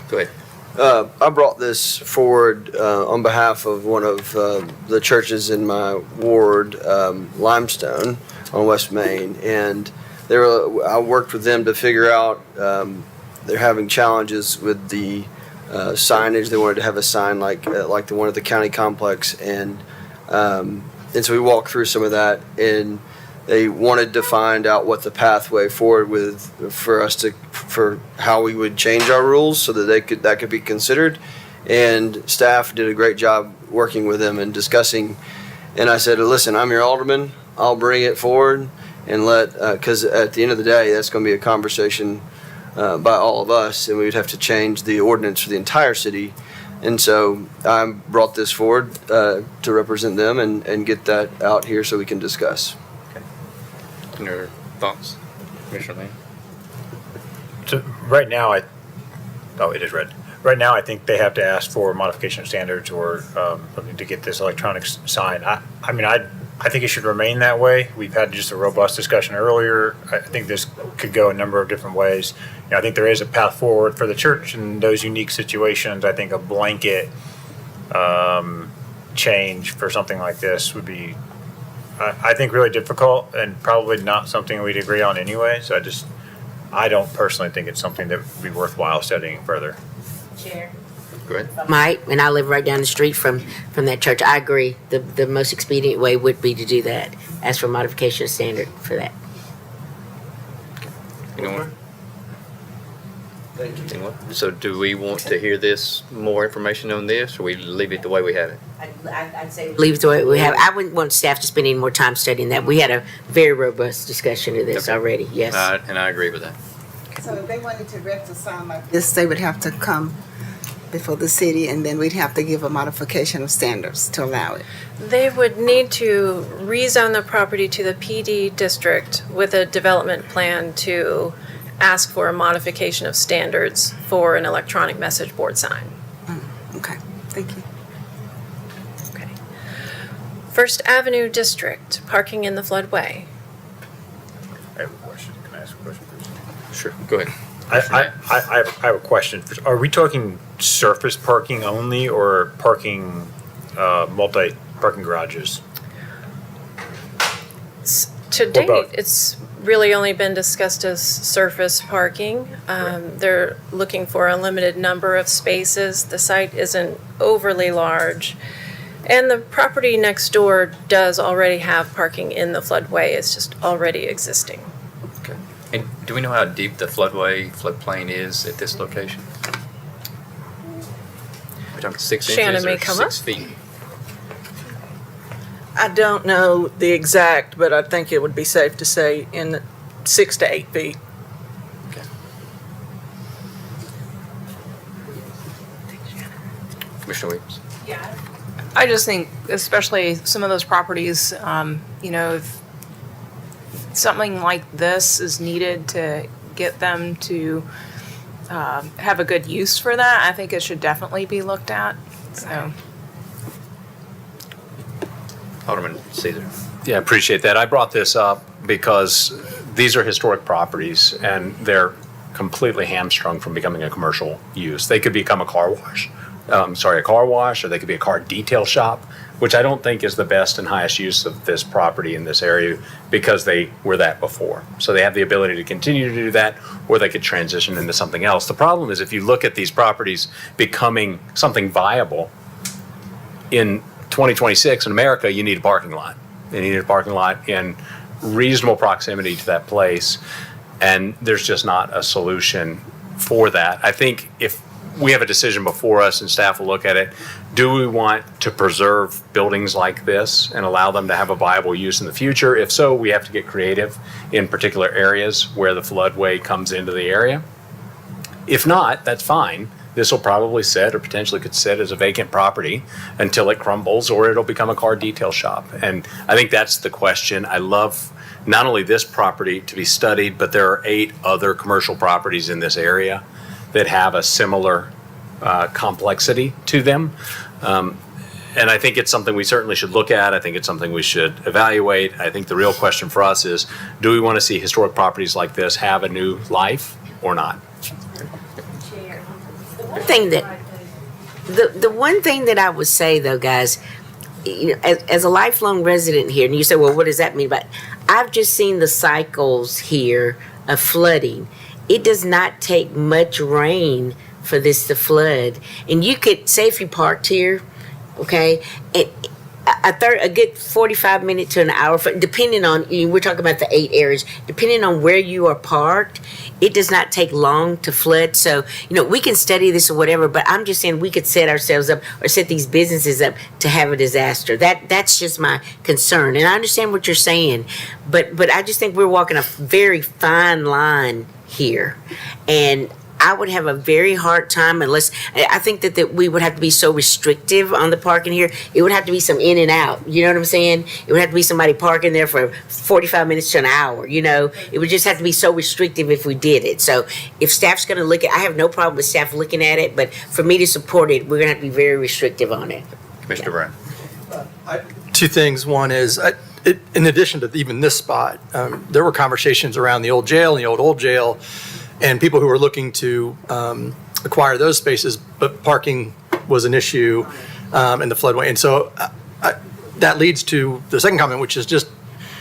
Go ahead. I brought this forward on behalf of one of the churches in my ward, Limestone on West Main, and I worked with them to figure out they're having challenges with the signage. They wanted to have a sign like the one at the county complex, and so we walked through some of that, and they wanted to find out what the pathway forward for how we would change our rules so that that could be considered. And staff did a great job working with them and discussing. And I said, listen, I'm your alderman. I'll bring it forward and because at the end of the day, that's going to be a conversation by all of us, and we'd have to change the ordinance for the entire city. And so I brought this forward to represent them and get that out here so we can discuss. Any other thoughts, Commissioner Lane? So right now, it is red. Right now, I think they have to ask for modification of standards or to get this electronic sign. I mean, I think it should remain that way. We've had just a robust discussion earlier. I think this could go a number of different ways. I think there is a path forward for the church in those unique situations. I think a blanket change for something like this would be, I think, really difficult and probably not something we'd agree on anyway. So I don't personally think it's something that would be worthwhile studying further. Chair. Go ahead. Mike, and I live right down the street from that church. I agree. The most expedient way would be to do that. Ask for modification of standard for that. Anyone? Anyone? So do we want to hear more information on this, or we leave it the way we have it? I'd say leave it the way we have. I wouldn't want staff to spend any more time studying that. We had a very robust discussion of this already. Yes. And I agree with that. So if they wanted to erect a sign like this, they would have to come before the city, and then we'd have to give a modification of standards to allow it. They would need to rezone the property to the PD district with a development plan to ask for a modification of standards for an electronic message board sign. Okay, thank you. Okay. First Avenue District, parking in the floodway. I have a question. Can I ask a question, please? Sure, go ahead. I have a question. Are we talking surface parking only or parking, multi-parking garages? To Or date, both? it's really only been discussed as surface parking. They're looking for a limited number of spaces. The site isn't overly large. And the property next door does already have parking in the floodway. It's just already existing. Okay. And do we know how deep the floodplain is at this location? We're talking 6 Shannon inches may or come 6 up. feet? I don't know the exact, but I think it would be safe to say in 6 to 8 feet. Commissioner Williams? I just think, especially some of those properties, if something like this is needed to get them to have a good use for that, I think it should definitely be looked at. So, Alderman Caesar. Yeah, I appreciate that. I brought this up because these are historic properties and they're completely hamstrung from becoming a commercial use. They could become a car wash, or they could be a car detail shop, which I don't think is the best and highest use of this property in this area because they were that before. So they have the ability to continue to do that, or they could transition into something else. The problem is if you look at these properties becoming something viable in 2026 in America, you need a parking lot. You need a parking lot in reasonable proximity to that place, and there's just not a solution for that. I think if we have a decision before us and staff will look at it. Do we want to preserve buildings like this and allow them to have a viable use in the future? If so, we have to get creative in particular areas where the floodway comes into the area. If not, that's fine. This will probably sit or potentially could sit as a vacant property until it crumbles or it'll become a car detail shop. And I think that's the question. I love not only this property to be studied, but there are 8 other commercial properties in this area that have a similar complexity to them. And I think it's something we certainly should look at. I think it's something we should evaluate. I think the real question for us is, do we want to see historic properties like this have a new life or not? The one thing that I would say though, guys, you know, as a lifelong resident here, and you say, well, what does that mean? But I've just seen the cycles here of flooding. It does not take much rain for this to flood. And you could say if you parked here, okay, a good 45 minutes to an hour, depending on, we're talking about the 8 areas, depending on where you are parked, it does not take long to flood. So, you know, we can study this or whatever, but I'm just saying we could set ourselves up or set these businesses up to have a disaster. That's just my concern. And I understand what you're saying, but I just think we're walking a very fine line here. And I would have a very hard time unless, I think that we would have to be so restrictive on the parking here. It would have to be some in and out, you know what I'm saying? It would have to be somebody parking there for 45 minutes to an hour, you know? It would just have to be so restrictive if we did it. So if staff's gonna look at, I have no problem with staff looking at it, but for me to support it, we're gonna have to be very restrictive on it. Commissioner Brown. 2 things. One is, in addition to even this spot, there were conversations around the old jail and the old jail, and people who were looking to acquire those spaces, but parking was an issue in the floodway. And so that leads to the second comment, which is just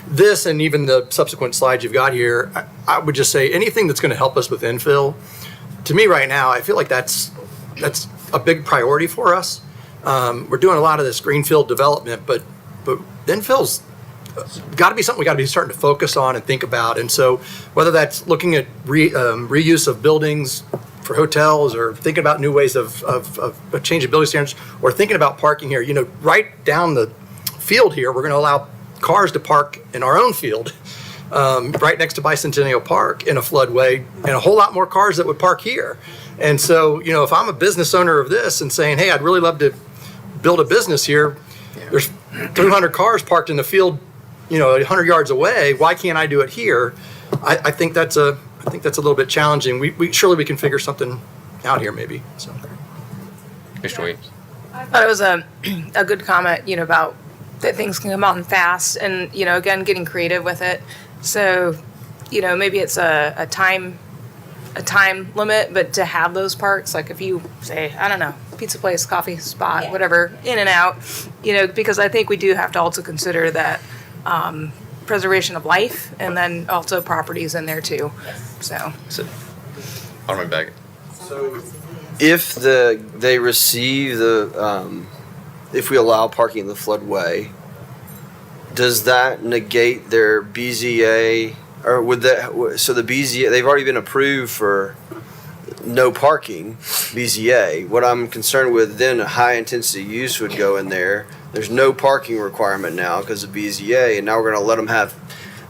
this and even the subsequent slides you've got here. I would just say anything that's going to help us with infill, to me right now, I feel like that's a big priority for us. We're doing a lot of this greenfield development, but infill's got to be something we got to be starting to focus on and think about. And so whether that's looking at reuse of buildings for hotels or thinking about new ways of changing building standards or thinking about parking here, you know, right down the field here, we're going to allow cars to park in our own field right next to Bicentennial Park in a floodway, and a whole lot more cars that would park here. And so, you know, if I'm a business owner of this and saying, hey, I'd really love to build a business here, there's 300 cars parked in the field, you know, 100 yards away. Why can't I do it here? I think that's a little bit challenging. We surely we can figure something out here, maybe. So, Mr. Williams. I thought it was a good comment, you know, about that things can come out and fast, and you know, again, getting creative with it. So, you know, maybe it's a time limit, but to have those parks, like if you say, I don't know, pizza place, coffee spot, whatever, in and out, you know, because I think we do have to also consider that preservation of life and then also properties in there too. So Alderman Baggett. So if they receive if we allow parking in the floodway, does that negate their BZA, or would that, so the BZA, they've already been approved for no parking, BZA. What I'm concerned with, then a high intensity use would go in there. There's no parking requirement now because of BZA, and now we're gonna let them have,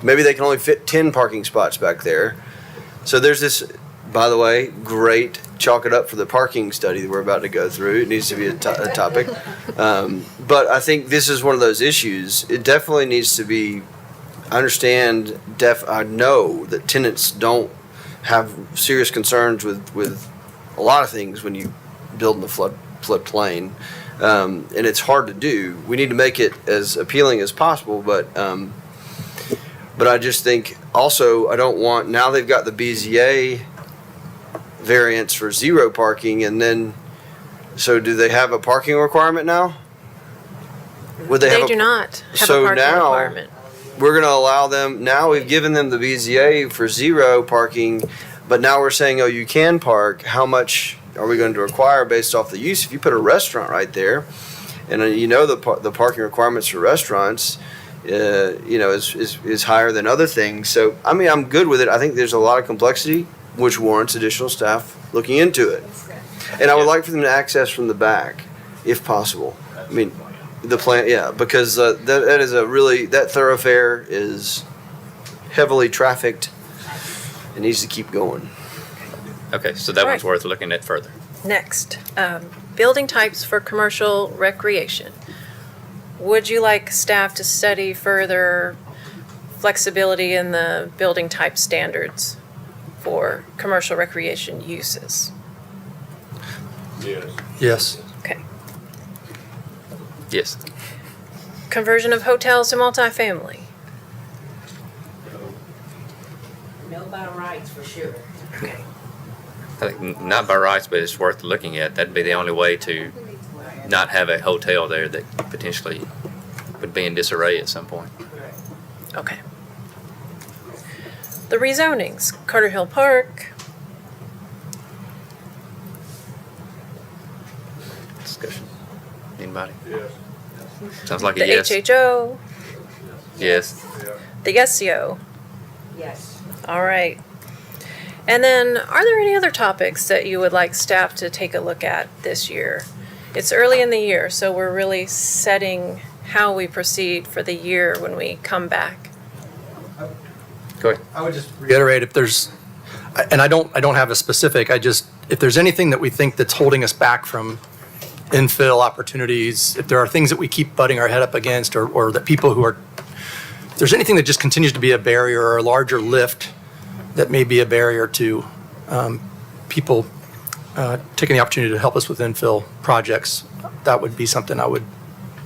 maybe they can only fit 10 parking spots back there. So there's this, by the way, great, chalk it up for the parking study that we're about to go through. It needs to be a topic. But I think this is one of those issues. It definitely needs to be, I know that tenants don't have serious concerns with a lot of things when you build in the floodplain. And it's hard to do. We need to make it as appealing as possible, but I just think also I don't want, now they've got the BZA variance for zero parking, and then, so do they have a parking requirement now? Would They do not have a parking requirement. We're going to allow them, now we've given them the BZA for zero parking, but now we're saying, oh, you can park. How much are we going to require based off the use? If you put a restaurant right there, and you know the parking requirements for restaurants, you know, is higher than other things. So, I mean, I'm good with it. I think there's a lot of complexity, which warrants additional staff looking into it. And I would like for them to access from the back, if possible. I mean, the plan, yeah, because that is a really, that thoroughfare is heavily trafficked. It needs to keep going. Okay, so that one's worth looking at further. Next, building types for commercial recreation. Would you like staff to study further flexibility in the building type standards for commercial recreation uses? Yes. Okay. Yes. Conversion of hotels to multifamily. No by rights for sure. Okay. I think not by rights, but it's worth looking at. That'd be the only way to not have a hotel there that potentially would be in disarray at some point. Okay. The rezonings, Carter Hill Park. Discussion. Anybody? Yes. Sounds like The a yes. HHO, Yes. the SCO. Yes. All right. And then, are there any other topics that you would like staff to take a look at this year? It's early in the year, so we're really setting how we proceed for the year when we come back. Go ahead. I would just reiterate if there's, and I don't have a specific, if there's anything that we think that's holding us back from infill opportunities, if there are things that we keep butting our head up against, or that people who are, if there's anything that just continues to be a barrier or a larger lift that may be a barrier to people taking the opportunity to help us with infill projects, that would be something I would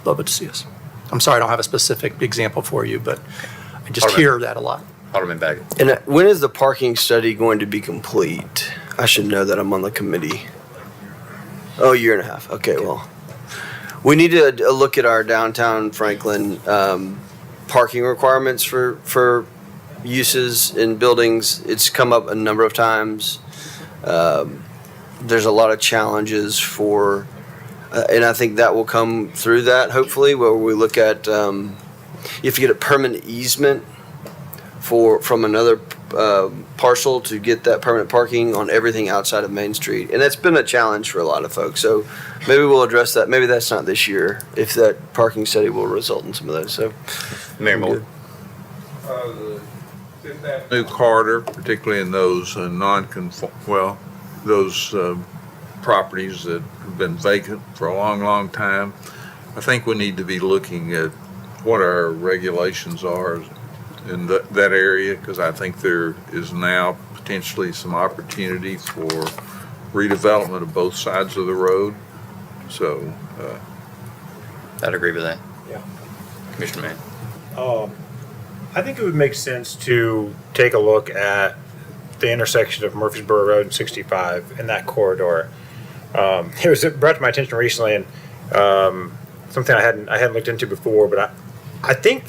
love to see us. I'm sorry I don't have a specific example for you, but I just hear that a lot. Alderman Baggett. And when is the parking study going to be complete? I should know that. I'm on the committee. Oh, a year and a half. Okay, well, we need to look at our downtown Franklin parking requirements for uses in buildings. It's come up a number of times. There's a lot of challenges for, and I think that will come through that hopefully, where we look at if you get a permanent easement from another parcel to get that permanent parking on everything outside of Main Street. And that's been a challenge for a lot of folks. So maybe we'll address that. Maybe that's not this year, if that parking study will result in some of those. So, Mayor Moore. New Carter, particularly in those those properties that have been vacant for a long, long time. I think we need to be looking at what our regulations are in that area, because I think there is now potentially some opportunity for redevelopment of both sides of the road. So, I'd agree with that. Yeah. Commissioner Mann. I think it would make sense to take a look at the intersection of Murfreesboro Road and 65 in that corridor. It was brought to my attention recently, and something I hadn't looked into before. But I think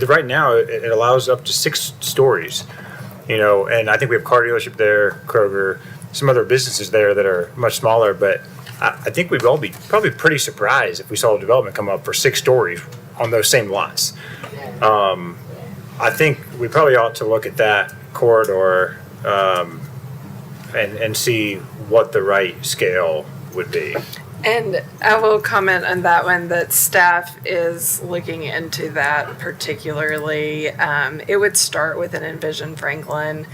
right now it allows up to 6 stories, and I think we have a car dealership there, Kroger, some other businesses there that are much smaller. But I think we'd all be probably pretty surprised if we saw a development come up for 6 stories on those same lots. I think we probably ought to look at that corridor and see what the right scale would be. And I will comment on that one, that staff is looking into that particularly. It would start with an Envision Franklin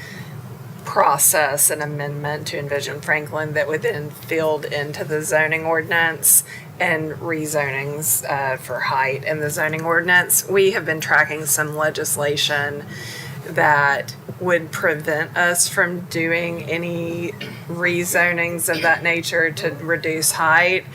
process, an amendment to Envision Franklin that would then field into the zoning ordinance and rezonings for height in the zoning ordinance. We have been tracking some legislation that would prevent us from doing any rezonings of that nature to reduce height.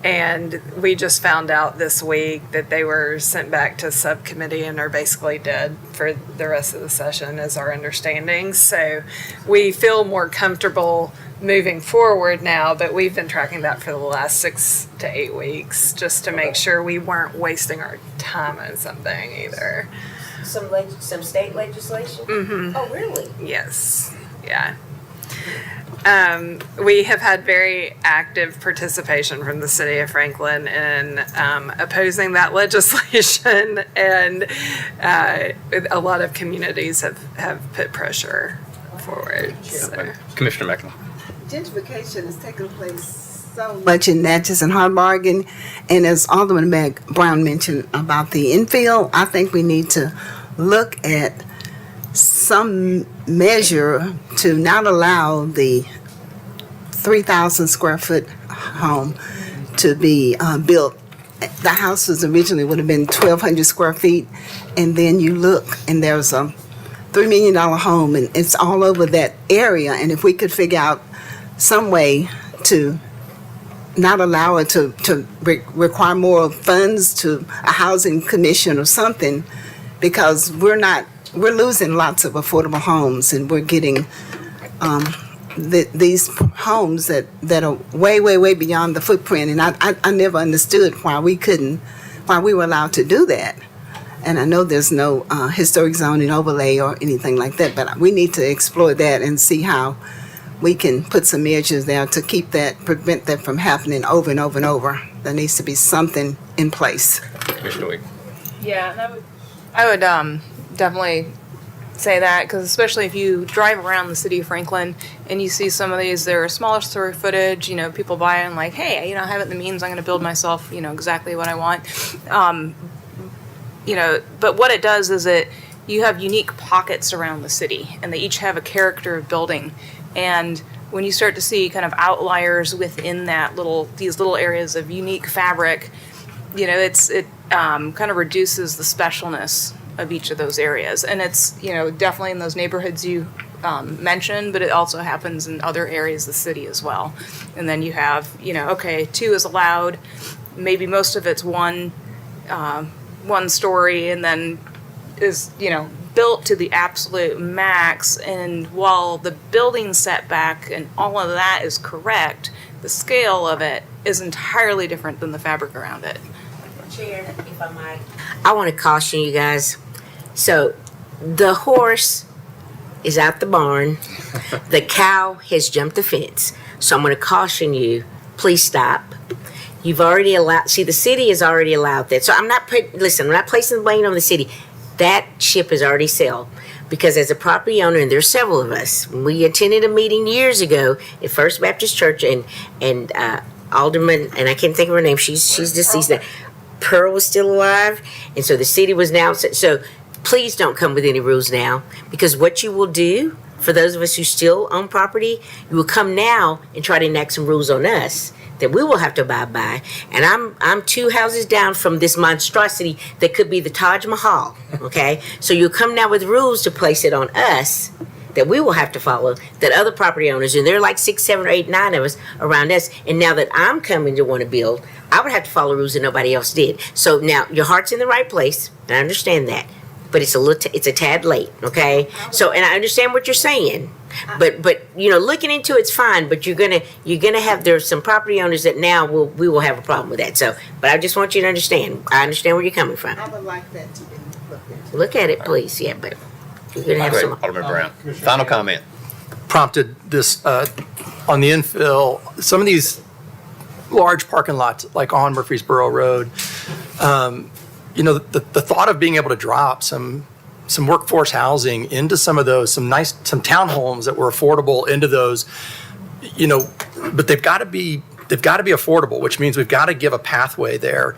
And we just found out this week that they were sent back to subcommittee and are basically dead for the rest of the session, is our understanding. So we feel more comfortable moving forward now, but we've been tracking that for the last 6 to 8 weeks just to make sure we weren't wasting our time on something either. Some state legislation? Mm-hmm. Oh, really? Yes. Yeah. We have had very active participation from the city of Franklin in opposing that legislation, and a lot of communities have put pressure forward. So. Commissioner Macklin. gentrification is taking place so much in Natchez and Hard Bargain, and as Alderman Brown mentioned about the infill, I think we need to look at some measure to not allow the 3,000 square foot home to be built. The houses originally would have been 1,200 square feet, and then you look and there's a $3 million home, and it's all over that area. And if we could figure out some way to not allow it to require more funds to a housing commission or something, because we're losing lots of affordable homes, and we're getting these homes that are way beyond the footprint. And I never understood why we were allowed to do that. And I know there's no historic zoning overlay or anything like that, but we need to explore that and see how we can put some measures there to prevent that from happening over and over and over. There needs to be something in place. Commissioner Week. Yeah, I would definitely say that, because especially if you drive around the city of Franklin and you see some of these, they're smaller square footage, people buy and like, hey, I have it the means, I'm going to build myself, exactly what I want. But what it does is you have unique pockets around the city, and they each have a character of building. And when you start to see kind of outliers within these little areas of unique fabric, it kind of reduces the specialness of each of those areas. And it's, definitely in those neighborhoods you mentioned, but it also happens in other areas of the city as well. And then you have, okay, 2 is allowed, maybe most of it's one story, and then is, built to the absolute max. And while the building setback and all of that is correct, the scale of it is entirely different than the fabric around it. Chair, if I might, I want to caution you guys. So the horse is out the barn. The cow has jumped the fence. So I'm going to caution you, please stop. You've already allowed, the city has already allowed that. So I'm not placing the blame on the city. That ship has already sailed. Because as a property owner, and there's several of us, we attended a meeting years ago at First Baptist Church, and Alderman, and I can't think of her name, she's deceased now. Pearl was still alive, and so the city was now, so please don't come with any rules now, because what you will do, for those of us who still own property, you will come now and try to enact some rules on us that we will have to abide by. And I'm 2 houses down from this monstrosity that could be the Taj Mahal, okay? So you'll come now with rules to place it on us that we will have to follow, that other property owners, and there are like 6, 7, or 8, 9 of us around us, and now that I'm coming to want to build, I would have to follow rules that nobody else did. So now your heart's in the right place, and I understand that, but it's a tad late, okay? So, and I understand what you're saying, but looking into it's fine, but you're gonna have, there's some property owners that now we will have a problem with that. So, but I just want you to understand. I understand where you're coming from. I would like that to be looked into. Look at it, please. Yeah, but you're gonna have some. Alderman Brown. Final comment. Prompted this on the infill. Some of these large parking lots, like on Murfreesboro Road, the thought of being able to drop some workforce housing into some of those, some townhomes that were affordable into those, but they've got to be affordable, which means we've got to give a pathway there,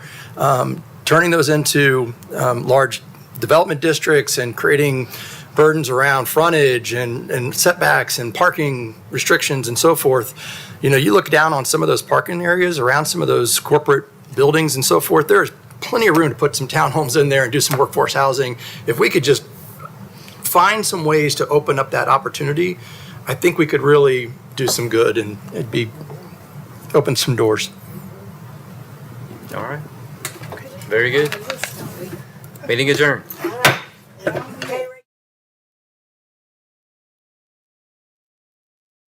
turning those into large development districts and creating burdens around frontage and setbacks and parking restrictions and so forth. You look down on some of those parking areas around some of those corporate buildings and so forth, there's plenty of room to put some townhomes in there and do some workforce housing. If we could just find some ways to open up that opportunity, I think we could really do some good, and it'd open some doors. All right. Very good. Meeting adjourned.